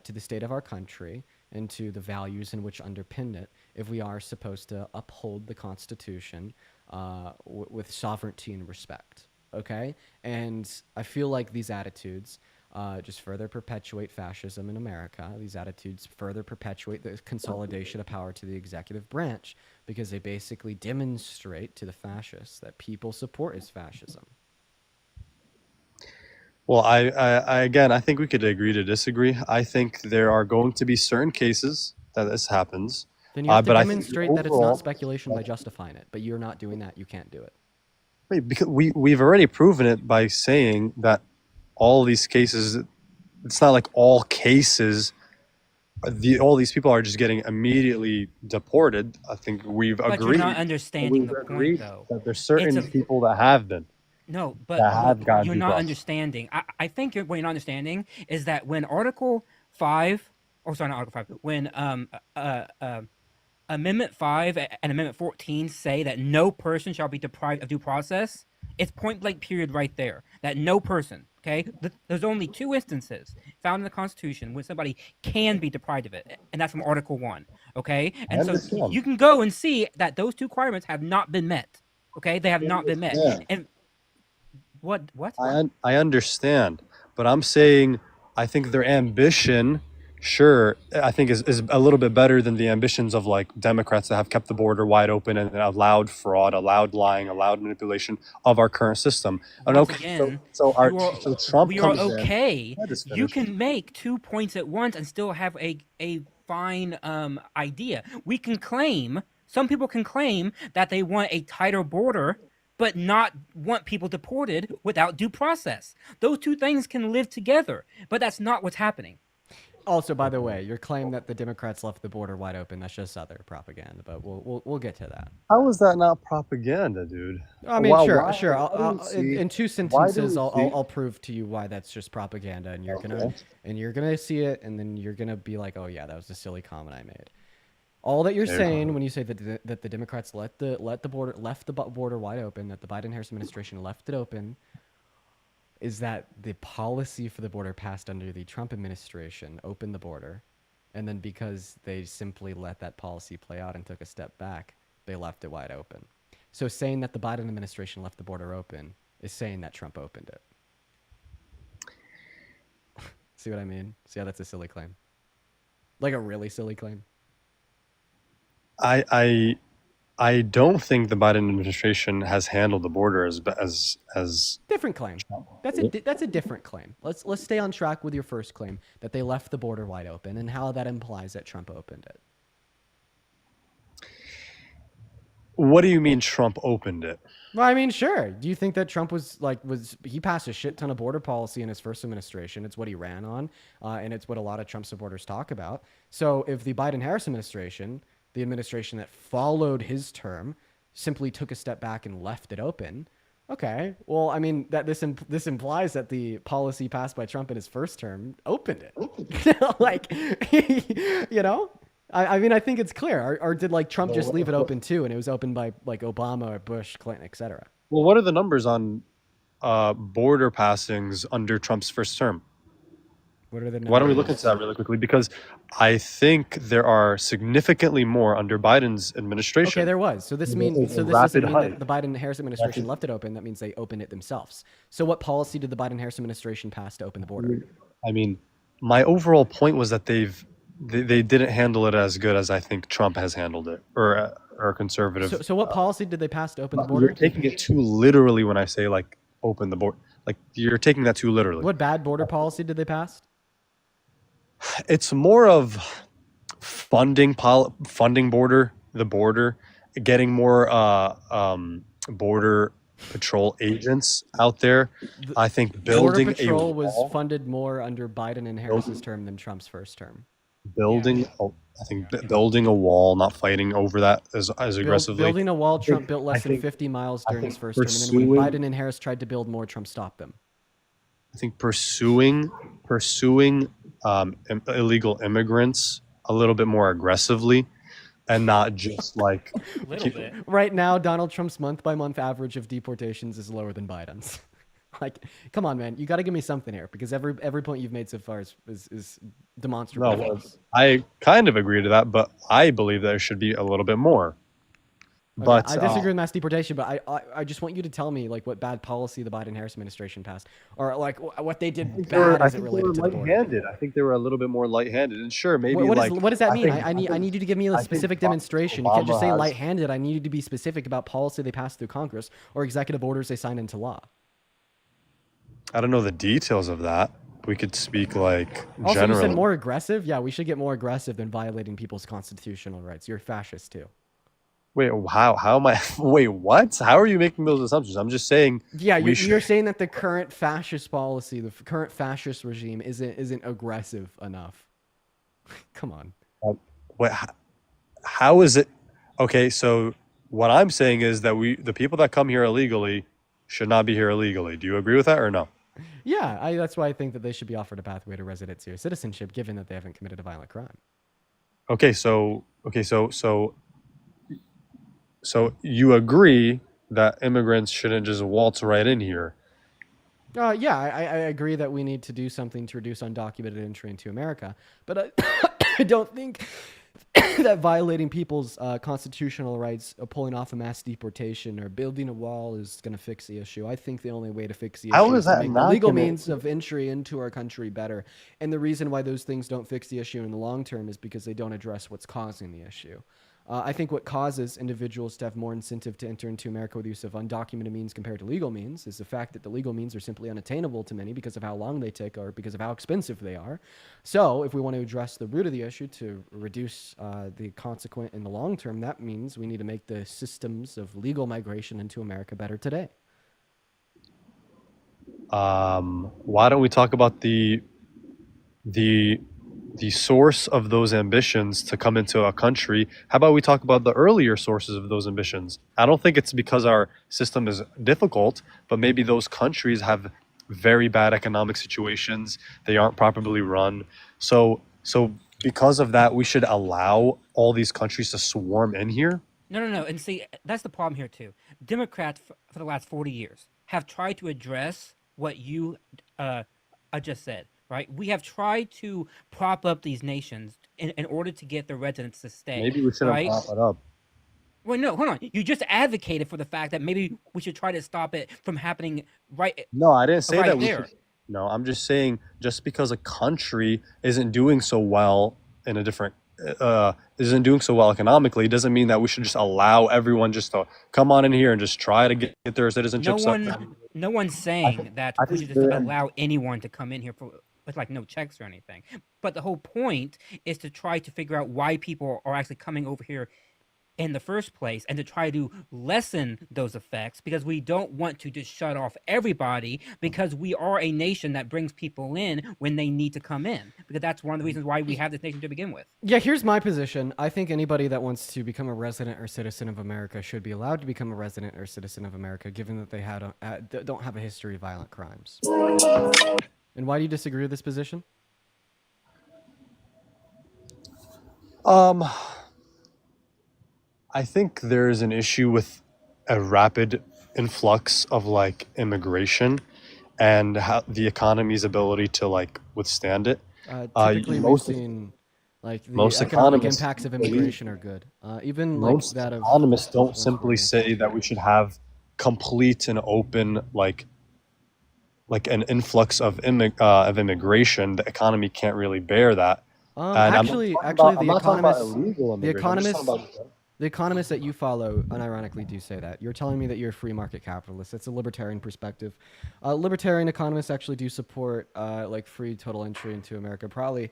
Speaker 1: to the state of our country and to the values in which underpin it if we are supposed to uphold the Constitution with sovereignty and respect. Okay? And I feel like these attitudes just further perpetuate fascism in America. These attitudes further perpetuate the consolidation of power to the executive branch because they basically demonstrate to the fascists that people support his fascism.
Speaker 7: well, I again, I think we could agree to disagree. I think there are going to be certain cases that this happens.
Speaker 1: Then you have to
Speaker 7: But I think
Speaker 1: demonstrate that it's not
Speaker 7: overall-
Speaker 1: speculation by justifying it. But you're not doing that. You can't do it.
Speaker 7: Wait, because we've already proven it by saying that all these cases, it's not like all cases, all these people are just getting immediately deported. I think we've
Speaker 9: But
Speaker 7: agreed.
Speaker 9: you're not understanding the point, though.
Speaker 7: That there's certain
Speaker 9: It's a-
Speaker 7: people that have been.
Speaker 9: No, but
Speaker 7: that have gotten
Speaker 9: you're
Speaker 7: due
Speaker 9: not
Speaker 7: process.
Speaker 9: understanding. I think what you're not understanding is that when Article 5, or sorry, not Article 5, when Amendment 5 and Amendment 14 say that no person shall be deprived of due process, it's point blank period right there. That no person, okay? There's only two instances found in the Constitution when somebody can be deprived of it, and that's from Article 1, okay? And so
Speaker 7: understand.
Speaker 9: you can go and see that those two requirements have not been met, okay? They have not been met.
Speaker 7: Yeah.
Speaker 9: And what?
Speaker 7: I understand, but I'm saying I think their ambition, sure, I think is a little bit better than the ambitions of like Democrats that have kept the border wide open and allowed fraud, allowed lying, allowed manipulation of our current system. And
Speaker 9: Once
Speaker 7: okay,
Speaker 9: again,
Speaker 7: so Trump
Speaker 9: we are
Speaker 7: comes in.
Speaker 9: okay.
Speaker 7: Let us
Speaker 9: You
Speaker 7: finish.
Speaker 9: can make 2 points at once and still have a fine idea. We can claim, some people can claim that they want a tighter border, but not want people deported without due process. Those two things can live together, but that's not what's happening.
Speaker 1: Also, by the way, your claim that the Democrats left the border wide open, that's just other propaganda, but we'll get to that.
Speaker 7: How is that not propaganda, dude?
Speaker 1: I mean, sure.
Speaker 7: Why do
Speaker 1: I'll,
Speaker 7: we see-
Speaker 1: in two
Speaker 7: why do
Speaker 1: sentences,
Speaker 7: we see-
Speaker 1: I'll prove to you why that's just propaganda, and you're
Speaker 7: Okay.
Speaker 1: gonna see it, and then you're gonna be like, oh yeah, that was a silly comment I made. All that you're
Speaker 7: There you
Speaker 1: saying
Speaker 7: go.
Speaker 1: when you say that the Democrats left the border wide open, that the Biden-Harris administration left it open, is that the policy for the border passed under the Trump administration opened the border, And then because they simply let that policy play out and took a step back, they left it wide open. So saying that the Biden administration left the border open is saying that Trump opened it. See what I mean? See how that's a silly claim? Like a really silly claim?
Speaker 7: I don't think the Biden administration has handled the border as
Speaker 1: different claim. That's a different claim. Let's stay on track with your first claim that they left the border wide open and how that implies that Trump opened it.
Speaker 7: What do you mean Trump opened it?
Speaker 1: Well, I mean, sure. Do you think that Trump was he passed a shit ton of border policy in his first administration? It's what he ran on, and it's what a lot of Trump supporters talk about. So if the Biden-Harris administration, the administration that followed his term, simply took a step back and left it open, okay. Well, I mean, that this implies that the policy passed by Trump in his first term opened it. Like, you know. I mean, I think it's clear. Or did like Trump just leave it open too, and it was opened by like Obama or Bush, Clinton, etc.
Speaker 7: Well, what are the numbers on border passings under Trump's first term?
Speaker 1: What are the numbers?
Speaker 7: Why don't we look into that really quickly? Because I think there are significantly more under Biden's administration.
Speaker 1: Okay, there was. So this means this doesn't mean that the Biden-Harris administration left it open. That means they opened it themselves. So what policy did the Biden-Harris administration pass to open the border?
Speaker 7: I mean, my overall point was that they didn't handle it as good as I think Trump has handled it, or conservative.
Speaker 1: So what policy did they pass to open the border?
Speaker 7: You're taking it too literally when I say like open the border. Like you're taking that too literally.
Speaker 1: What bad border policy did they pass?
Speaker 7: It's more of funding the border, getting more border patrol agents out there. I think building
Speaker 1: border patrol
Speaker 7: a
Speaker 1: was
Speaker 7: wall,
Speaker 1: funded more under Biden and Harris's term than Trump's first term.
Speaker 7: building a wall, not fighting over that as aggressively.
Speaker 1: Building a wall, Trump built less than 50 miles during his first term, and then when Biden and Harris tried to build more, Trump stopped them.
Speaker 7: I think pursuing illegal immigrants a little bit more aggressively, and not just like
Speaker 9: A little bit.
Speaker 1: Right now, Donald Trump's month-by-month average of deportations is lower than Biden's. Like, come on, man, you got to give me something here, because every point you've made so far is demonstrable.
Speaker 7: No, I kind of agree to that, but I believe there should be a little bit more.
Speaker 1: Okay,
Speaker 7: But
Speaker 1: I disagree with mass deportation, but I just want you to tell me like what bad policy the Biden-Harris administration passed, or like what they did bad as it related to the border.
Speaker 7: light-handed. I think they were a little bit more light-handed, and sure, maybe
Speaker 1: What does that mean?
Speaker 7: think-
Speaker 1: I need you to give me a
Speaker 7: think
Speaker 1: specific demonstration. You can't just
Speaker 7: Obama
Speaker 1: say
Speaker 7: has-
Speaker 1: light-handed. I need you to be specific about policy they passed through Congress or executive orders they signed into law.
Speaker 7: I don't know the details of that. We could speak like
Speaker 1: Also,
Speaker 7: generally.
Speaker 1: you said more aggressive. Yeah, we should get more aggressive than violating people's constitutional rights. You're a fascist too.
Speaker 7: Wait, how am I? Wait, what? How are you making those assumptions? I'm just saying.
Speaker 1: Yeah,
Speaker 7: we
Speaker 1: you're saying that the current fascist policy, the current fascist regime, isn't aggressive enough. Come on.
Speaker 7: Wait, how is it? Okay, so what I'm saying is that the people that come here illegally, should not be here illegally. Do you agree with that or no?
Speaker 1: Yeah, that's why I think that they should be offered a pathway to residency or citizenship, given that they haven't committed a violent crime.
Speaker 7: So you agree that immigrants shouldn't just waltz right in here?
Speaker 1: Yeah, I agree that we need to do something to reduce undocumented entry into America, but I don't think that violating people's constitutional rights, pulling off a mass deportation, or building a wall is going to fix the issue. I think the only way to fix the issue
Speaker 7: How
Speaker 1: is
Speaker 7: is
Speaker 1: to
Speaker 7: that
Speaker 1: make the
Speaker 7: not
Speaker 1: legal
Speaker 7: gonna-
Speaker 1: means of entry into our country better. And the reason why those things don't fix the issue in the long term is because they don't address what's causing the issue. I think what causes individuals to have more incentive to enter into America with the use of undocumented means compared to legal means is the fact that the legal means are simply unattainable to many because of how long they take or because of how expensive they are. So if we want to address the root of the issue to reduce the consequent in the long term, that means we need to make the systems of legal migration into America better today.
Speaker 7: Why don't we talk about the source of those ambitions to come into a country? How about we talk about the earlier sources of those ambitions? I don't think it's because our system is difficult, but maybe those countries have very bad economic situations. They aren't properly run. So because of that, we should allow all these countries to swarm in here?
Speaker 9: No. And see, that's the problem here too. Democrats for the last 40 years have tried to address what you I just said. right? We have tried to prop up these nations in order to get the residents to stay.
Speaker 7: Maybe we shouldn't
Speaker 9: right?
Speaker 7: prop it up.
Speaker 9: Well, no, hold on. You just advocated for the fact that maybe we should try to stop it from happening
Speaker 7: No, I didn't say
Speaker 9: right
Speaker 7: that we
Speaker 9: there.
Speaker 7: should. No, I'm just saying just because a country isn't doing so well in a different isn't doing so well economically doesn't mean that we should just allow everyone just to come on in here and just try to get their citizenship.
Speaker 9: No one's saying that we should just allow anyone to come in here with like no checks or anything. But the whole point is to try to figure out why people are actually coming over here in the first place, and to try to lessen those effects, because we don't want to just shut off everybody, because we are a nation that brings people in when they need to come in, because that's one of the reasons why we have this nation to begin with.
Speaker 1: Yeah, here's my position. I think anybody that wants to become a resident or citizen of America should be allowed to become a resident or citizen of America, given that they don't have a history of violent crimes. And why do you disagree with this position?
Speaker 7: I think there's an issue with a rapid influx of like immigration and how the economy's ability to like withstand it.
Speaker 1: Typically, we've seen like the economic impacts of immigration are good. Even like
Speaker 7: Most
Speaker 1: that of
Speaker 7: economists don't simply say that we should have complete and open like an influx of immigration. The economy can't really bear that.
Speaker 1: Actually, the economists that you follow unironically do say that. You're telling me that you're a free market capitalist. That's a libertarian perspective. Libertarian economists actually do support like free total entry into America, probably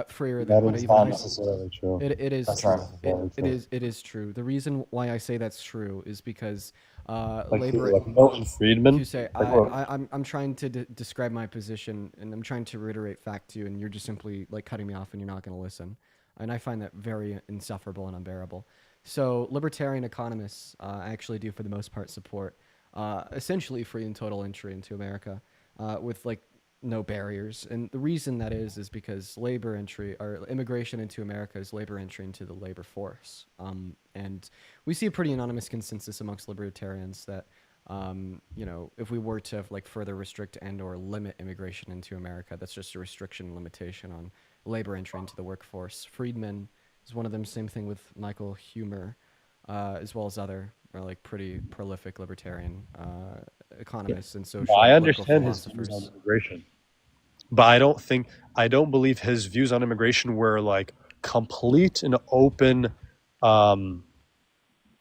Speaker 1: freer than what even
Speaker 7: not necessarily true.
Speaker 1: It is
Speaker 7: That's
Speaker 1: true.
Speaker 7: not necessarily true.
Speaker 1: It is true. The reason why I say that's true is because
Speaker 7: Like
Speaker 1: Milton
Speaker 7: Friedman.
Speaker 1: You say I'm trying to describe my position, and I'm trying to reiterate fact to you, and you're just simply like cutting me off, and you're not going to listen. And I find that very insufferable and unbearable. So libertarian economists actually do, for the most part, support essentially free and total entry into America with like no barriers. And the reason that is because labor entry or immigration into America is labor entry into the labor force. And we see a pretty unanimous consensus amongst libertarians that if we were to like further restrict and or limit immigration into America, that's just a restriction and limitation on labor entry into the workforce. Friedman is one of them. Same thing with Michael Huemer, as well as other like pretty prolific libertarian economists and social.
Speaker 7: I understand his views on immigration, but I don't believe his views on immigration were like complete and open,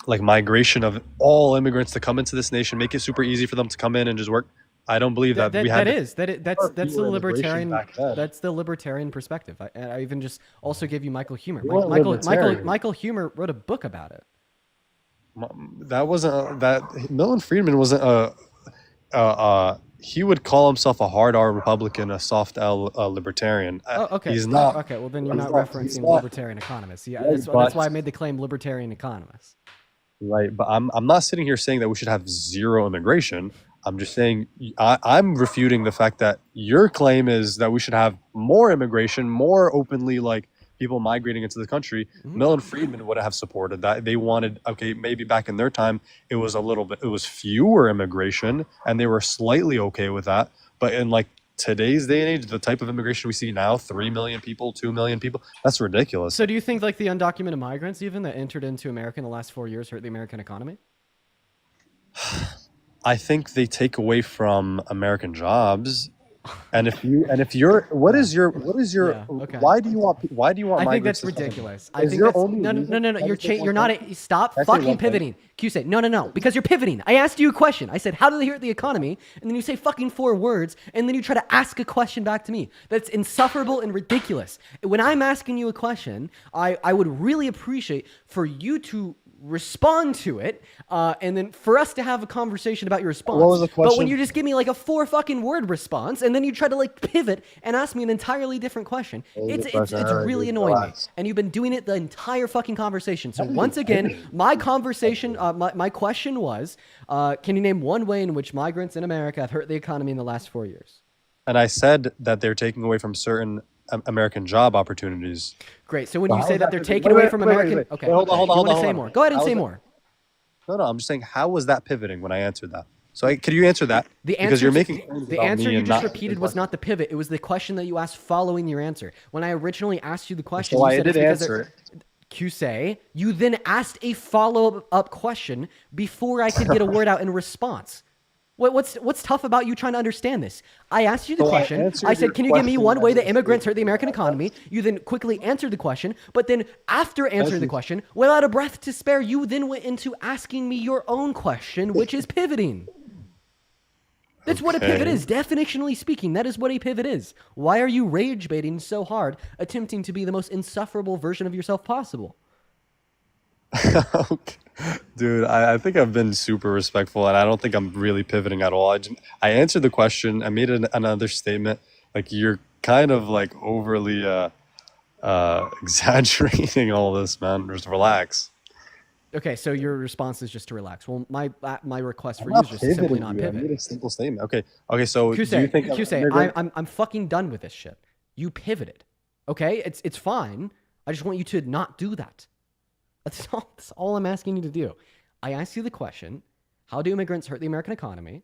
Speaker 7: like migration of all immigrants to come into this nation, make it super easy for them to come in and just work. I don't believe that we had.
Speaker 1: That's the libertarian. That's the libertarian perspective. I even just also gave you Michael Huemer. Michael Huemer wrote a book about it.
Speaker 7: That wasn't Milton Friedman wasn't he would call himself a hard R Republican, a soft L libertarian.
Speaker 1: Oh, okay.
Speaker 7: He's not.
Speaker 1: Okay, well then you're not referencing libertarian economists. Yeah, that's why I made the claim libertarian economists.
Speaker 7: Right, but I'm not sitting here saying that we should have zero immigration. I'm just saying I'm refuting the fact that your claim is that we should have more immigration, more openly like people migrating into the country. Mm-hmm. Milton Friedman would have supported that. They wanted, maybe back in their time, it was fewer immigration and they were slightly okay with that. But in like today's day and age, the type of immigration we see now, 3 million people, 2 million people, that's ridiculous.
Speaker 1: So do you think like the undocumented migrants even that entered into America in the last 4 years hurt the American economy?
Speaker 7: I think they take away from American jobs. And if you're why do you want
Speaker 1: I think that's ridiculous. I think that's no. You're not stop fucking pivoting. You say no because you're pivoting. I asked you a question. I said how do they hurt the economy, and then you say fucking 4 words, and then you try to ask a question back to me. That's insufferable and ridiculous. When I'm asking you a question, I would really appreciate for you to respond to it, and then for us to have a conversation about your response.
Speaker 7: What was the question?
Speaker 1: But when you just give me like a 4 fucking word response, and then you try to like pivot and ask me an entirely different question, it's really annoying me. And you've been doing it the entire fucking conversation. So once again, my conversation, my question was, can you name one way in which migrants in America have hurt the economy in the last 4 years?
Speaker 7: And I said that they're taking away from certain American job opportunities.
Speaker 1: Great. So when you say that they're taking away from American... Okay,
Speaker 7: hold on.
Speaker 1: Say more. Go ahead and say more.
Speaker 7: No, I'm just saying, how was that pivoting when I answered that? So could you answer that?
Speaker 1: The
Speaker 7: Because you're
Speaker 1: answer,
Speaker 7: making claims
Speaker 1: the
Speaker 7: about
Speaker 1: answer
Speaker 7: me
Speaker 1: you
Speaker 7: and
Speaker 1: just
Speaker 7: not
Speaker 1: repeated was not the pivot. It was the question that you asked following your answer. When I originally asked you the question,
Speaker 7: So
Speaker 1: you
Speaker 7: I
Speaker 1: said
Speaker 7: did
Speaker 1: it's because
Speaker 7: answer it.
Speaker 1: QSay, you then asked a follow-up question before I could get a word out in response. What's tough about you trying to understand this? I asked you the
Speaker 7: So I
Speaker 1: question.
Speaker 7: answered
Speaker 1: I said,
Speaker 7: your
Speaker 1: can you give me
Speaker 7: question
Speaker 1: one way
Speaker 7: as
Speaker 1: that
Speaker 7: a
Speaker 1: immigrants hurt the
Speaker 7: statement.
Speaker 1: American economy? You then quickly answered the question, but then after answering the
Speaker 7: you.
Speaker 1: question, without a breath to spare, you then went into asking me your own question, which is pivoting. That's what a pivot
Speaker 7: Okay.
Speaker 1: is. Definitionally speaking, that is what a pivot is. Why are you rage baiting so hard, attempting to be the most insufferable version of yourself possible?
Speaker 7: Okay. Dude, I think I've been super respectful, and I don't think I'm really pivoting at all. I answered the question. I made another statement. Like, you're kind of like overly exaggerating all this, man. Just relax.
Speaker 1: Okay, so your response is just to relax. Well, my request
Speaker 7: I'm
Speaker 1: for you is
Speaker 7: not
Speaker 1: just to simply
Speaker 7: pivoting
Speaker 1: not
Speaker 7: you. I made
Speaker 1: pivot.
Speaker 7: a simple statement. Okay. So do you think I'm an
Speaker 1: QSay,
Speaker 7: immigrant?
Speaker 1: I'm fucking done with this shit. You pivoted. Okay, it's fine. I just want you to not do that. That's all I'm asking you to do. I asked you the question, how do immigrants hurt the American economy?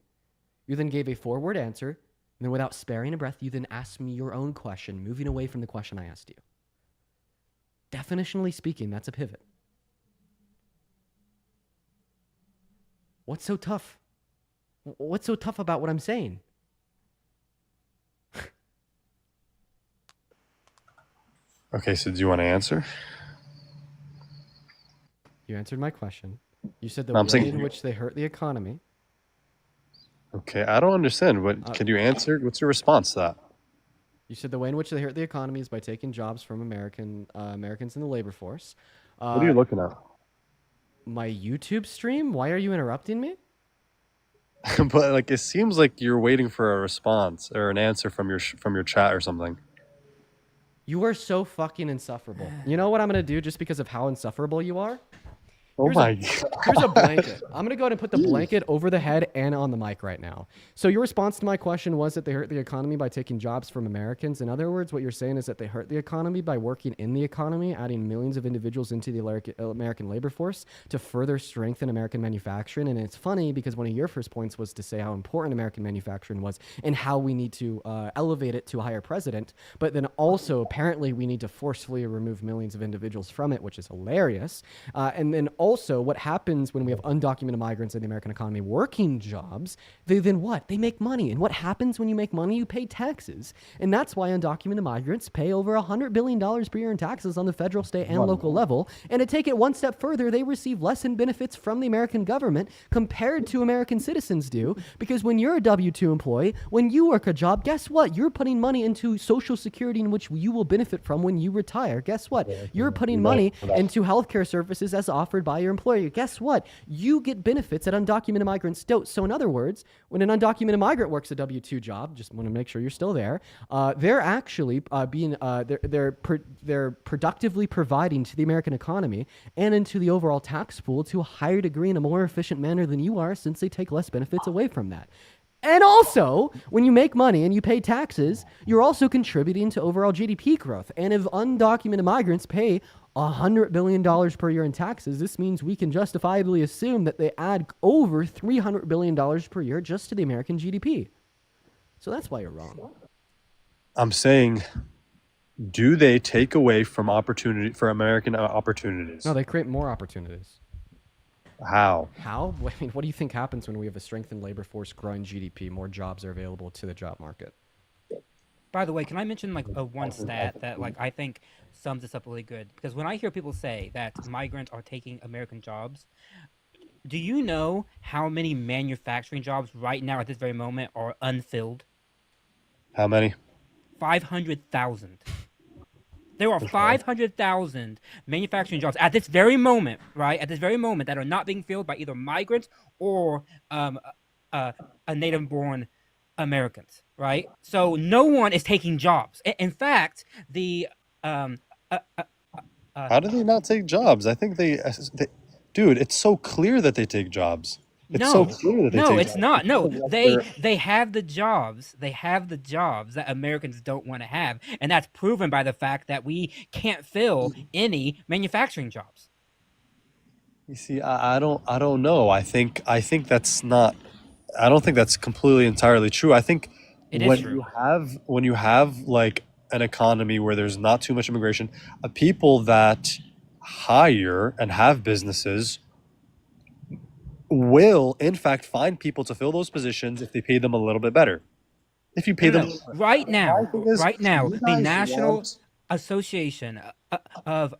Speaker 1: You then gave a forward answer, and then without sparing a breath, you then asked me your own question, moving away from the question I asked you. Definitionally speaking, that's a pivot. What's so tough? What's so tough about what I'm saying?
Speaker 7: Okay, so do you want to answer?
Speaker 1: You answered my question. You said the
Speaker 7: I'm
Speaker 1: way
Speaker 7: saying-
Speaker 1: in which they hurt the economy.
Speaker 7: Okay, I don't understand. What can you answer? What's your response to that?
Speaker 1: You said the way in which they hurt the economy is by taking jobs from Americans in the labor force.
Speaker 7: What are you looking at?
Speaker 1: My YouTube stream? Why are you interrupting me?
Speaker 7: But like, it seems like you're waiting for a response or an answer from your chat or something.
Speaker 1: You are so fucking insufferable. You know what I'm gonna do just because of how insufferable you are?
Speaker 7: Oh my god.
Speaker 1: Here's a blanket. I'm going to go ahead and put the blanket over the head and on the mic right now. So your response to my question was that they hurt the economy by taking jobs from Americans. In other words, what you're saying is that they hurt the economy by working in the economy, adding millions of individuals into the American labor force to further strengthen American manufacturing. And it's funny because one of your first points was to say how important American manufacturing was and how we need to elevate it to a higher precedent. But then also, apparently, we need to forcefully remove millions of individuals from it, which is hilarious. And then also, what happens when we have undocumented migrants in the American economy working jobs, they then what? They make money. And what happens when you make money? You pay taxes. And that's why undocumented migrants pay over $100 billion per year in taxes on the federal, state, and local level. And to take it one step further, they receive less in benefits from the American government compared to American citizens do. Because when you're a W-2 employee, when you work a job, guess what? You're putting money into Social Security in which you will benefit from when you retire. Guess what? You're putting money into healthcare services as offered by your employer. Guess what? You get benefits that undocumented migrants don't. So in other words, when an undocumented migrant works a W-2 job, just want to make sure you're still there, they're actually they're productively providing to the American economy and into the overall tax pool to a higher degree in a more efficient manner than you are, since they take less benefits away from that. And also, when you make money and you pay taxes, you're also contributing to overall GDP growth. And if undocumented migrants pay $100 billion per year in taxes, this means we can justifiably assume that they add over $300 billion per year just to the American GDP. So that's why you're wrong.
Speaker 7: I'm saying, do they take away from opportunity for American opportunities?
Speaker 1: No, they create more opportunities.
Speaker 7: How?
Speaker 1: How? I mean, what do you think happens when we have a strengthened labor force, growing GDP, more jobs are available to the job market?
Speaker 9: By the way, can I mention like a one stat that like I think sums this up really good? Because when I hear people say that migrants are taking American jobs, do you know how many manufacturing jobs right now at this very moment are unfilled?
Speaker 7: How many?
Speaker 9: 500,000. There are 500,000 manufacturing jobs at this very moment, right? At this very moment, that are not being filled by either migrants or a native-born Americans, right? So no one is taking jobs. In fact, the
Speaker 7: How do they not take jobs? I think they dude, it's so clear that they take jobs. It's so clear that they take
Speaker 9: it's
Speaker 7: jobs.
Speaker 9: not. No, they have the jobs. They have the jobs that Americans don't want to have, and that's proven by the fact that we can't fill any manufacturing jobs.
Speaker 7: You see, I don't know. I think that's not I don't think that's completely entirely true. I think
Speaker 9: It is true.
Speaker 7: when you have like an economy where there's not too much immigration, people that hire and have businesses will in fact find people to fill those positions if they pay them a little bit better. If you pay
Speaker 9: No,
Speaker 7: them,
Speaker 9: no, no. Right
Speaker 7: my
Speaker 9: now,
Speaker 7: thing is,
Speaker 9: right now,
Speaker 7: you
Speaker 9: the
Speaker 7: guys
Speaker 9: National
Speaker 7: want
Speaker 9: Association of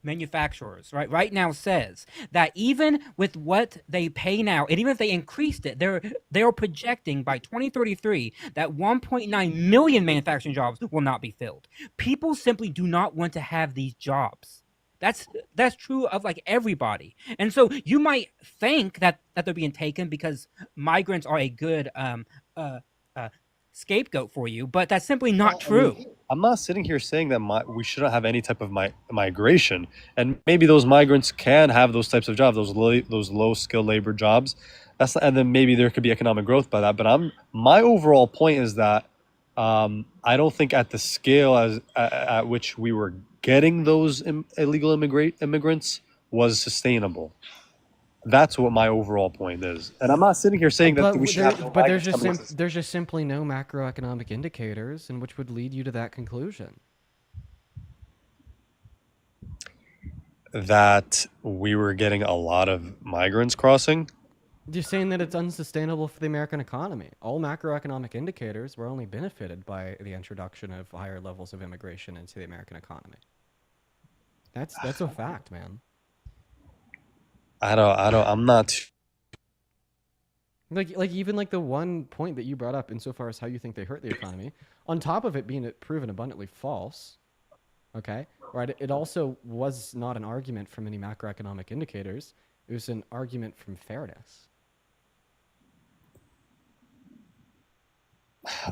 Speaker 9: Manufacturers, right now says that even with what they pay now, and even if they increased it, they're projecting by 2033 that 1.9 million manufacturing jobs will not be filled. People simply do not want to have these jobs. That's true of like everybody. And so you might think that they're being taken because migrants are a good uh, uh, scapegoat for you, but that's simply not true.
Speaker 7: I'm not sitting here saying that we shouldn't have any type of migration, and maybe those migrants can have those types of jobs, those low skill labor jobs. And then maybe there could be economic growth by that. But my overall point is that I don't think at the scale at which we were getting those illegal immigrants was sustainable. That's what my overall point is, and I'm not sitting here saying that we should have no
Speaker 1: But there's
Speaker 7: migrants coming to.
Speaker 1: there's just simply no macroeconomic indicators in which would lead you to that conclusion.
Speaker 7: That we were getting a lot of migrants crossing.
Speaker 1: You're saying that it's unsustainable for the American economy. All macroeconomic indicators were only benefited by the introduction of higher levels of immigration into the American economy. That's a fact, man.
Speaker 7: I'm not.
Speaker 1: Like even like the one point that you brought up insofar as how you think they hurt the economy, on top of it being proven abundantly false, okay, right? It also was not an argument from any macroeconomic indicators. It was an argument from fairness.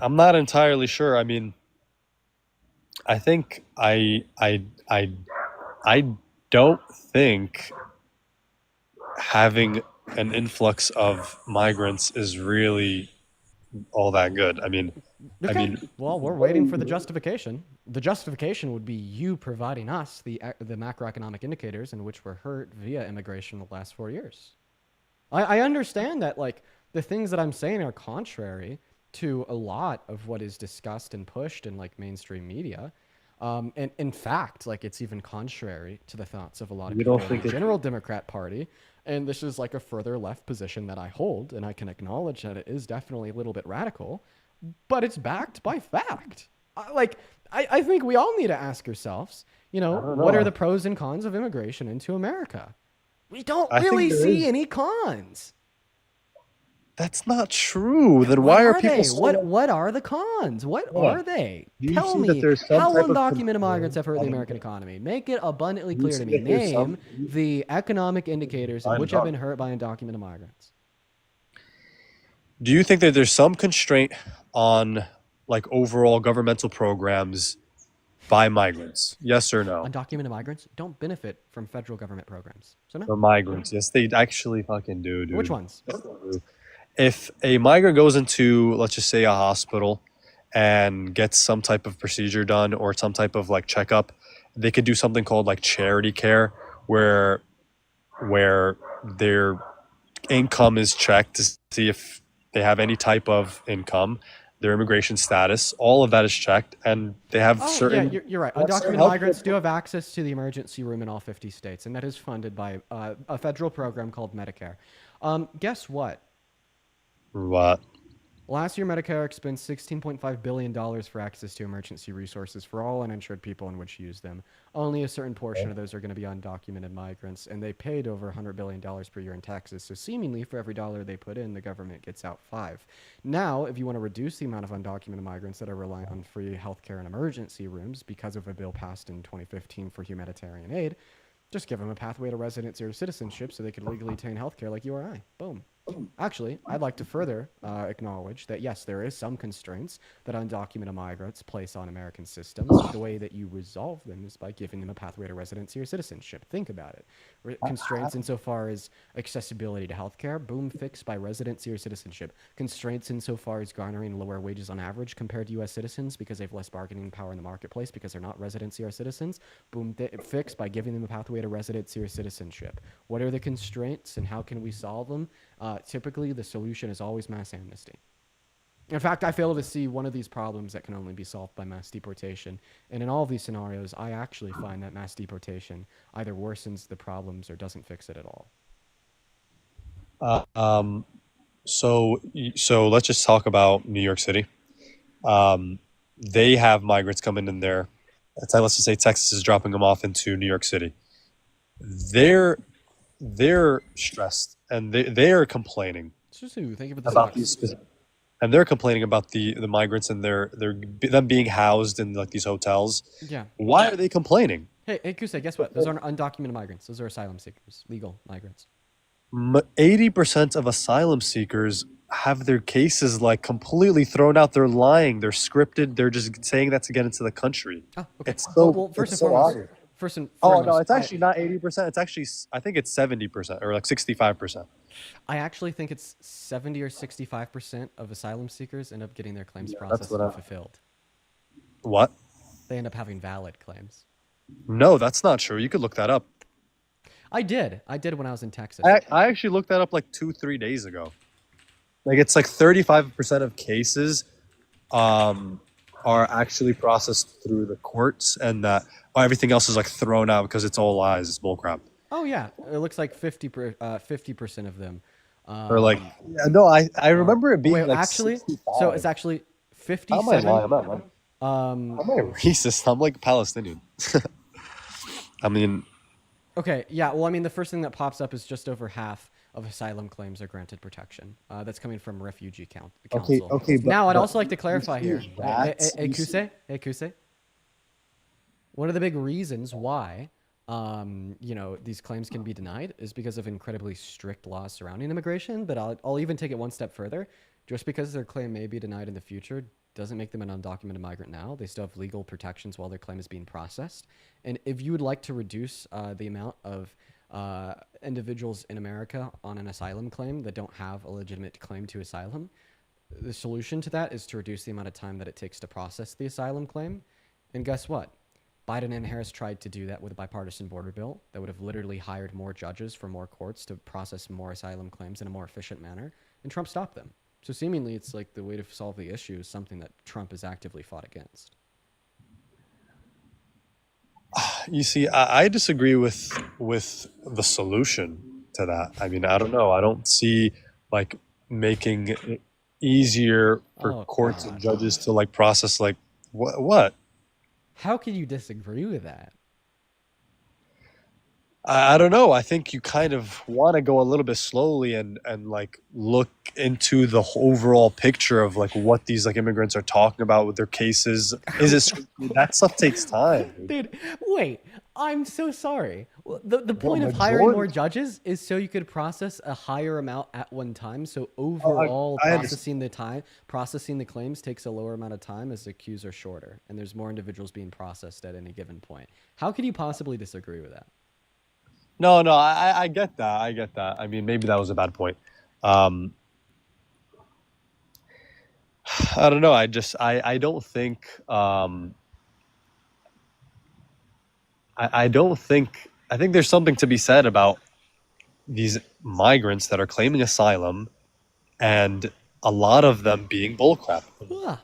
Speaker 7: I'm not entirely sure. I mean, I think I don't think having an influx of migrants is really all that good.
Speaker 1: Okay. Well, we're waiting for the justification. The justification would be you providing us the macroeconomic indicators in which we're hurt via immigration the last 4 years. I understand that like the things that I'm saying are contrary to a lot of what is discussed and pushed in like mainstream media. And in fact, like it's even contrary to the thoughts of a lot of people in the general Democrat Party. And this is like a further left position that I hold, and I can acknowledge that it is definitely a little bit radical, but it's backed by fact. I think we all need to ask ourselves, what are the pros and cons of immigration into America? We don't really see any cons.
Speaker 7: That's not true. Then why are people
Speaker 1: What are the cons? What are they? Tell me how undocumented migrants have hurt the American economy. Make it abundantly clear to me. Name the economic indicators in which have been hurt by undocumented migrants.
Speaker 7: Do you think that there's some constraint on like overall governmental programs by migrants? Yes or no?
Speaker 1: Undocumented migrants don't benefit from federal government programs. So no.
Speaker 7: For migrants, yes, they actually fucking do, dude.
Speaker 1: Which ones?
Speaker 7: If a migrant goes into, let's just say, a hospital and gets some type of procedure done or some type of like checkup, they could do something called like charity care, where their income is checked to see if they have any type of income, their immigration status, all of that is checked, and they have certain.
Speaker 1: Yeah, you're right. Undocumented migrants do have access to the emergency room in all 50 states, and that is funded by a federal program called Medicare. Guess what?
Speaker 7: What?
Speaker 1: Last year, Medicare expensed $16.5 billion for access to emergency resources for all uninsured people in which use them. Only a certain portion of those are going to be undocumented migrants, and they paid over $100 billion per year in taxes. So seemingly, for every dollar they put in, the government gets out 5. Now, if you want to reduce the amount of undocumented migrants that are reliant on free healthcare and emergency rooms because of a bill passed in 2015 for humanitarian aid, just give them a pathway to residency or citizenship so they could legally obtain healthcare like you or I. Boom. Actually, I'd like to further acknowledge that, yes, there is some constraints that undocumented migrants place on American systems. The way that you resolve them is by giving them a pathway to residency or citizenship. Think about it. Constraints insofar as accessibility to healthcare, boom, fixed by residency or citizenship. Constraints insofar as garnering lower wages on average compared to U.S. citizens because they have less bargaining power in the marketplace because they're not residency or citizens, boom, fixed by giving them a pathway to residency or citizenship. What are the constraints and how can we solve them? typically the solution is always mass amnesty. In fact, I fail to see one of these problems that can only be solved by mass deportation. And in all of these scenarios, I actually find that mass deportation either worsens the problems or doesn't fix it at all.
Speaker 7: So let's just talk about New York City. They have migrants coming in there. Let's just say Texas is dropping them off into New York City. They're stressed and they are complaining
Speaker 1: Thank you for the
Speaker 7: about
Speaker 1: socks.
Speaker 7: and they're complaining about the migrants and them being housed in like these hotels.
Speaker 1: Yeah.
Speaker 7: Why are they complaining?
Speaker 1: Hey, Kusei, guess what? Those aren't undocumented migrants. Those are asylum seekers, legal migrants.
Speaker 7: 80% of asylum seekers have their cases like completely thrown out. They're lying. They're scripted. They're just saying that to get into the country.
Speaker 1: Oh, okay.
Speaker 7: It's so,
Speaker 1: well, first
Speaker 7: it's
Speaker 1: and
Speaker 7: so
Speaker 1: foremost,
Speaker 7: obvious.
Speaker 1: first and
Speaker 7: Oh
Speaker 1: foremost,
Speaker 7: no, it's actually not 80%. It's actually, I think it's 70% or like 65%.
Speaker 1: I actually think it's 70 or 65% of asylum seekers end up getting their claims
Speaker 7: Yeah, that's
Speaker 1: processed
Speaker 7: what
Speaker 1: and
Speaker 7: I-
Speaker 1: fulfilled.
Speaker 7: What?
Speaker 1: They end up having valid claims.
Speaker 7: No, that's not true. You could look that up.
Speaker 1: I did when I was in Texas.
Speaker 7: I actually looked that up like 2-3 days ago. Like it's like 35% of cases are actually processed through the courts, and that everything else is like thrown out because it's all lies. It's bullcrap.
Speaker 1: Oh yeah, it looks like 50% of them.
Speaker 7: Or like, no, I remember it being
Speaker 1: wait,
Speaker 7: like
Speaker 1: actually,
Speaker 7: 65.
Speaker 1: so it's actually
Speaker 7: How am I
Speaker 1: 57.
Speaker 7: lying? How am I racist? I'm like Palestinian. I mean,
Speaker 1: Okay, yeah. Well, I mean, the first thing that pops up is just over half of asylum claims are granted protection. That's coming from Refugee Council.
Speaker 7: okay, but-
Speaker 1: now, I'd
Speaker 7: but
Speaker 1: also like to clarify
Speaker 7: you
Speaker 1: here.
Speaker 7: see that-
Speaker 1: Hey, Kusei. One of the big reasons why, these claims can be denied is because of incredibly strict laws surrounding immigration. But I'll even take it one step further. Just because their claim may be denied in the future doesn't make them an undocumented migrant now. They still have legal protections while their claim is being processed. And if you would like to reduce the amount of individuals in America on an asylum claim that don't have a legitimate claim to asylum, the solution to that is to reduce the amount of time that it takes to process the asylum claim. And guess what? Biden and Harris tried to do that with a bipartisan border bill that would have literally hired more judges for more courts to process more asylum claims in a more efficient manner, and Trump stopped them. So seemingly it's like the way to solve the issue is something that Trump has actively fought against.
Speaker 7: you see, I disagree with the solution to that. I mean, I don't know. I don't see like making it easier for courts and judges to like process like what?
Speaker 1: How can you disagree with that?
Speaker 7: I don't know. I think you kind of want to go a little bit slowly and like look into the overall picture of like what these like immigrants are talking about with their cases. Is it that stuff takes time?
Speaker 1: Dude, wait. I'm so sorry. The point of
Speaker 7: majority-
Speaker 1: hiring more judges is so you could process a higher amount at one time. So overall,
Speaker 7: I
Speaker 1: processing the claims takes a lower amount of time as the queues are shorter, and there's more individuals being processed at any given point. How could you possibly disagree with that?
Speaker 7: No, I get that. I get that. I mean, maybe that was a bad point. I don't know. I don't think. I don't think. I think there's something to be said about these migrants that are claiming asylum, and a lot of them being bullcrap.
Speaker 1: Ah,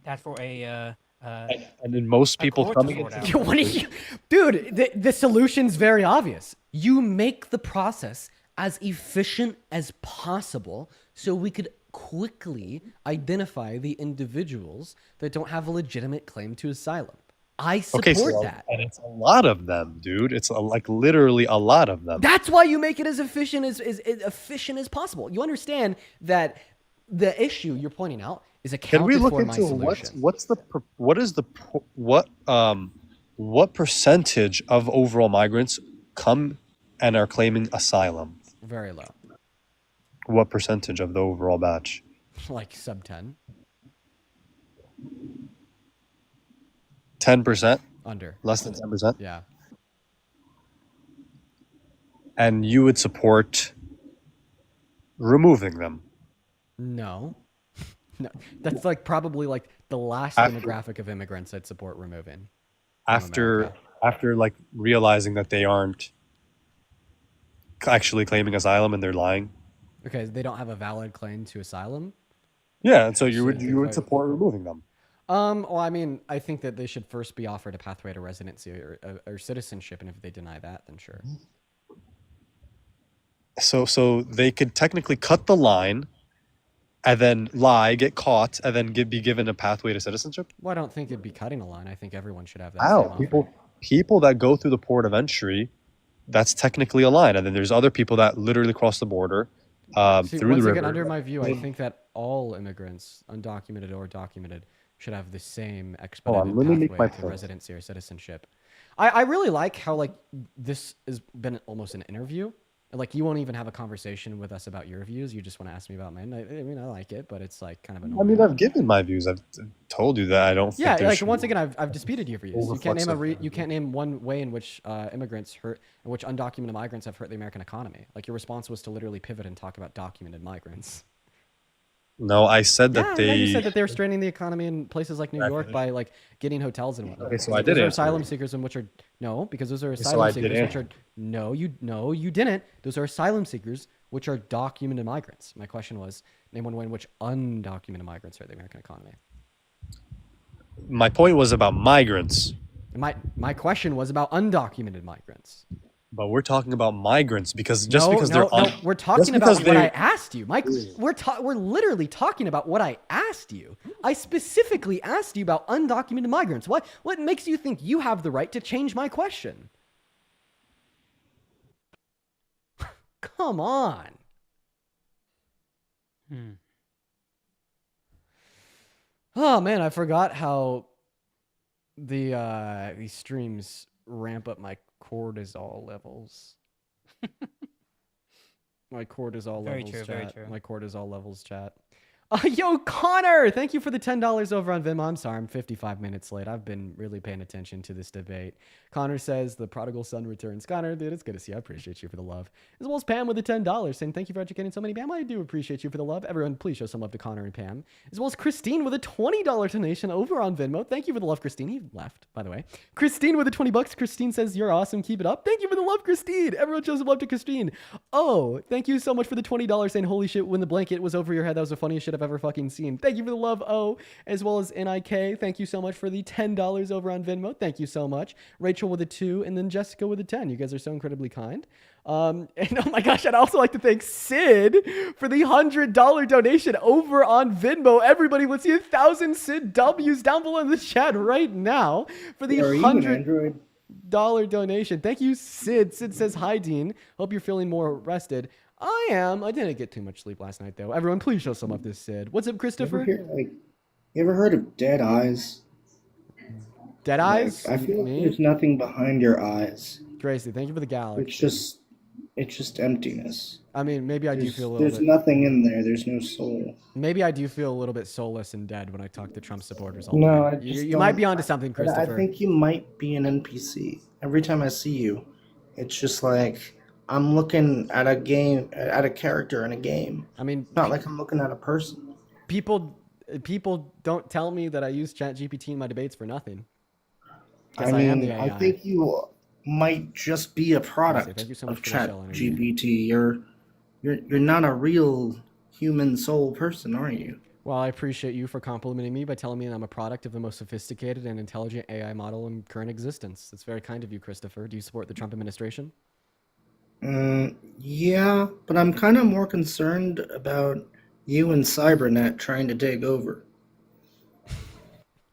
Speaker 9: That's for a
Speaker 7: And then most people
Speaker 9: court to
Speaker 7: coming
Speaker 9: sort
Speaker 7: into
Speaker 9: out.
Speaker 1: what are you, dude? The solution's very obvious. You make the process as efficient as possible, so we could quickly identify the individuals that don't have a legitimate claim to asylum. I support that.
Speaker 7: And it's a lot of them, dude. It's like literally a lot of them.
Speaker 1: That's why you make it as efficient as possible. You understand that the issue you're pointing out is
Speaker 7: Can we
Speaker 1: accounted
Speaker 7: look
Speaker 1: for in my
Speaker 7: into what percentage of overall migrants come and are claiming asylum?
Speaker 1: Very low,
Speaker 7: What percentage of the overall batch?
Speaker 1: like sub 10,
Speaker 7: 10%?
Speaker 1: under.
Speaker 7: Less than 10%?
Speaker 1: Yeah.
Speaker 7: And you would support removing them?
Speaker 1: No. No, that's like probably like the last
Speaker 7: After-
Speaker 1: demographic of immigrants I'd support removing.
Speaker 7: After like realizing that they aren't actually claiming asylum and they're lying.
Speaker 1: Okay, they don't have a valid claim to asylum.
Speaker 7: Yeah, and so you
Speaker 1: So
Speaker 7: would
Speaker 1: they're quite-
Speaker 7: support removing them.
Speaker 1: Well, I mean, I think that they should first be offered a pathway to residency or citizenship, and if they deny that, then sure.
Speaker 7: So they could technically cut the line, and then lie, get caught, and then be given a pathway to citizenship.
Speaker 1: Well, I don't think it'd be cutting a line. I think everyone should have that.
Speaker 7: How
Speaker 1: Same offer.
Speaker 7: people that go through the port of entry, that's technically a line, and then there's other people that literally cross the border
Speaker 1: See,
Speaker 7: through
Speaker 1: once
Speaker 7: the
Speaker 1: again,
Speaker 7: river.
Speaker 1: under my view, I think that all immigrants, undocumented or documented, should have the same expedited
Speaker 7: let me make
Speaker 1: pathway
Speaker 7: my
Speaker 1: to
Speaker 7: point.
Speaker 1: residency or citizenship. I really like how like this has been almost an interview. Like you won't even have a conversation with us about your views. You just want to ask me about mine. I mean, I like it, but it's like kind of annoying.
Speaker 7: I mean, I've given my views. I've told you that I don't.
Speaker 1: Yeah,
Speaker 7: think
Speaker 1: like once again, I've disputed your views. You can't name
Speaker 7: Over-flexive.
Speaker 1: you can't name one way in which immigrants hurt, in which undocumented migrants have hurt the American economy. Like your response was to literally pivot and talk about documented migrants.
Speaker 7: No, I said that
Speaker 1: Yeah, you said that they're straining the economy in places like New York by like getting hotels and whatnot.
Speaker 7: Okay, so I
Speaker 1: Those
Speaker 7: did
Speaker 1: are
Speaker 7: answer
Speaker 1: asylum
Speaker 7: it.
Speaker 1: seekers, in which are no, because those are
Speaker 7: So
Speaker 1: asylum
Speaker 7: I did
Speaker 1: seekers, which are
Speaker 7: answer.
Speaker 1: no, you didn't. Those are asylum seekers, which are documented migrants. My question was, name one way in which undocumented migrants hurt the American economy.
Speaker 7: My point was about migrants,
Speaker 1: My question was about undocumented migrants.
Speaker 7: but we're talking about migrants because
Speaker 1: We're talking about
Speaker 7: because
Speaker 1: what I
Speaker 7: they're-
Speaker 1: asked you, Mike. We're literally talking about what I asked you. I specifically asked you about undocumented migrants. What makes you think you have the right to change my question? Come on. Oh man, I forgot how these streams ramp up my cortisol levels. My cortisol
Speaker 9: Very
Speaker 1: levels
Speaker 9: true,
Speaker 1: chat.
Speaker 9: very true.
Speaker 1: My cortisol levels chat. Yo, Connor, thank you for the $10 over on Venmo. I'm sorry, I'm 55 minutes late. I've been really paying attention to this debate. Connor says the prodigal son returns. Connor, dude, it's good to see you. I appreciate you for the love. As well as Pam with the $10 saying thank you for educating so many. Pam, I do appreciate you for the love. Everyone, please show some love to Connor and Pam. As well as Christine with a $20 donation over on Venmo. Thank you for the love, Christine. He left, by the way. Christine with the $20. Christine says you're awesome. Keep it up. Thank you for the love, Christine. Everyone shows some love to Christine. Oh, thank you so much for the $20 saying holy shit when the blanket was over your head. That was the funniest shit I've ever fucking seen. Thank you for the love, oh, as well as NIK. Thank you so much for the $10 over on Venmo. Thank you so much. Rachel with a 2 and then Jessica with a 10. You guys are so incredibly kind. And oh my gosh, I'd also like to thank Sid for the $100 donation over on Venmo. Everybody, let's see 1,000 Sid W's down below in the chat right now for the $100 donation. Thank you, Sid. Sid says, hi, Dean. Hope you're feeling more rested. I am. I didn't get too much sleep last night, though. Everyone, please show some of this, Sid. What's up, Christopher?
Speaker 10: You ever heard of dead eyes?
Speaker 1: Dead eyes?
Speaker 10: I feel like
Speaker 1: Me?
Speaker 10: there's nothing behind your eyes.
Speaker 1: Tracy, thank you for the galaxy.
Speaker 10: It's just emptiness.
Speaker 1: I mean, maybe I do feel a little
Speaker 10: There's
Speaker 1: bit.
Speaker 10: nothing in there. There's no soul.
Speaker 1: Maybe I do feel a little bit soulless and dead when I talk to Trump supporters all
Speaker 10: No,
Speaker 1: the time. You might be onto something, Christopher.
Speaker 10: I think you might be an NPC. Every time I see you, it's just like I'm looking at a game, at a character in a game.
Speaker 1: I mean,
Speaker 10: not like I'm looking at a person.
Speaker 1: People don't tell me that I use ChatGPT in my debates for nothing.
Speaker 10: I mean, I think you might just be a product
Speaker 1: Thank you so much
Speaker 10: of
Speaker 1: for the shell energy.
Speaker 10: ChatGPT. You're not a real human soul person, are you?
Speaker 1: Well, I appreciate you for complimenting me by telling me that I'm a product of the most sophisticated and intelligent AI model in current existence. That's very kind of you, Christopher. Do you support the Trump administration?
Speaker 10: Yeah, but I'm kind of more concerned about you and Cybernet trying to take over.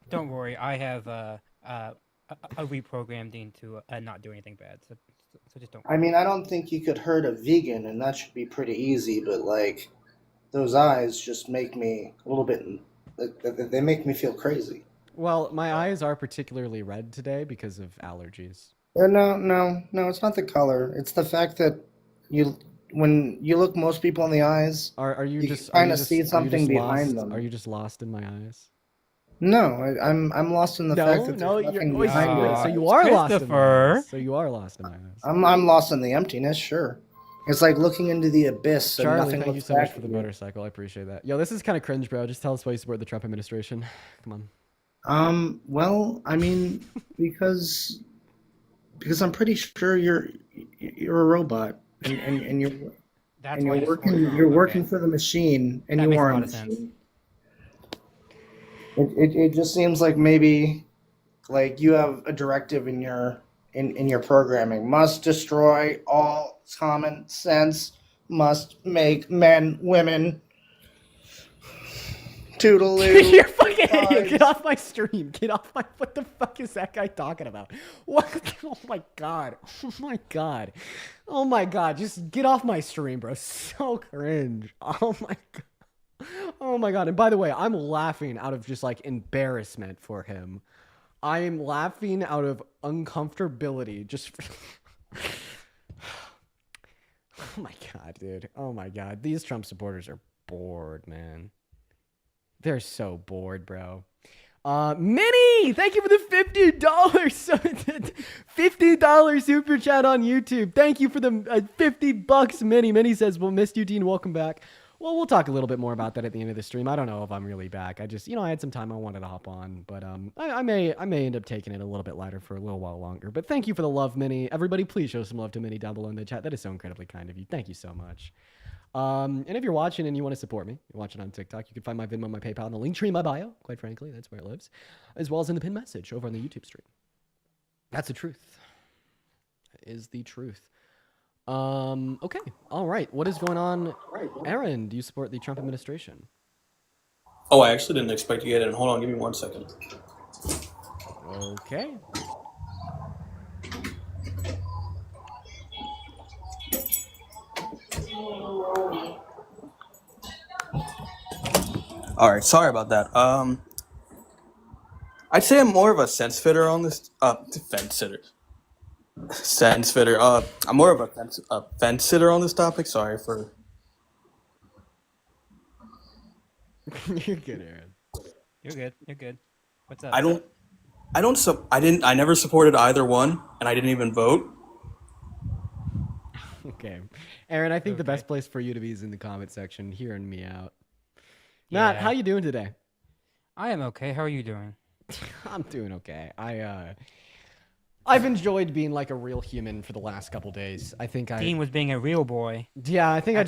Speaker 9: Don't worry, I have reprogrammed Dean to not do anything bad. So just don't.
Speaker 10: I mean, I don't think you could hurt a vegan, and that should be pretty easy. But like, those eyes just make me a little bit. They make me feel crazy.
Speaker 1: Well, my eyes are particularly red today because of allergies.
Speaker 10: No, it's not the color. It's the fact that when you look most people in the eyes,
Speaker 1: are you just
Speaker 10: kind of see something behind them.
Speaker 1: Are you just lost in my eyes?
Speaker 10: No, I'm lost in the fact that there's nothing behind it.
Speaker 1: So you are lost in my eyes. So you are lost in my eyes.
Speaker 10: I'm lost in the emptiness. Sure, it's like looking into the abyss.
Speaker 1: Charlie,
Speaker 10: and nothing
Speaker 1: thank you
Speaker 10: looks
Speaker 1: so much
Speaker 10: back
Speaker 1: for the
Speaker 10: at you.
Speaker 1: motorcycle. I appreciate that. Yo, this is kind of cringe, bro. Just tell us why you support the Trump administration. Come on.
Speaker 10: Well, I mean, because I'm pretty sure you're a robot. and you're
Speaker 9: That's
Speaker 10: and
Speaker 9: why
Speaker 10: you're
Speaker 9: you support
Speaker 10: working
Speaker 9: Trump.
Speaker 10: you're
Speaker 9: Okay.
Speaker 10: working for the machine, and
Speaker 9: That
Speaker 10: you
Speaker 9: makes a
Speaker 10: are a
Speaker 9: lot of sense.
Speaker 10: machine. It just seems like maybe like you have a directive in your programming: must destroy all common sense, must make men women. Toodaloo.
Speaker 1: You're fucking
Speaker 10: Goodbyes.
Speaker 1: get off my stream. Get off my. What the fuck is that guy talking about? What? Oh my god. Oh my god. Oh my god. Just get off my stream, bro. So cringe. Oh my god. Oh my god. And by the way, I'm laughing out of just like embarrassment for him. I am laughing out of uncomfortability. Just. Oh my god, dude. Oh my god. These Trump supporters are bored, man. They're so bored, bro. Minnie, thank you for the $50 $50 super chat on YouTube. Thank you for the $50, Minnie. Minnie says, "Well, missed you, Dean. Welcome back." Well, we'll talk a little bit more about that at the end of the stream. I don't know if I'm really back. I just, I had some time I wanted to hop on, but I may end up taking it a little bit lighter for a little while longer. But thank you for the love, Minnie. Everybody, please show some love to Minnie down below in the chat. That is so incredibly kind of you. Thank you so much. And if you're watching and you want to support me, you're watching on TikTok, you can find my Venmo, my PayPal, and the link tree in my bio. Quite frankly, that's where it lives, as well as in the pinned message over on the YouTube stream. That's the truth. That is the truth. Okay. All right. What is going on? Aaron, do you support the Trump administration?
Speaker 11: Oh, I actually didn't expect you to get in. Hold on, give me 1 second.
Speaker 1: Okay.
Speaker 11: All right, sorry about that. I'd say I'm more of a sense fitter on this. Fence sitter. Sense fitter. I'm more of a fence sitter on this topic. Sorry for.
Speaker 1: You're good, Aaron.
Speaker 9: You're good. You're good. What's up?
Speaker 11: I never supported either one, and I didn't even vote.
Speaker 1: Okay. Aaron, I think the best place for you to be is in the comment section, hearing me out. Matt, how you doing today?
Speaker 9: I am okay. How are you doing?
Speaker 1: I'm doing okay. I've enjoyed being like a real human for the last couple days. I think
Speaker 9: Dean was being a real boy.
Speaker 1: Yeah, I think I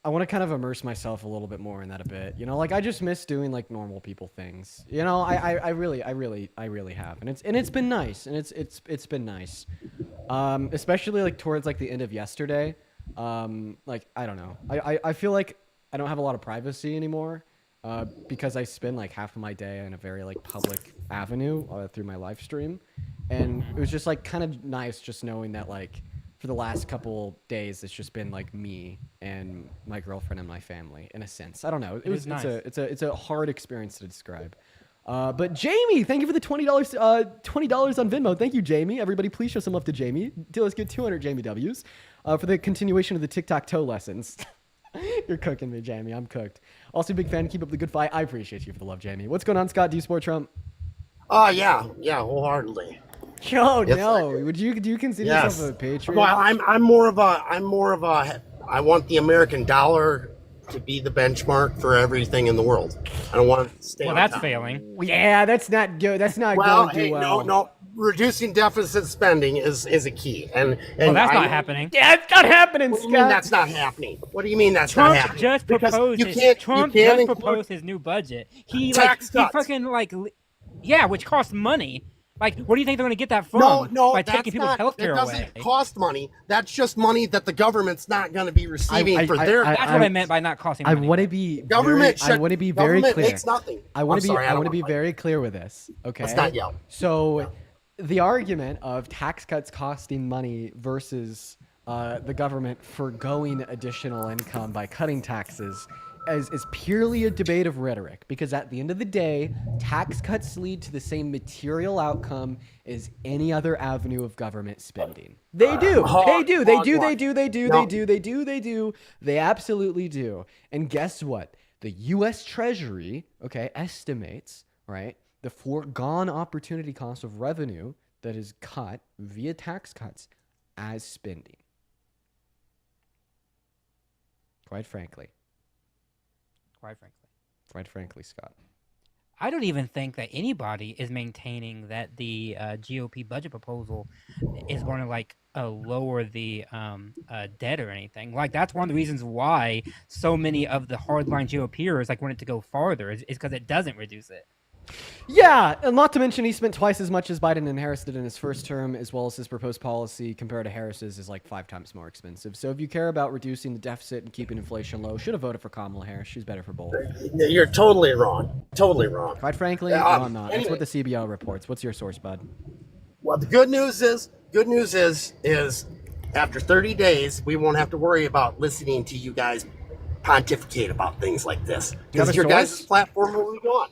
Speaker 1: want to kind of immerse myself a little bit more in that a bit. Like I just miss doing like normal people things. I really have, and it's been nice, and it's been nice. Especially like towards like the end of yesterday. Like I don't know. I feel like I don't have a lot of privacy anymore. Because I spend like half of my day in a very like public avenue through my live stream, and it was just like kind of nice just knowing that like for the last couple days it's just been like me and my girlfriend and my family in a sense. I don't know. It's a hard experience to describe. But Jamie, thank you for the $20 on Venmo. Thank you, Jamie. Everybody, please show some love to Jamie. Let's get 200 Jamie W's for the continuation of the tic-tac-toe lessons. You're cooking me, Jamie. I'm cooked. Also, big fan. Keep up the good fight. I appreciate you for the love, Jamie. What's going on, Scott? Do you support Trump?
Speaker 12: Yeah, wholeheartedly.
Speaker 1: Oh
Speaker 12: Yes,
Speaker 1: no! Do you consider yourself a patriot?
Speaker 12: Well, I'm more of a. I want the American dollar to be the benchmark for everything in the world. I don't want it to stay.
Speaker 9: Well,
Speaker 12: on
Speaker 9: that's
Speaker 12: top.
Speaker 9: failing.
Speaker 1: Yeah, that's not good. That's not going too well.
Speaker 12: No. Reducing deficit spending is a key, and
Speaker 9: well, that's not happening.
Speaker 1: Yeah, it's not happening,
Speaker 12: What
Speaker 1: Scott.
Speaker 12: do you mean that's not happening? What do you mean that's
Speaker 9: Trump
Speaker 12: not happening?
Speaker 9: just proposed. Trump just proposed his new budget. He fucking which costs money. Like, where do you think they're going to get that from?
Speaker 12: No,
Speaker 9: by taking people's health care
Speaker 12: away. It doesn't cost money. That's just money that the government's not going to be receiving for their.
Speaker 9: That's what I meant by not costing money.
Speaker 1: I want to be
Speaker 12: government.
Speaker 1: I want to be very clear.
Speaker 12: Makes nothing.
Speaker 1: I want to be very clear with this. Okay.
Speaker 12: Let's not yell.
Speaker 1: So, the argument of tax cuts costing money versus the government forgoing additional income by cutting taxes is purely a debate of rhetoric, because at the end of the day, tax cuts lead to the same material outcome as any other avenue of government spending. They do. They absolutely do. And guess what? The U.S. Treasury, estimates, right, the foregone opportunity cost of revenue that is cut via tax cuts as spending. Quite frankly, Scott.
Speaker 9: I don't even think that anybody is maintaining that the GOP budget proposal is going to like lower the debt or anything. Like that's one of the reasons why so many of the hardline GOPers like wanted to go farther is because it doesn't reduce it.
Speaker 1: Yeah, and not to mention he spent twice as much as Biden and Harris did in his first term, as well as his proposed policy compared to Harris's is like 5 times more expensive. So if you care about reducing the deficit and keeping inflation low, should have voted for Kamala Harris. She's better for both.
Speaker 12: You're totally wrong. Totally wrong.
Speaker 1: Quite frankly, no, I'm not. That's what the CBO reports. What's your source, bud?
Speaker 12: Well, the good news is after 30 days, we won't have to worry about listening to you guys pontificate about things like this. Because your guys' platform will be gone.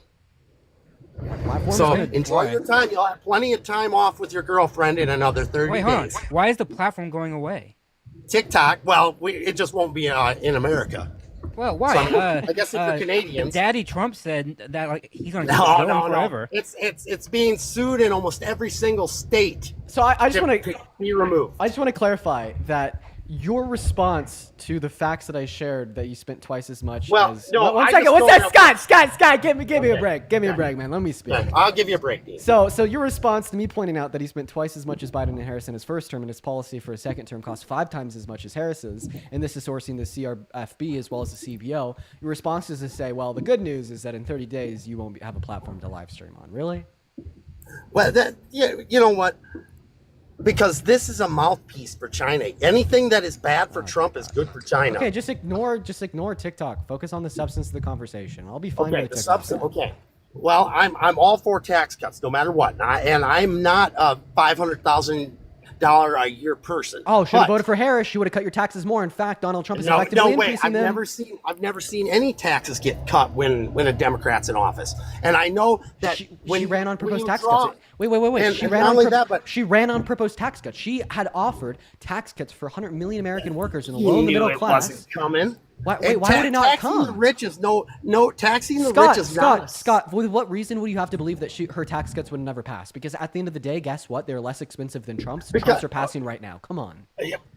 Speaker 12: So enjoy your time. You'll have plenty of time off with your girlfriend in another 30 days.
Speaker 9: Why is the platform going away?
Speaker 12: TikTok, well, it just won't be in America.
Speaker 9: Well, why?
Speaker 12: So, I guess if for Canadians,
Speaker 9: Daddy Trump said that like he's going to keep going forever.
Speaker 12: It's being sued in almost every single state.
Speaker 1: So I just want to
Speaker 12: be removed.
Speaker 1: I just want to clarify that your response to the facts that I shared that you spent twice as much. As,
Speaker 12: no,
Speaker 1: one second. What's that, Scott? Give me a break. Give me a break, man. Let me speak.
Speaker 12: Yeah, I'll give you a break, Dean.
Speaker 1: So your response to me pointing out that he spent twice as much as Biden and Harris in his first term, and his policy for his second term cost 5 times as much as Harris's, and this is sourcing the CRFB as well as the CBO. Your response is to say, well, the good news is that in 30 days you won't have a platform to live stream on. Really?
Speaker 12: Well, you know what? Because this is a mouthpiece for China. Anything that is bad for Trump is good for China.
Speaker 1: Okay, just ignore TikTok. Focus on the substance of the conversation. I'll be fine with
Speaker 12: the
Speaker 1: TikTok.
Speaker 12: substance. Okay. Well, I'm all for tax cuts, no matter what. And I'm not a $500,000 a year person.
Speaker 1: Oh, should have voted for Harris. She would have cut your taxes more. In fact, Donald Trump is effectively increasing them.
Speaker 12: I've never seen any taxes get cut when a Democrat's in office. And I know that
Speaker 1: she ran on proposed tax
Speaker 12: draw,
Speaker 1: cuts. Wait. She ran on proposed tax cuts. She had offered tax cuts for 100 million American workers in the low and the middle class.
Speaker 12: Wasn't coming.
Speaker 1: Why would it not come?
Speaker 12: Taxing the rich is taxing the rich is not.
Speaker 1: Scott, with what reason would you have to believe that her tax cuts would never pass? Because at the end of the day, guess what? They're less expensive than Trump's. Trump's are passing right now. Come on.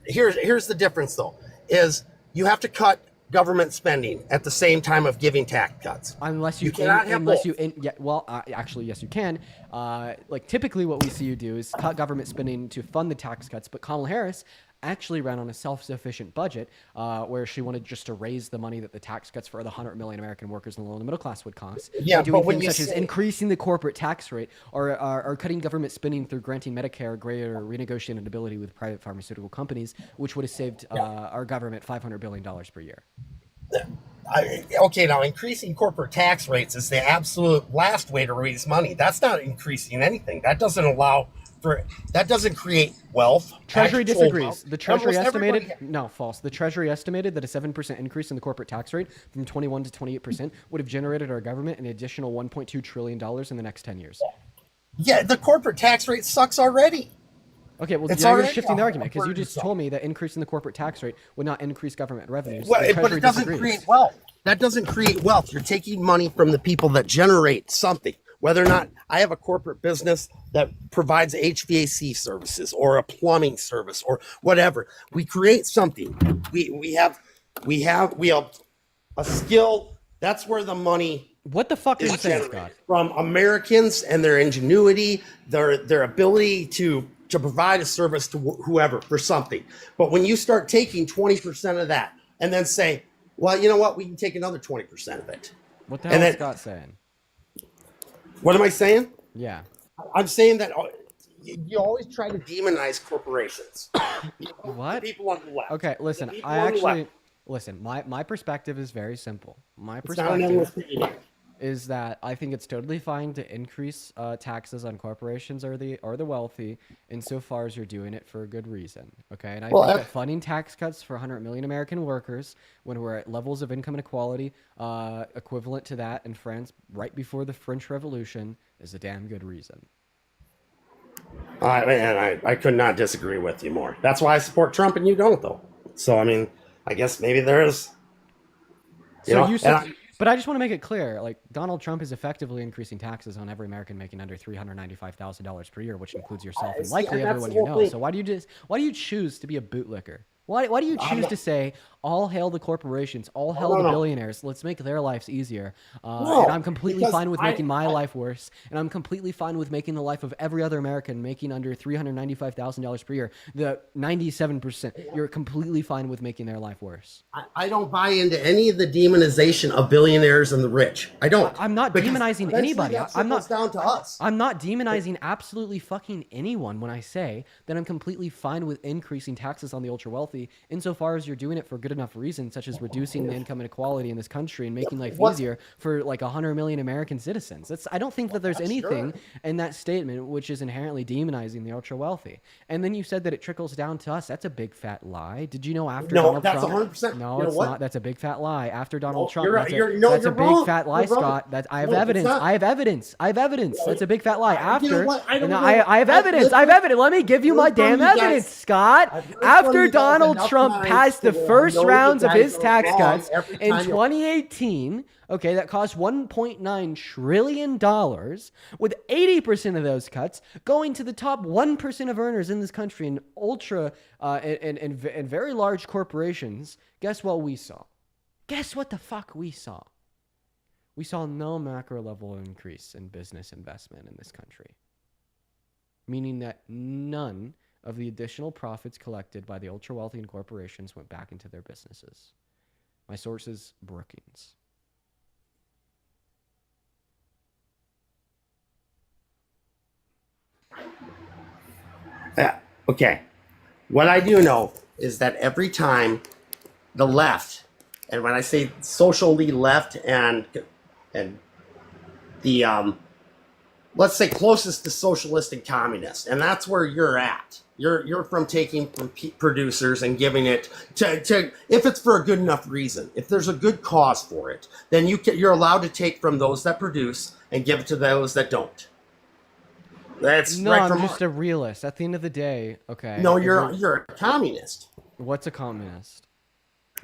Speaker 12: Here's the difference, though, is you have to cut government spending at the same time of giving tax cuts.
Speaker 1: Unless you actually, yes, you can. Like typically what we see you do is cut government spending to fund the tax cuts, but Kamala Harris actually ran on a self-sufficient budget where she wanted just to raise the money that the tax cuts for the 100 million American workers in the low and the middle class would cost.
Speaker 12: Yeah,
Speaker 1: doing things such as increasing the corporate tax rate or cutting government spending through granting Medicare greater renegotiated ability with private pharmaceutical companies, which would have saved our government $500 billion per year.
Speaker 12: Now increasing corporate tax rates is the absolute last way to raise money. That's not increasing anything. That doesn't create wealth.
Speaker 1: Treasury disagrees. The Treasury estimated false. The Treasury estimated that a 7% increase in the corporate tax rate from 21 to 28% would have generated our government an additional $1.2 trillion in the next 10 years.
Speaker 12: Yeah, the corporate tax rate sucks already.
Speaker 1: Okay, well, you're shifting the argument because you just told me that increasing the corporate tax rate would not increase government revenues.
Speaker 12: Well, but it doesn't create wealth. That doesn't create wealth. You're taking money from the people that generate something. Whether or not I have a corporate business that provides HVAC services or a plumbing service or whatever, we create something. We have a skill. That's where the money.
Speaker 1: What the fuck are you saying, Scott?
Speaker 12: From Americans and their ingenuity, their ability to provide a service to whoever for something. But when you start taking 20% of that and then say, well, you know what, we can take another 20% of it.
Speaker 1: What the hell is Scott saying?
Speaker 12: What am I saying?
Speaker 1: Yeah.
Speaker 12: I'm saying that you always try to demonize corporations.
Speaker 1: What?
Speaker 12: People on the left.
Speaker 1: Okay, listen, my perspective is very simple. My perspective is that I think it's totally fine to increase taxes on corporations or the wealthy insofar as you're doing it for a good reason. Okay, and I think that funding tax cuts for 100 million American workers when we're at levels of income inequality equivalent to that in France right before the French Revolution is a damn good reason.
Speaker 12: I could not disagree with you more. That's why I support Trump and you don't, though. So, I mean, I guess maybe there is.
Speaker 1: But I just want to make it clear, like Donald Trump is effectively increasing taxes on every American making under $395,000 per year, which includes yourself and likely everyone you know. So why do you choose to be a bootlicker? Why do you choose
Speaker 12: not-
Speaker 1: to say all hail the corporations, all hail
Speaker 12: No,
Speaker 1: the
Speaker 12: no.
Speaker 1: billionaires? Let's make their lives easier.
Speaker 12: No,
Speaker 1: And I'm completely
Speaker 12: because
Speaker 1: fine with making my life worse, and I'm completely fine with making the life of every other American making under $395,000 per year. The 97%, you're completely fine with making their life worse.
Speaker 12: I don't buy into any of the demonization of billionaires and the rich. I don't.
Speaker 1: I'm not
Speaker 12: Because
Speaker 1: demonizing
Speaker 12: eventually
Speaker 1: anybody.
Speaker 12: that
Speaker 1: I'm not
Speaker 12: trickles down to us.
Speaker 1: I'm not demonizing absolutely fucking anyone when I say that I'm completely fine with increasing taxes on the ultra wealthy, insofar as you're doing it for good enough reasons, such as reducing the income inequality in this country and making life easier for like 100 million American citizens. I don't think that there's anything in that statement which is inherently demonizing the ultra wealthy. And then you said that it trickles down to us. That's a big fat lie. Did you know after
Speaker 12: No,
Speaker 1: Donald
Speaker 12: that's
Speaker 1: Trump?
Speaker 12: 100%.
Speaker 1: No,
Speaker 12: You know
Speaker 1: it's
Speaker 12: what?
Speaker 1: not. That's a big fat lie. After Donald
Speaker 12: No,
Speaker 1: Trump,
Speaker 12: you're-
Speaker 1: that's
Speaker 12: you're-
Speaker 1: a,
Speaker 12: no,
Speaker 1: that's a
Speaker 12: you're
Speaker 1: big
Speaker 12: wrong.
Speaker 1: fat lie,
Speaker 12: You're wrong.
Speaker 1: Scott. I have
Speaker 12: No, it's
Speaker 1: evidence.
Speaker 12: not.
Speaker 1: I have evidence. I have evidence. That's a big fat lie. After,
Speaker 12: You know what? I don't
Speaker 1: no,
Speaker 12: know.
Speaker 1: I have evidence. I have evidence. Let me give you my
Speaker 12: Heard from
Speaker 1: damn
Speaker 12: you guys.
Speaker 1: evidence, Scott.
Speaker 12: I've heard from
Speaker 1: After
Speaker 12: you guys
Speaker 1: Donald
Speaker 12: enough
Speaker 1: Trump
Speaker 12: times
Speaker 1: passed the
Speaker 12: to
Speaker 1: first
Speaker 12: know you
Speaker 1: rounds of
Speaker 12: guys
Speaker 1: his
Speaker 12: are
Speaker 1: tax
Speaker 12: wrong
Speaker 1: cuts
Speaker 12: every
Speaker 1: in
Speaker 12: time you-
Speaker 1: 2018, okay, that cost $1.9 trillion, with 80% of those cuts going to the top 1% of earners in this country and ultra and very large corporations. Guess what we saw? Guess what the fuck we saw? We saw no macro level increase in business investment in this country, meaning that none of the additional profits collected by the ultra wealthy and corporations went back into their businesses. My source is Brookings.
Speaker 12: Yeah. Okay. What I do know is that every time the left, and when I say socially left and the let's say closest to socialist and communist, and that's where you're at. You're from taking from producers and giving it to if it's for a good enough reason, if there's a good cause for it, then you're allowed to take from those that produce and give it to those that don't. That's
Speaker 1: No,
Speaker 12: right
Speaker 1: I'm
Speaker 12: from
Speaker 1: just a realist. At the end of the day, okay.
Speaker 12: No, you're a communist.
Speaker 1: What's a communist?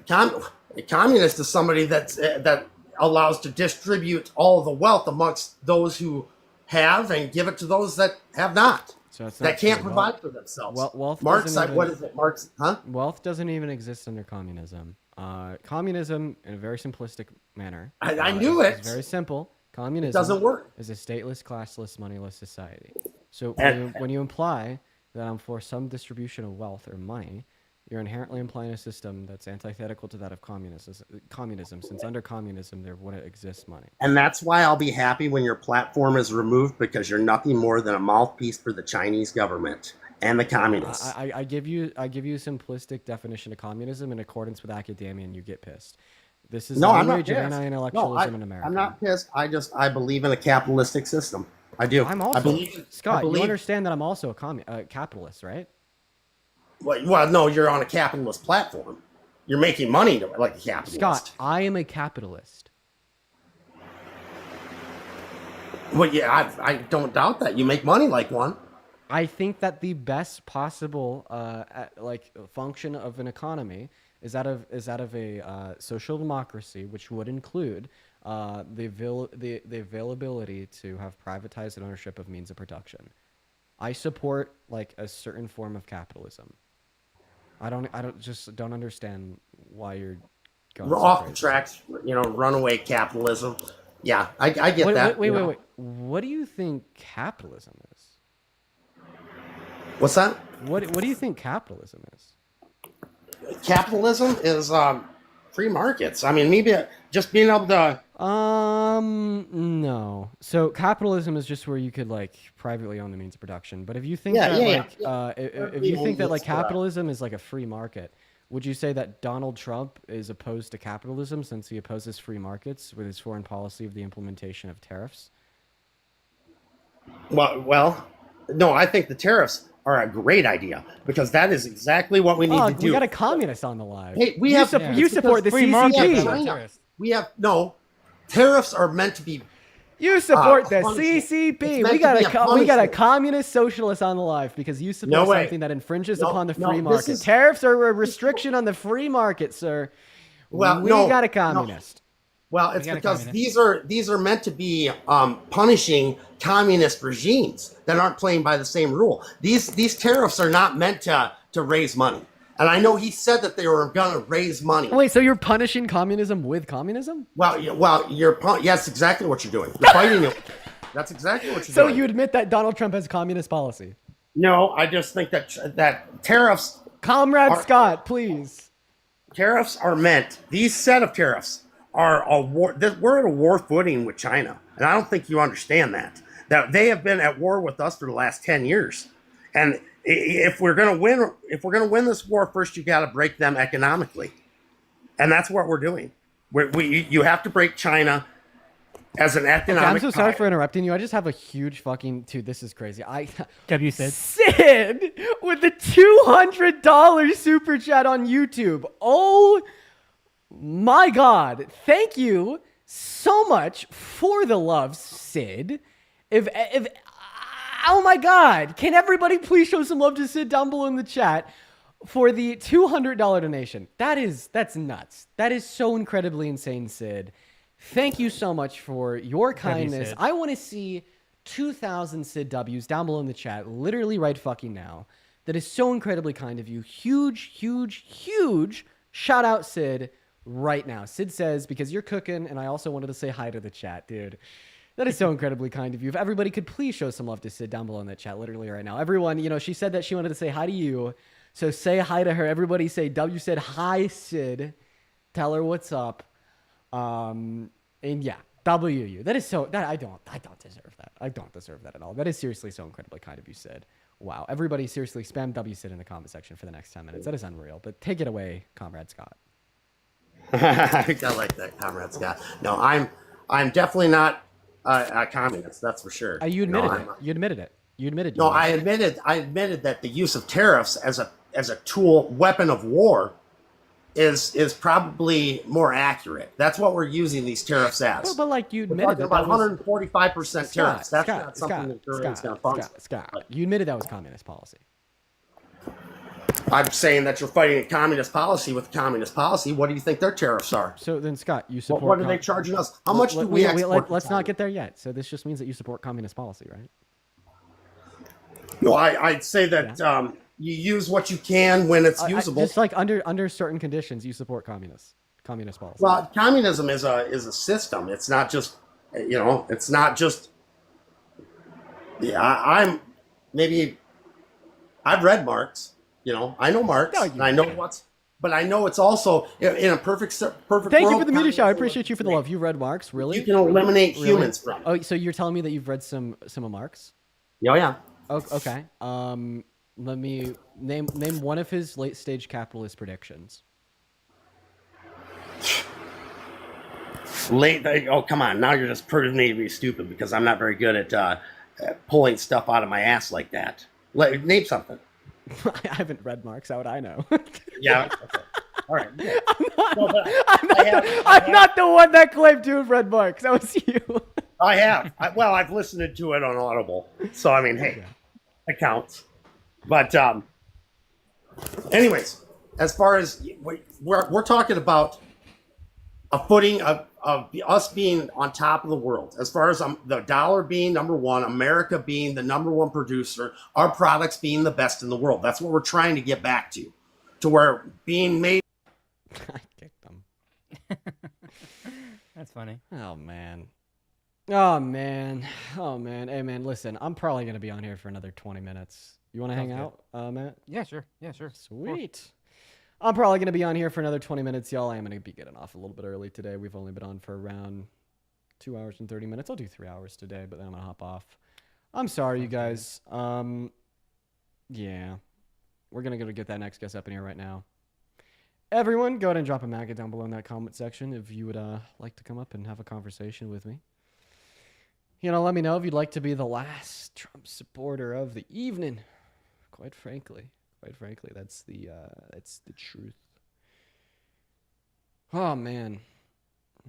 Speaker 12: A communist is somebody that allows to distribute all of the wealth amongst those who have and give it to those that have not.
Speaker 1: So it's
Speaker 12: that
Speaker 1: not
Speaker 12: can't
Speaker 1: true.
Speaker 12: provide for themselves.
Speaker 1: Wealth
Speaker 12: Marx,
Speaker 1: doesn't even-
Speaker 12: what is it? Marx, huh?
Speaker 1: Wealth doesn't even exist under communism. Communism, in a very simplistic manner,
Speaker 12: I knew
Speaker 1: is
Speaker 12: it.
Speaker 1: very simple. Communism
Speaker 12: doesn't work.
Speaker 1: Is a stateless, classless, moneyless society. So
Speaker 12: And-
Speaker 1: when you imply that I'm for some distribution of wealth or money, you're inherently implying a system that's antithetical to that of communism, since under communism there wouldn't exist money.
Speaker 12: And that's why I'll be happy when your platform is removed, because you're nothing more than a mouthpiece for the Chinese government and the communists.
Speaker 1: I give you a simplistic definition of communism in accordance with academia, and you get pissed. This is
Speaker 12: No, I'm
Speaker 1: new
Speaker 12: not
Speaker 1: age
Speaker 12: pissed.
Speaker 1: anti-intellectualism in America.
Speaker 12: I'm not pissed. I believe in a capitalistic system. I do.
Speaker 1: I'm also
Speaker 12: I believe,
Speaker 1: Scott.
Speaker 12: I believe,
Speaker 1: You understand that I'm also a capitalist, right?
Speaker 12: Well, no, you're on a capitalist platform. You're making money like a capitalist.
Speaker 1: Scott, I am a capitalist.
Speaker 12: Well, yeah, I don't doubt that. You make money like one.
Speaker 1: I think that the best possible function of an economy is that of a social democracy, which would include the availability to have privatized ownership of means of production. I support like a certain form of capitalism. I don't understand why you're going so
Speaker 12: Off the
Speaker 1: crazy.
Speaker 12: tracks, runaway capitalism. Yeah, I get that.
Speaker 1: Wait. What do you think capitalism is?
Speaker 12: What's that?
Speaker 1: What do you think capitalism is?
Speaker 12: Capitalism is free markets. I mean, maybe just being able to.
Speaker 1: No. So capitalism is just where you could like privately own the means of production. But if you think if you think that like capitalism is like a free market, would you say that Donald Trump is opposed to capitalism since he opposes free markets with his foreign policy of the implementation of tariffs?
Speaker 12: Well, no, I think the tariffs are a great idea because that is exactly what we need to do.
Speaker 1: We got a communist on the line.
Speaker 12: Hey,
Speaker 1: you support the
Speaker 9: free market,
Speaker 1: CCP.
Speaker 12: We have tariffs are meant to be.
Speaker 1: You support the
Speaker 12: punishing.
Speaker 1: CCP.
Speaker 12: It's
Speaker 1: We
Speaker 12: meant to be a
Speaker 1: we got a
Speaker 12: punishment.
Speaker 1: communist socialist on the live because you support
Speaker 12: No way.
Speaker 1: something that infringes
Speaker 12: No,
Speaker 1: upon the
Speaker 12: no,
Speaker 1: free
Speaker 12: this
Speaker 1: market.
Speaker 12: is-
Speaker 1: Tariffs are a restriction on the free market, sir.
Speaker 12: Well,
Speaker 1: we
Speaker 12: no,
Speaker 1: got a
Speaker 12: no.
Speaker 1: communist.
Speaker 12: Well, it's
Speaker 9: got a
Speaker 12: because
Speaker 9: communist.
Speaker 12: these are meant to be punishing communist regimes that aren't playing by the same rule. These tariffs are not meant to raise money. And I know he said that they were going to raise money.
Speaker 1: Wait, so you're punishing communism with communism?
Speaker 12: Well, yes, exactly what you're doing. You're fighting it. That's exactly what you're
Speaker 1: So
Speaker 12: doing.
Speaker 1: you admit that Donald Trump has communist policy?
Speaker 12: No, I just think that tariffs.
Speaker 1: Comrade Scott, please.
Speaker 12: Tariffs are meant. These set of tariffs are a war. We're at a war footing with China, and I don't think you understand that. That they have been at war with us for the last 10 years, and if we're going to win this war, first you got to break them economically, and that's what we're doing. You have to break China as an economic.
Speaker 1: Okay, I'm so sorry for interrupting you. I just have a huge fucking dude. This is crazy.
Speaker 9: W Sid
Speaker 1: with the $200 super chat on YouTube. Oh my God! Thank you so much for the love, Sid. If oh my God! Can everybody please show some love to Sid down below in the chat for the $200 donation? That's nuts. That is so incredibly insane, Sid. Thank you so much for your kindness.
Speaker 9: Sid.
Speaker 1: I want to see 2,000 Sid W's down below in the chat, literally right fucking now. That is so incredibly kind of you. Huge, huge, huge shout out, Sid, right now. Sid says, because you're cooking, and I also wanted to say hi to the chat, dude. That is so incredibly kind of you. If everybody could please show some love to Sid down below in that chat, literally right now. Everyone, she said that she wanted to say hi to you. So say hi to her. Everybody say, W said, hi, Sid. Tell her what's up. And yeah, WU. That is so that I don't deserve that. I don't deserve that at all. That is seriously so incredibly kind of you, Sid. Wow. Everybody seriously spam W Sid in the comment section for the next 10 minutes. That is unreal. But take it away, Comrade Scott.
Speaker 12: I like that, Comrade Scott. No, I'm definitely not a communist. That's for sure.
Speaker 1: You admitted it. You admitted it. You admitted.
Speaker 12: No, I admitted that the use of tariffs as a tool, weapon of war, is probably more accurate. That's what we're using these tariffs as.
Speaker 1: Well, but like you admitted that
Speaker 12: about 145% tariffs. That's not something that is going to function.
Speaker 1: Scott, you admitted that was communist policy.
Speaker 12: I'm saying that you're fighting a communist policy with communist policy. What do you think their tariffs are?
Speaker 1: So then, Scott, you support.
Speaker 12: What are they charging us? How much do we export?
Speaker 1: Let's not get there yet. So this just means that you support communist policy, right?
Speaker 12: No, I'd say that you use what you can when it's usable.
Speaker 1: Just like under certain conditions, you support communist policy.
Speaker 12: Well, communism is a system. It's not just it's not just. Yeah, I've read Marx. I know Marx. I know but I know it's also in a perfect
Speaker 1: Thank
Speaker 12: world.
Speaker 1: you for the media show. I appreciate you for the love. You read Marx, really?
Speaker 12: You can eliminate humans from it.
Speaker 1: Oh, so you're telling me that you've read some of Marx?
Speaker 12: Oh, yeah.
Speaker 1: Okay. Let me name one of his late stage capitalist predictions.
Speaker 12: Oh, come on. Now you're just proving me to be stupid because I'm not very good at pulling stuff out of my ass like that. Name something.
Speaker 1: I haven't read Marx. How would I know?
Speaker 12: Yeah. Okay. All right. Yeah.
Speaker 1: I'm not the one that claimed to have read Marx. That was you.
Speaker 12: I have. I've listened to it on Audible. So, I mean, hey, it counts. But anyways, as far as we're talking about a footing of us being on top of the world, as far as the dollar being number one, America being the number one producer, our products being the best in the world. That's what we're trying to get back to where being made.
Speaker 1: I kicked them.
Speaker 9: That's funny.
Speaker 1: Oh man. Hey man, listen, I'm probably gonna be on here for another 20 minutes. You want to hang out, Matt?
Speaker 9: Yeah, sure.
Speaker 1: Sweet. I'm probably going to be on here for another 20 minutes, y'all. I am going to be getting off a little bit early today. We've only been on for around 2 hours and 30 minutes. I'll do 3 hours today, but then I'm going to hop off. I'm sorry, you guys. Yeah. We're going to go get that next guest up in here right now. Everyone, go ahead and drop a maggot down below in that comment section if you would like to come up and have a conversation with me. Let me know if you'd like to be the last Trump supporter of the evening. Quite frankly, that's the truth. Oh man,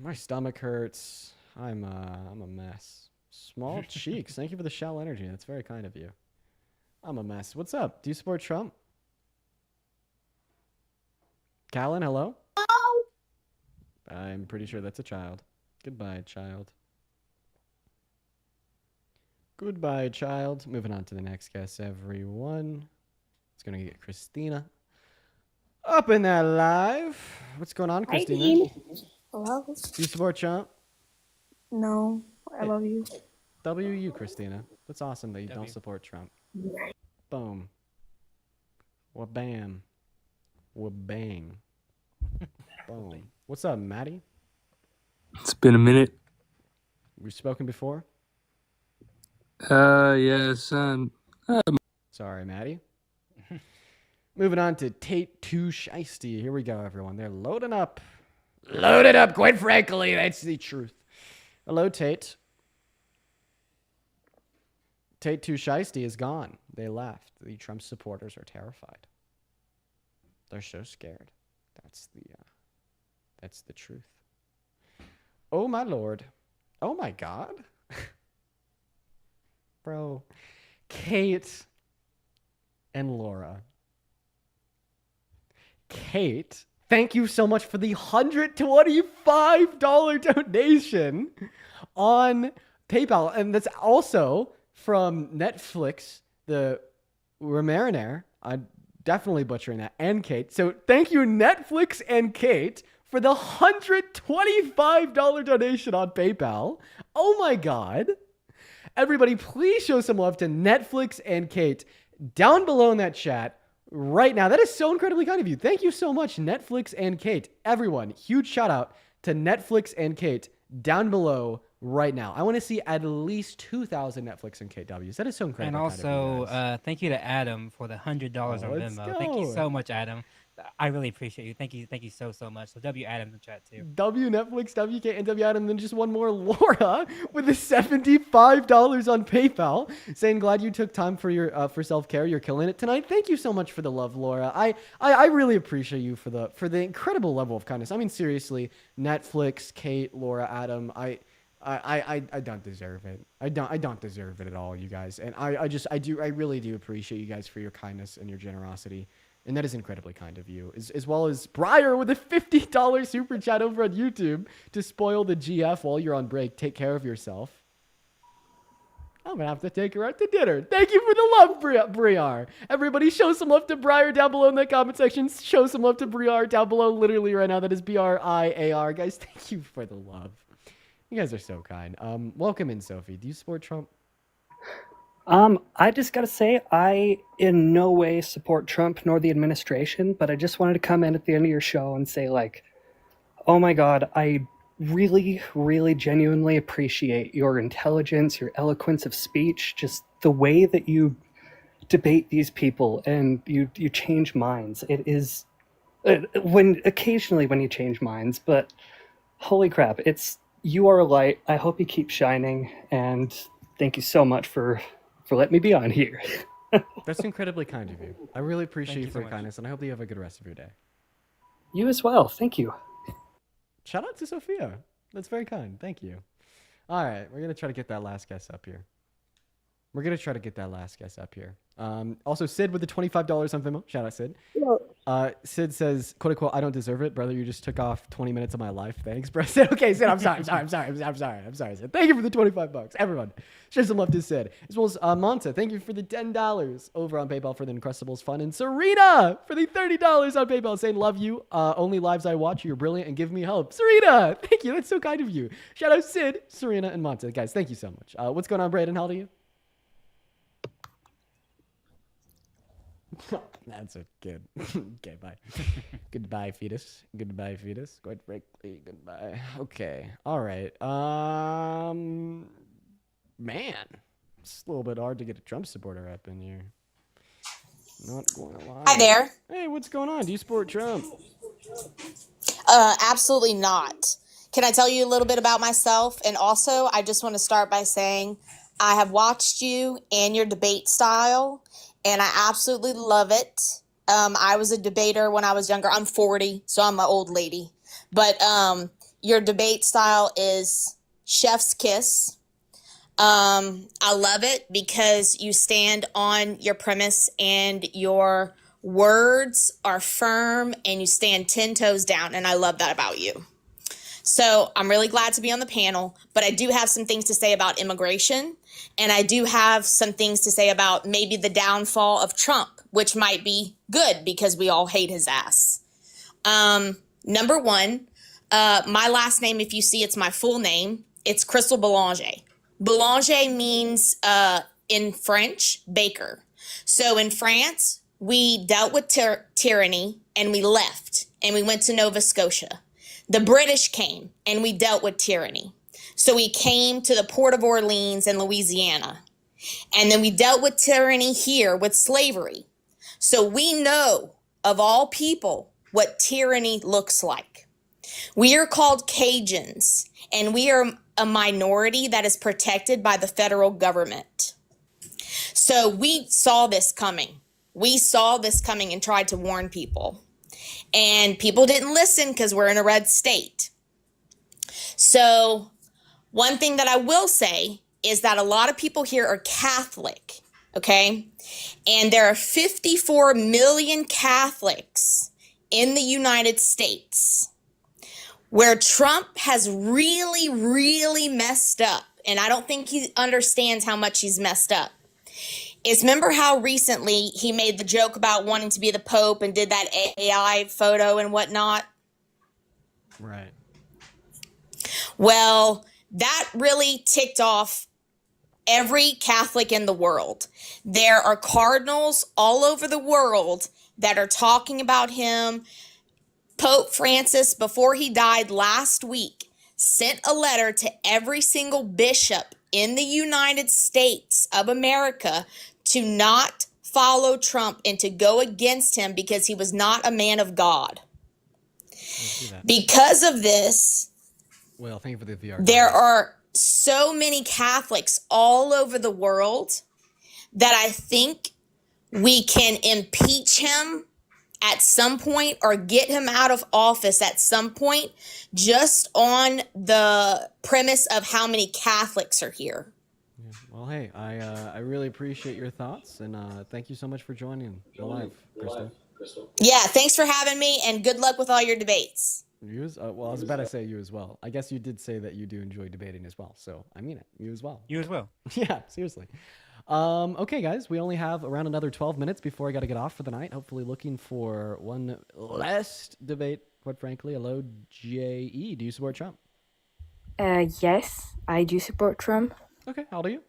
Speaker 1: my stomach hurts. I'm a mess. Small cheeks. Thank you for the shell energy. That's very kind of you. I'm a mess. What's up? Do you support Trump? Callan, hello? I'm pretty sure that's a child. Goodbye, child. Goodbye, child. Moving on to the next guest, everyone. It's going to get Christina. Up in that live. What's going on,
Speaker 3: Hi,
Speaker 1: Christina?
Speaker 3: Dean. Hello.
Speaker 1: Do you support Trump?
Speaker 3: No, I love you.
Speaker 1: WU, Christina. That's awesome that you don't support Trump. Boom. Wa-bam. Wa-bang. Boom. What's up, Maddie?
Speaker 13: It's been a minute.
Speaker 1: We've spoken before?
Speaker 13: Yes.
Speaker 1: Sorry, Maddie. Moving on to Tate 2 Shiesty. Here we go, everyone. They're loading up. Loaded up, quite frankly. That's the truth. Hello, Tate. Tate 2 Shiesty is gone. They left. The Trump supporters are terrified. They're so scared. That's the truth. Oh, my Lord. Oh, my God. Bro. Kate and Laura. Kate, thank you so much for the $125 donation on PayPal. And that's also from Netflix, the Remarinaire. I'm definitely butchering that. And Kate. So thank you, Netflix and Kate, for the $125 donation on PayPal. Oh my God. Everybody, please show some love to Netflix and Kate down below in that chat right now. That is so incredibly kind of you. Thank you so much, Netflix and Kate. Everyone, huge shout out to Netflix and Kate down below right now. I want to see at least 2,000 Netflix and Kate W's. That is so incredible.
Speaker 9: And also, thank you to Adam for the $100 on Venmo. Thank you so much, Adam. I really appreciate you. Thank you so much. So W Adam in the chat too.
Speaker 1: W Netflix, WK, and W Adam. Then just one more, Laura, with the $75 on PayPal, saying glad you took time for your for self-care. You're killing it tonight. Thank you so much for the love, Laura. I really appreciate you for the incredible level of kindness. I mean, seriously, Netflix, Kate, Laura, Adam. I don't deserve it. I don't deserve it at all, you guys. And I really do appreciate you guys for your kindness and your generosity. And that is incredibly kind of you. As well as Briar with a $50 super chat over on YouTube to spoil the GF while you're on break. Take care of yourself. I'm going to have to take her out to dinner. Thank you for the love, Briar. Everybody show some love to Briar down below in the comment section. Show some love to Briar down below literally right now. That is BRIAR. Guys, thank you for the love. You guys are so kind. Welcome in, Sophie. Do you support Trump?
Speaker 14: I just gotta say, I in no way support Trump nor the administration, but I just wanted to come in at the end of your show and say, like, oh my God, I really, really genuinely appreciate your intelligence, your eloquence of speech, just the way that you debate these people and you change minds. It is, occasionally when you change minds, but holy crap, you are a light. I hope you keep shining, and thank you so much for letting me be on here.
Speaker 1: That's incredibly kind of you. I really appreciate you for your kindness, and I hope that you have a good rest of your day.
Speaker 14: You as well. Thank you.
Speaker 1: Shout out to Sophia. That's very kind. Thank you. All right, we're going to try to get that last guest up here. Also, Sid with the $25 on Venmo. Shout out, Sid. Sid says, quote unquote, I don't deserve it, brother. You just took off 20 minutes of my life. Thanks, bro. Sid, okay, Sid, I'm sorry, Sid. Thank you for the $25. Everyone, share some love to Sid. As well as Monta, thank you for the $10 over on PayPal for the Uncrustables fun. And Serena for the $30 on PayPal saying, love you. Only lives I watch. You're brilliant and give me hope. Serena, thank you. That's so kind of you. Shout out Sid, Serena, and Monta. Guys, thank you so much. What's going on, Brayden? How old are you? That's a good. Okay, bye. Goodbye, fetus. Quite frankly, goodbye. Okay. All right. Man, it's a little bit hard to get a Trump supporter up in here. Not going to lie.
Speaker 15: Hi there.
Speaker 1: Hey, what's going on? Do you support Trump?
Speaker 15: Absolutely not. Can I tell you a little bit about myself? And also, I just want to start by saying I have watched you and your debate style, and I absolutely love it. I was a debater when I was younger. I'm 40, so I'm an old lady. But your debate style is chef's kiss. I love it because you stand on your premise and your words are firm and you stand 10 toes down. And I love that about you. So I'm really glad to be on the panel, but I do have some things to say about immigration. And I do have some things to say about maybe the downfall of Trump, which might be good because we all hate his ass. Number one, my last name, if you see it's my full name, it's Crystal Boulanger. Boulanger means in French, baker. So in France, we dealt with tyranny and we left and we went to Nova Scotia. The British came and we dealt with tyranny. So we came to the Port of Orleans in Louisiana. And then we dealt with tyranny here with slavery. So we know, of all people, what tyranny looks like. We are called Cajuns, and we are a minority that is protected by the federal government. So we saw this coming. We saw this coming and tried to warn people. And people didn't listen because we're in a red state. So one thing that I will say is that a lot of people here are Catholic, okay? And there are 54 million Catholics in the United States. Where Trump has really, really messed up, and I don't think he understands how much he's messed up, is remember how recently he made the joke about wanting to be the Pope and did that AI photo and whatnot?
Speaker 1: Right.
Speaker 15: Well, that really ticked off every Catholic in the world. There are cardinals all over the world that are talking about him. Pope Francis, before he died last week, sent a letter to every single bishop in the United States of America to not follow Trump and to go against him because he was not a man of God. Because of this,
Speaker 1: well, thank you for the VR.
Speaker 15: There are so many Catholics all over the world that I think we can impeach him at some point or get him out of office at some point just on the premise of how many Catholics are here.
Speaker 1: Yeah. Well, hey, I really appreciate your thoughts, and thank you so much for joining the live, Crystal.
Speaker 15: Yeah, thanks for having me, and good luck with all your debates.
Speaker 1: You well, I was about to say you as well. I guess you did say that you do enjoy debating as well, so I mean it. You as well.
Speaker 9: You as well.
Speaker 1: Yeah, seriously. Okay, guys, we only have around another 12 minutes before I got to get off for the night. Hopefully looking for one last debate, quite frankly. Hello, J.E. Do you support Trump?
Speaker 16: Yes, I do support Trump.
Speaker 1: Okay, how old are you?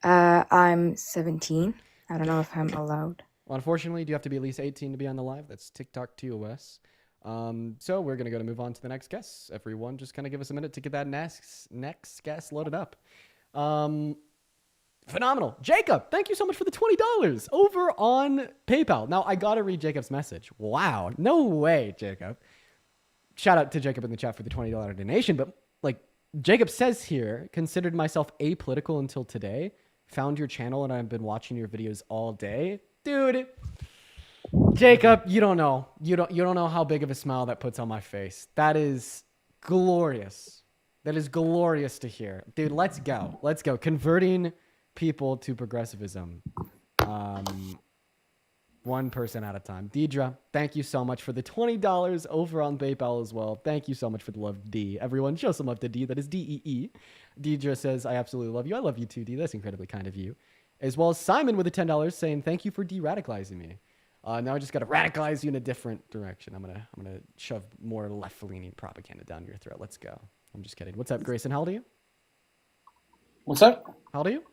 Speaker 16: I'm 17. I don't know if I'm allowed.
Speaker 1: Well, unfortunately, you have to be at least 18 to be on the live. That's TikTok TOS. So we're going to move on to the next guest. Everyone, just kind of give us a minute to get that next guest loaded up. Phenomenal. Jacob, thank you so much for the $20 over on PayPal. Now, I got to read Jacob's message. Wow. No way, Jacob. Shout out to Jacob in the chat for the $20 donation. But like Jacob says here, considered myself apolitical until today. Found your channel and I've been watching your videos all day. Dude, Jacob, you don't know. You don't know how big of a smile that puts on my face. That is glorious. That is glorious to hear. Dude, let's go. Let's go. Converting people to progressivism. One person at a time. Deidre, thank you so much for the $20 over on PayPal as well. Thank you so much for the love, D. Everyone, show some love to D. That is D-E-E. Deidre says, I absolutely love you. I love you too, D. That's incredibly kind of you. As well as Simon with the $10 saying, thank you for de-radicalizing me. Now I just got to radicalize you in a different direction. I'm gonna shove more left-leaning propaganda down your throat. Let's go. I'm just kidding. What's up, Grayson? How old are you?
Speaker 17: What's up?
Speaker 1: How old are you?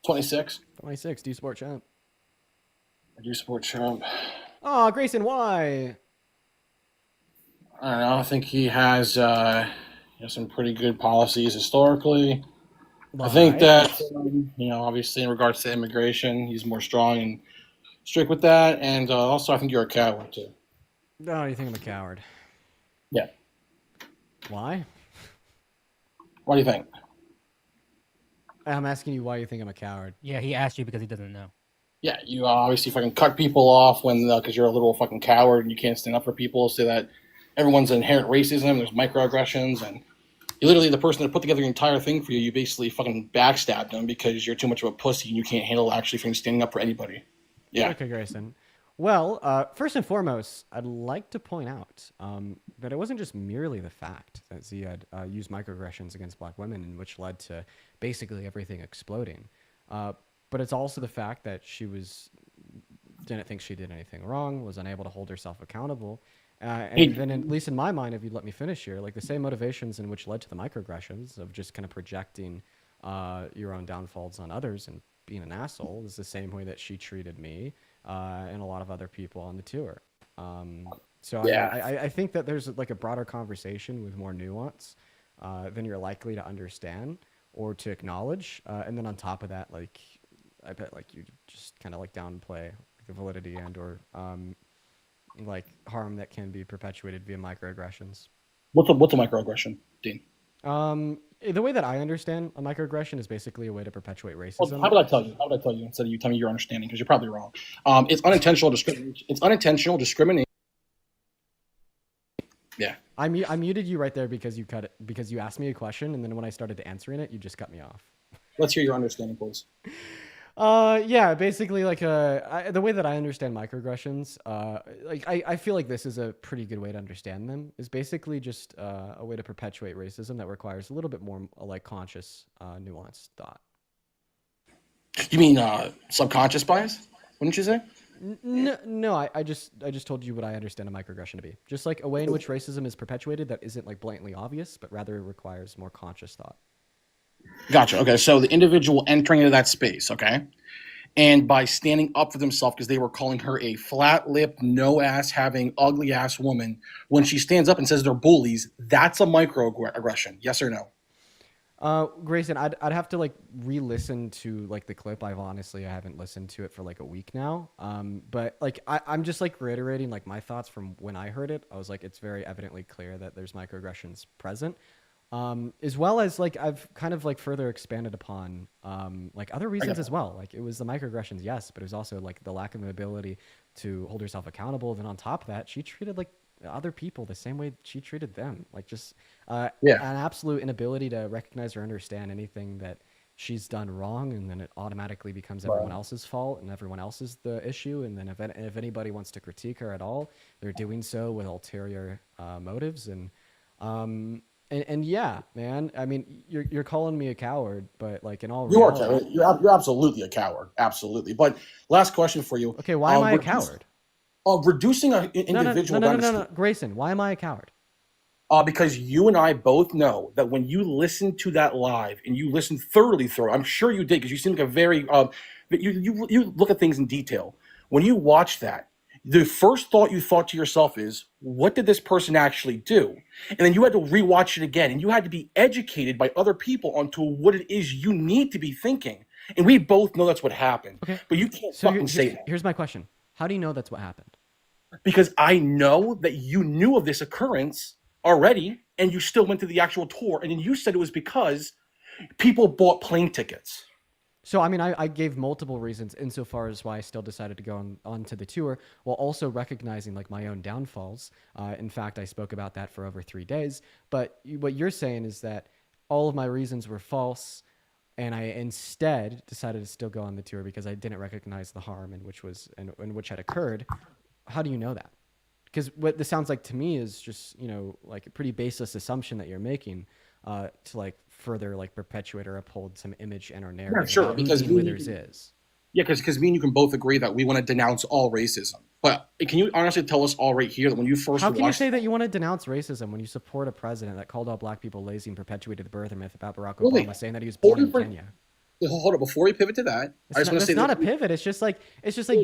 Speaker 17: 26.
Speaker 1: 26. Do you support Trump?
Speaker 17: I do support Trump.
Speaker 1: Oh, Grayson, why?
Speaker 17: I don't know. I think he has some pretty good policies historically. I think that, obviously in regards to immigration, he's more strong and strict with that. And also, I think you're a coward, too.
Speaker 1: No, you think I'm a coward?
Speaker 17: Yeah.
Speaker 1: Why?
Speaker 17: What do you think?
Speaker 1: I'm asking you why you think I'm a coward.
Speaker 9: Yeah, he asked you because he doesn't know.
Speaker 17: Yeah, you obviously fucking cut people off when because you're a little fucking coward and you can't stand up for people. Say that everyone's inherent racism. There's microaggressions, and you literally the person that put together the entire thing for you. You basically fucking backstabbed them because you're too much of a pussy and you can't handle actually fucking standing up for anybody. Yeah.
Speaker 1: Okay, Grayson. Well, first and foremost, I'd like to point out that it wasn't just merely the fact that Ziad used microaggressions against black women, which led to basically everything exploding. But it's also the fact that she was didn't think she did anything wrong, was unable to hold herself accountable. And
Speaker 17: Hey,
Speaker 1: then, at least in my mind, if you'd let me finish here, like the same motivations in which led to the microaggressions of just kind of projecting your own downfalls on others and being an asshole is the same way that she treated me and a lot of other people on the tour. So
Speaker 17: yeah.
Speaker 1: I think that there's like a broader conversation with more nuance than you're likely to understand or to acknowledge. And then on top of that, like I bet like you just kind of like downplay the validity and or like harm that can be perpetuated via microaggressions.
Speaker 17: What's a microaggression, Dean?
Speaker 1: The way that I understand a microaggression is basically a way to perpetuate
Speaker 17: Well,
Speaker 1: racism.
Speaker 17: how would I tell you? How would I tell you instead of you telling me your understanding? Because you're probably wrong. It's unintentional discrimination. It's unintentional discrimination. Yeah.
Speaker 1: I muted you right there because you cut it because you asked me a question and then when I started answering it, you just cut me off.
Speaker 17: Let's hear your understanding, please.
Speaker 1: Yeah, basically like the way that I understand microaggressions, like I feel like this is a pretty good way to understand them is basically just a way to perpetuate racism that requires a little bit more like conscious, nuanced thought.
Speaker 17: You mean subconscious bias? Wouldn't you say?
Speaker 1: No, I just told you what I understand a microaggression to be. Just like a way in which racism is perpetuated that isn't like blatantly obvious, but rather requires more conscious thought.
Speaker 17: Gotcha. Okay, so the individual entering into that space, okay, and by standing up for themselves because they were calling her a flat-lipped, no-ass having, ugly-ass woman, when she stands up and says they're bullies, that's a microaggression. Yes or no?
Speaker 1: Grayson, I'd have to like re-listen to like the clip. I haven't listened to it for like a week now. But like I'm just like reiterating like my thoughts from when I heard it. I was like, it's very evidently clear that there's microaggressions present. As well as like I've kind of like further expanded upon like other reasons as well. Like it was the microaggressions, yes, but it was also like the lack of ability to hold herself accountable. Then on top of that, she treated like other people the same way she treated them. Like just an absolute inability to recognize or understand anything that she's done wrong, and then it automatically becomes everyone else's fault and everyone else is the issue. And then if anybody wants to critique her at all, they're doing so with ulterior motives. And yeah, man. I mean, you're calling me a coward, but like in all reality,
Speaker 17: You're absolutely a coward, absolutely. But last question for you.
Speaker 1: Okay, why am I a coward?
Speaker 17: Reducing an individual.
Speaker 1: No, Grayson, why am I a coward?
Speaker 17: Because you and I both know that when you listen to that live and you listen thoroughly through, I'm sure you did because you seem like a very you look at things in detail. When you watch that, the first thought you thought to yourself is, what did this person actually do? And then you had to rewatch it again, and you had to be educated by other people onto what it is you need to be thinking. And we both know that's what happened. Okay. But you can't fucking say that.
Speaker 1: Here's my question. How do you know that's what happened?
Speaker 17: Because I know that you knew of this occurrence already, and you still went to the actual tour, and then you said it was because people bought plane tickets.
Speaker 1: So, I mean, I gave multiple reasons insofar as why I still decided to go on to the tour, while also recognizing like my own downfalls. In fact, I spoke about that for over 3 days. But what you're saying is that all of my reasons were false, and I instead decided to still go on the tour because I didn't recognize the harm in which had occurred. How do you know that? Because what this sounds like to me is just, like a pretty baseless assumption that you're making to like further like perpetuate or uphold some image and or narrative.
Speaker 17: Yeah, sure, because
Speaker 1: Withers is.
Speaker 17: Yeah, because me and you can both agree that we want to denounce all racism. But can you honestly tell us all right here that when you first
Speaker 1: How can you say that you want to denounce racism when you support a president that called all black people lazy and perpetuated the birther myth about Barack Obama, saying that he was born in Kenya?
Speaker 17: Hold on, before we pivot to that, I just want to say
Speaker 1: it's not a pivot. It's just like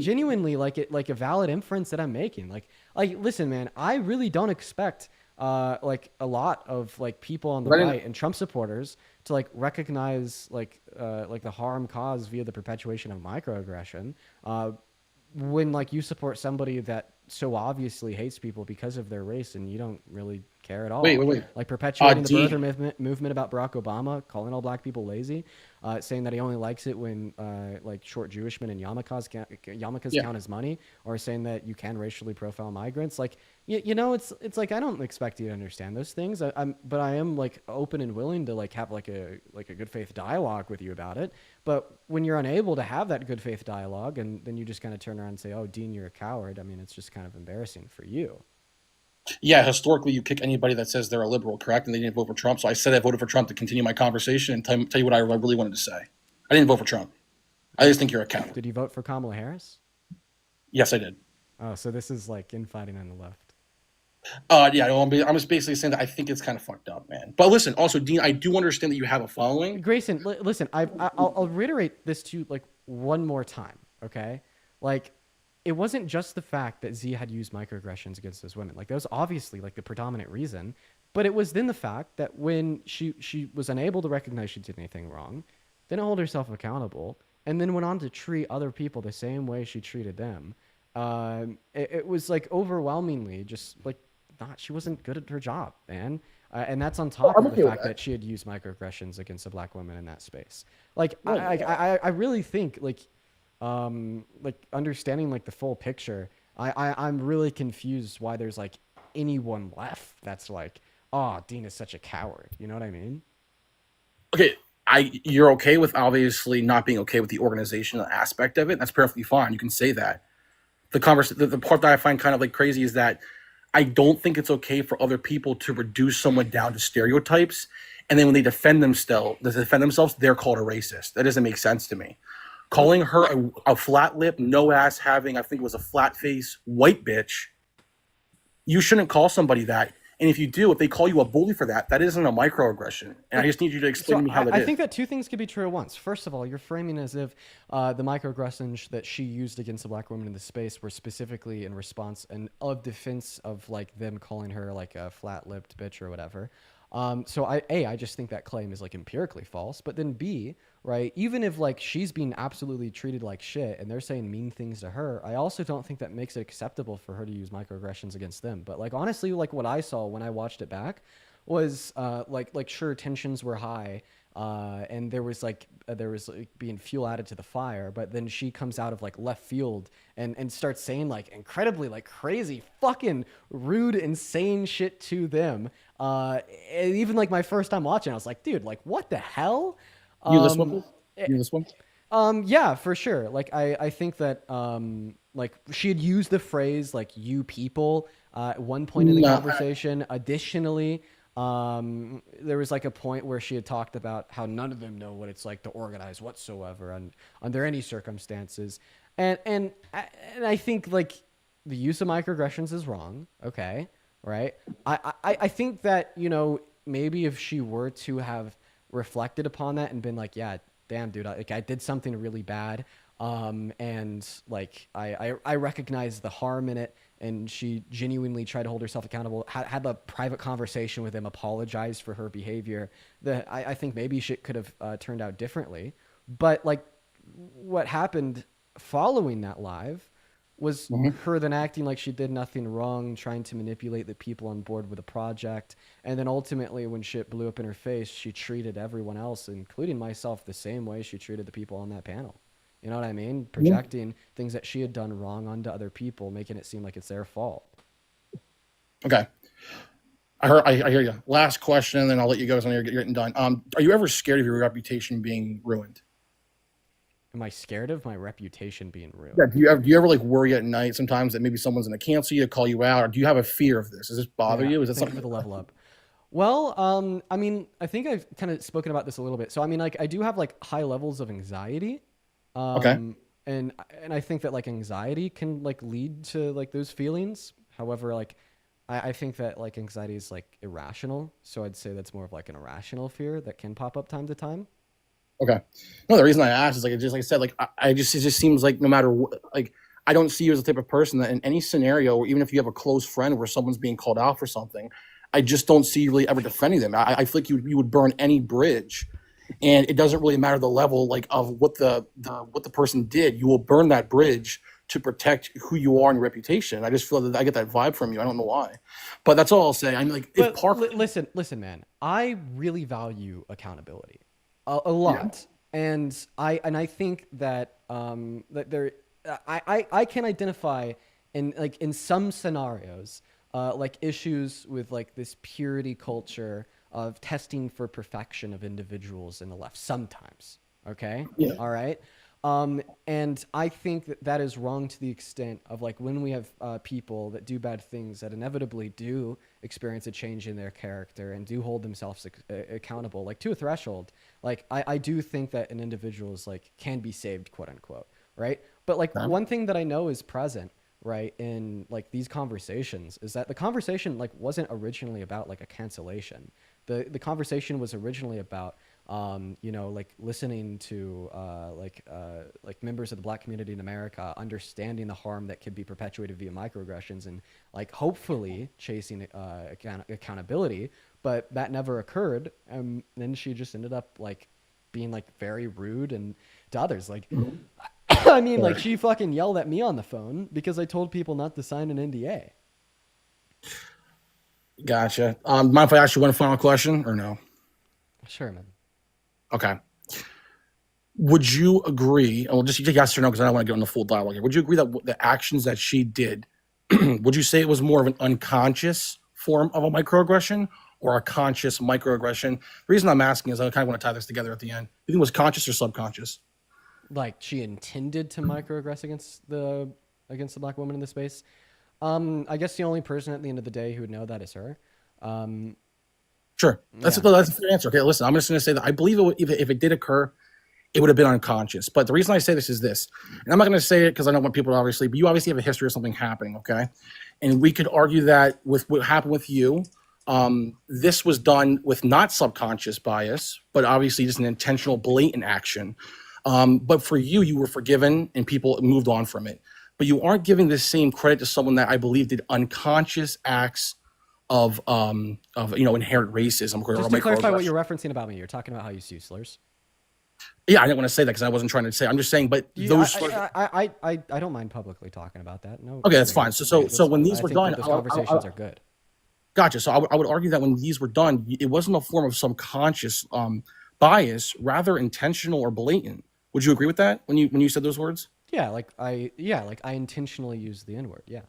Speaker 1: genuinely like a valid inference that I'm making. Like listen, man, I really don't expect like a lot of like people on the right and Trump supporters to like recognize like the harm caused via the perpetuation of microaggression when like you support somebody that so obviously hates people because of their race and you don't really care at all.
Speaker 17: Wait.
Speaker 1: Like perpetuating the birther movement about Barack Obama, calling all black people lazy, saying that he only likes it when like short Jewish men and yarmulkes count as money, or saying that you can racially profile migrants. Like, it's like I don't expect you to understand those things. But I am like open and willing to like have like a good faith dialogue with you about it. But when you're unable to have that good faith dialogue, and then you just kind of turn around and say, "Oh, Dean, you're a coward." I mean, it's just kind of embarrassing for you.
Speaker 17: Yeah, historically, you kick anybody that says they're a liberal, correct? And they didn't vote for Trump. So I said I voted for Trump to continue my conversation and tell you what I really wanted to say. I didn't vote for Trump. I just think you're a coward.
Speaker 1: Did you vote for Kamala Harris?
Speaker 17: Yes, I did.
Speaker 1: Oh, so this is like infighting on the left.
Speaker 17: Yeah, no, I'm just basically saying that I think it's kind of fucked up, man. But listen, also, Dean, I do understand that you have a following.
Speaker 1: Grayson, listen, I'll reiterate this to you like one more time, okay? Like, it wasn't just the fact that Z had used microaggressions against those women. Like, that was obviously like the predominant reason, but it was then the fact that when she was unable to recognize she did anything wrong, didn't hold herself accountable, and then went on to treat other people the same way she treated them. It was like overwhelmingly just like not. She wasn't good at her job, man. And that's on top
Speaker 17: I'm
Speaker 1: of the
Speaker 17: okay with
Speaker 1: fact
Speaker 17: that.
Speaker 1: that she had used microaggressions against a black woman in that space. Like, I really think like understanding like the full picture. I'm really confused why there's like anyone left that's like, oh, Dean is such a coward. You know what I mean?
Speaker 17: Okay, you're okay with obviously not being okay with the organizational aspect of it. That's perfectly fine. You can say that. The part that I find kind of like crazy is that I don't think it's okay for other people to reduce someone down to stereotypes, and then when they defend themselves, they're called a racist. That doesn't make sense to me. Calling her a flat lip, no ass having, I think it was a flat face white bitch. You shouldn't call somebody that. And if you do, if they call you a bully for that, that isn't a microaggression. And I just need you to explain to me how that is.
Speaker 1: I think that two things could be true at once. First of all, you're framing as if the microaggressions that she used against the black woman in the space were specifically in response and of defense of like them calling her like a flat-lipped bitch or whatever. So I just think that claim is like empirically false. But then B, right, even if like she's being absolutely treated like shit and they're saying mean things to her, I also don't think that makes it acceptable for her to use microaggressions against them. But like honestly, like what I saw when I watched it back was like sure, tensions were high, and there was like being fuel added to the fire, but then she comes out of like left field and starts saying like incredibly like crazy fucking rude insane shit to them. And even like my first time watching, I was like, dude, like what the hell?
Speaker 17: You this one? You this one?
Speaker 1: Yeah, for sure. Like I think that like she had used the phrase like "you people" at one point in the conversation. Additionally, there was like a point where she had talked about how none of them know what it's like to organize whatsoever under any circumstances, and I think like the use of microaggressions is wrong. Okay, right? I think that maybe if she were to have reflected upon that and been like, yeah, damn, dude, I did something really bad. And like, I recognize the harm in it. And she genuinely tried to hold herself accountable, had a private conversation with him, apologized for her behavior. I think maybe shit could have turned out differently. But like what happened following that live was her then acting like she did nothing wrong, trying to manipulate the people on board with the project. And then ultimately when shit blew up in her face, she treated everyone else, including myself, the same way she treated the people on that panel. You know what I mean? Projecting things that she had done wrong onto other people, making it seem like it's their fault.
Speaker 17: Okay. I hear you. Last question, and then I'll let you go so you're getting done. Are you ever scared of your reputation being ruined?
Speaker 1: Am I scared of my reputation being ruined?
Speaker 17: Yeah. Do you ever like worry at night sometimes that maybe someone's going to cancel you, call you out, or do you have a fear of this? Does this bother you? Is it something
Speaker 1: for the level up? Well, I mean, I think I've kind of spoken about this a little bit. So I mean, like I do have like high levels of anxiety.
Speaker 17: Okay.
Speaker 1: And I think that like anxiety can like lead to like those feelings. However, like I think that like anxiety is like irrational. So I'd say that's more of like an irrational fear that can pop up time to time.
Speaker 17: Okay. No, the reason I asked is like, just like I said, like it just seems like no matter what, like I don't see you as the type of person that in any scenario, or even if you have a close friend where someone's being called out for something, I just don't see you really ever defending them. I feel like you would burn any bridge, and it doesn't really matter the level like of what the person did. You will burn that bridge to protect who you are and your reputation. I just feel that I get that vibe from you. I don't know why, but that's all I'll say. I'm like, if
Speaker 1: listen, man, I really value accountability a lot, and I think that that there I can identify in some scenarios like issues with like this purity culture of testing for perfection of individuals in the left sometimes. Okay.
Speaker 17: Yeah.
Speaker 1: All right. And I think that is wrong to the extent of like when we have people that do bad things that inevitably do experience a change in their character and do hold themselves accountable, like to a threshold. Like I do think that an individual is like can be saved, quote unquote. Right. But like
Speaker 17: Okay.
Speaker 1: one thing that I know is present, right, in like these conversations is that the conversation like wasn't originally about like a cancellation. The conversation was originally about you know, like listening to like members of the Black community in America understanding the harm that could be perpetuated via microaggressions and like hopefully chasing accountability, but that never occurred. And then she just ended up like being like very rude and to others. Like, I mean, like she fucking yelled at me on the phone because I told people not to sign an NDA.
Speaker 17: Gotcha. Mind if I ask you one final question or no?
Speaker 1: Sure, man.
Speaker 17: Okay. Would you agree? And we'll just take yes or no because I don't want to get on the full dialogue here. Would you agree that the actions that she did, would you say it was more of an unconscious form of a microaggression or a conscious microaggression? The reason I'm asking is I kind of want to tie this together at the end. You think it was conscious or subconscious?
Speaker 1: Like she intended to microaggress against the Black woman in the space. I guess the only person at the end of the day who would know that is her.
Speaker 17: Sure. That's a fair answer. Okay, listen, I'm just going to say that I believe if it did occur, it would have been unconscious. But the reason I say this is this, and I'm not going to say it because I don't want people to obviously, but you obviously have a history of something happening, okay? And we could argue that with what happened with you, this was done with not subconscious bias, but obviously just an intentional, blatant action. But for you, you were forgiven and people moved on from it. But you aren't giving the same credit to someone that I believe did unconscious acts of inherent racism.
Speaker 1: Just to clarify what you're referencing about me, you're talking about how you use slurs.
Speaker 17: Yeah, I didn't want to say that because I wasn't trying to say. I'm just saying, but those slurs.
Speaker 1: I don't mind publicly talking about that. No.
Speaker 17: Okay, that's fine. So when these were done,
Speaker 1: those conversations are good.
Speaker 17: Gotcha. So I would argue that when these were done, it wasn't a form of some conscious bias, rather intentional or blatant. Would you agree with that when you said those words?
Speaker 1: Yeah, like I intentionally used the N-word. Yeah.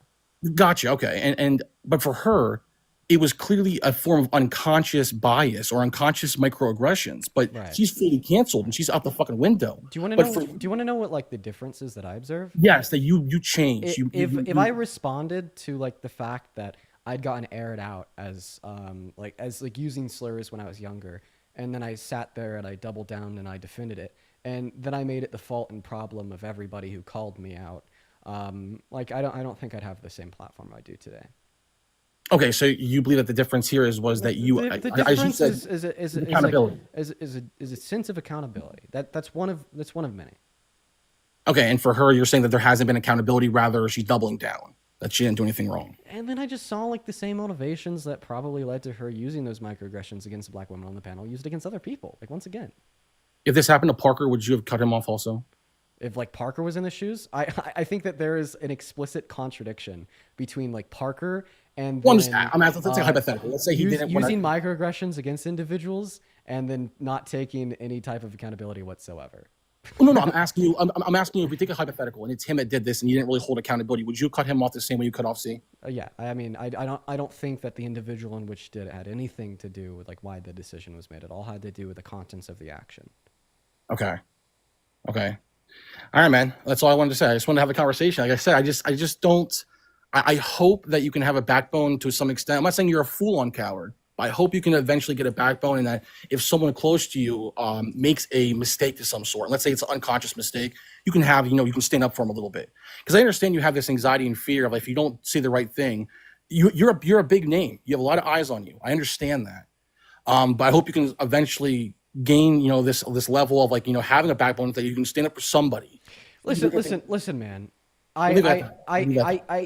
Speaker 17: Gotcha. Okay. But for her, it was clearly a form of unconscious bias or unconscious microaggressions. But she's fully canceled and she's out the fucking window.
Speaker 1: Do you want to know? Do you want to know what like the difference is that I observe?
Speaker 17: Yes, that you changed.
Speaker 1: If I responded to like the fact that I'd gotten aired out as using slurs when I was younger, and then I sat there and I doubled down and I defended it, and then I made it the fault and problem of everybody who called me out. I don't think I'd have the same platform I do today.
Speaker 17: Okay, so you believe that the difference here was that you
Speaker 1: the difference is
Speaker 17: accountability.
Speaker 1: Is a sense of accountability. That's one of many.
Speaker 17: Okay, and for her, you're saying that there hasn't been accountability, rather she's doubling down, that she didn't do anything wrong.
Speaker 1: And then I just saw like the same motivations that probably led to her using those microaggressions against Black women on the panel used against other people. Like once again.
Speaker 17: If this happened to Parker, would you have cut him off also?
Speaker 1: If like Parker was in the shoes, I think that there is an explicit contradiction between like Parker and
Speaker 17: let's take a hypothetical. Let's say he didn't
Speaker 1: using microaggressions against individuals and then not taking any type of accountability whatsoever.
Speaker 17: No. I'm asking you. I'm asking you if we take a hypothetical and it's him that did this and you didn't really hold accountability. Would you cut him off the same way you cut off C?
Speaker 1: Yeah. I mean, I don't think that the individual in which did it had anything to do with like why the decision was made. It all had to do with the contents of the action.
Speaker 17: Okay. All right, man. That's all I wanted to say. I just wanted to have a conversation. Like I said, I just don't. I hope that you can have a backbone to some extent. I'm not saying you're a full-on coward, but I hope you can eventually get a backbone, and that if someone close to you makes a mistake of some sort, let's say it's an unconscious mistake, you can have, you can stand up for them a little bit. Because I understand you have this anxiety and fear of if you don't say the right thing, you're a big name. You have a lot of eyes on you. I understand that. But I hope you can eventually gain, this level of having a backbone that you can stand up for somebody.
Speaker 1: Listen, man. I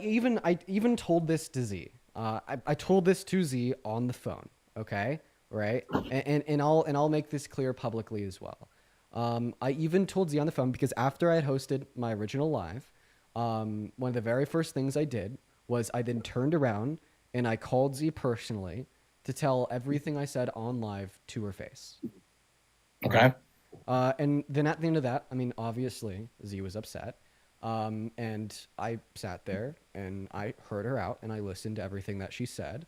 Speaker 1: even told this to Z. I told this to Z on the phone. Okay, right, and I'll make this clear publicly as well. I even told Z on the phone because after I had hosted my original live, one of the very first things I did was I then turned around and I called Z personally to tell everything I said on live to her face.
Speaker 17: Okay.
Speaker 1: And then at the end of that, I mean, obviously Z was upset. And I sat there and I heard her out and I listened to everything that she said.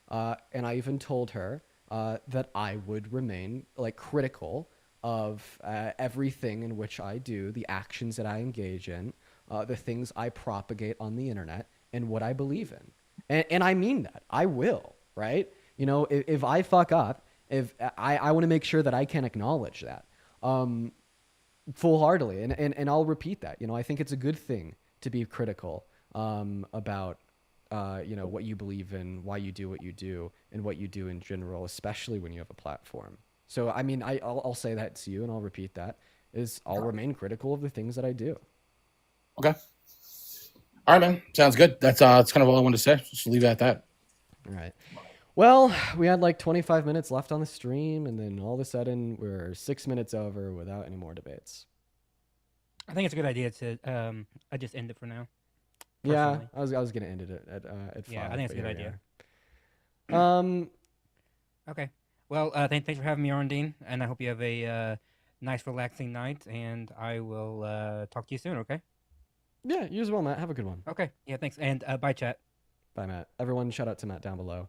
Speaker 1: And I even told her that I would remain critical of everything in which I do, the actions that I engage in, the things I propagate on the internet, and what I believe in. And I mean that. I will, right? If I fuck up, if I want to make sure that I can acknowledge that. full-heartedly, and I'll repeat that. I think it's a good thing to be critical about what you believe in, why you do what you do, and what you do in general, especially when you have a platform. So I mean, I'll say that to you, and I'll repeat that, is I'll remain critical of the things that I do.
Speaker 17: Okay. All right, man. Sounds good. That's kind of all I wanted to say. Just leave it at that.
Speaker 1: All right. Well, we had like 25 minutes left on the stream, and then all of a sudden we're 6 minutes over without any more debates.
Speaker 9: I think it's a good idea to I just end it for now.
Speaker 1: Yeah,
Speaker 9: Personally.
Speaker 1: I was gonna end it at 5.
Speaker 9: Yeah, I think it's a good idea. Okay. Well, thanks for having me on, Dean, and I hope you have a nice, relaxing night, and I will talk to you soon, okay?
Speaker 1: Yeah, you as well, Matt. Have a good one.
Speaker 9: Okay. Yeah, thanks. And bye, chat.
Speaker 1: Bye, Matt. Everyone, shout out to Matt down below.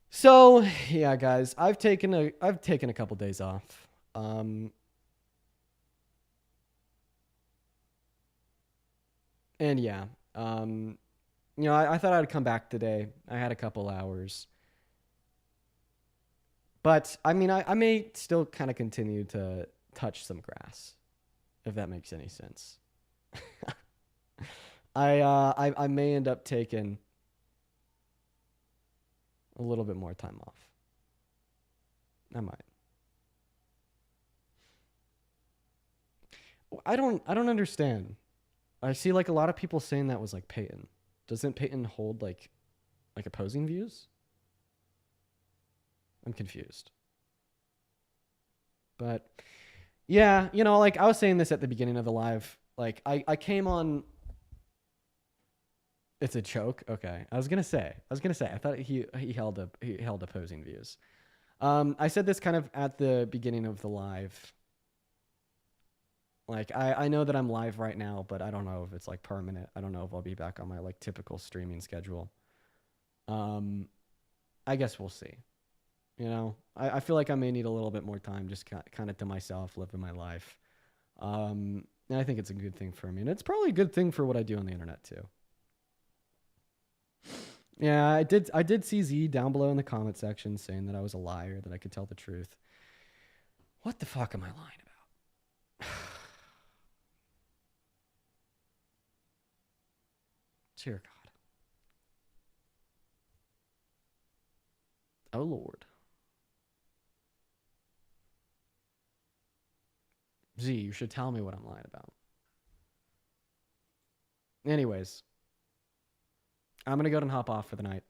Speaker 1: So, yeah, guys, I've taken a couple days off. And yeah, I thought I'd come back today. I had a couple hours. But, I mean, I may still kind of continue to touch some grass, if that makes any sense. I may end up taking a little bit more time off. I might. I don't understand. I see like a lot of people saying that was like Peyton. Doesn't Peyton hold like opposing views? I'm confused. But yeah, like I was saying this at the beginning of the live. Like I came on. It's a joke. Okay, I was gonna say. I thought he held opposing views. I said this kind of at the beginning of the live. Like I know that I'm live right now, but I don't know if it's like permanent. I don't know if I'll be back on my like typical streaming schedule. I guess we'll see. I feel like I may need a little bit more time just kind of to myself, living my life. And I think it's a good thing for me, and it's probably a good thing for what I do on the internet too. Yeah, I did see Z down below in the comment section saying that I was a liar, that I could tell the truth. What the fuck am I lying about? Dear God. Oh Lord. Z, you should tell me what I'm lying about. Anyways, I'm going to go ahead and hop off for the night.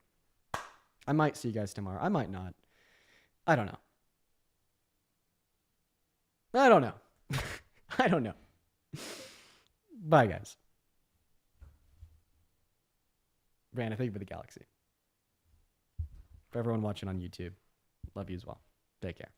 Speaker 1: I might see you guys tomorrow. I might not. I don't know. I don't know. Bye, guys. Brandon, thank you for the galaxy. For everyone watching on YouTube, love you as well. Take care.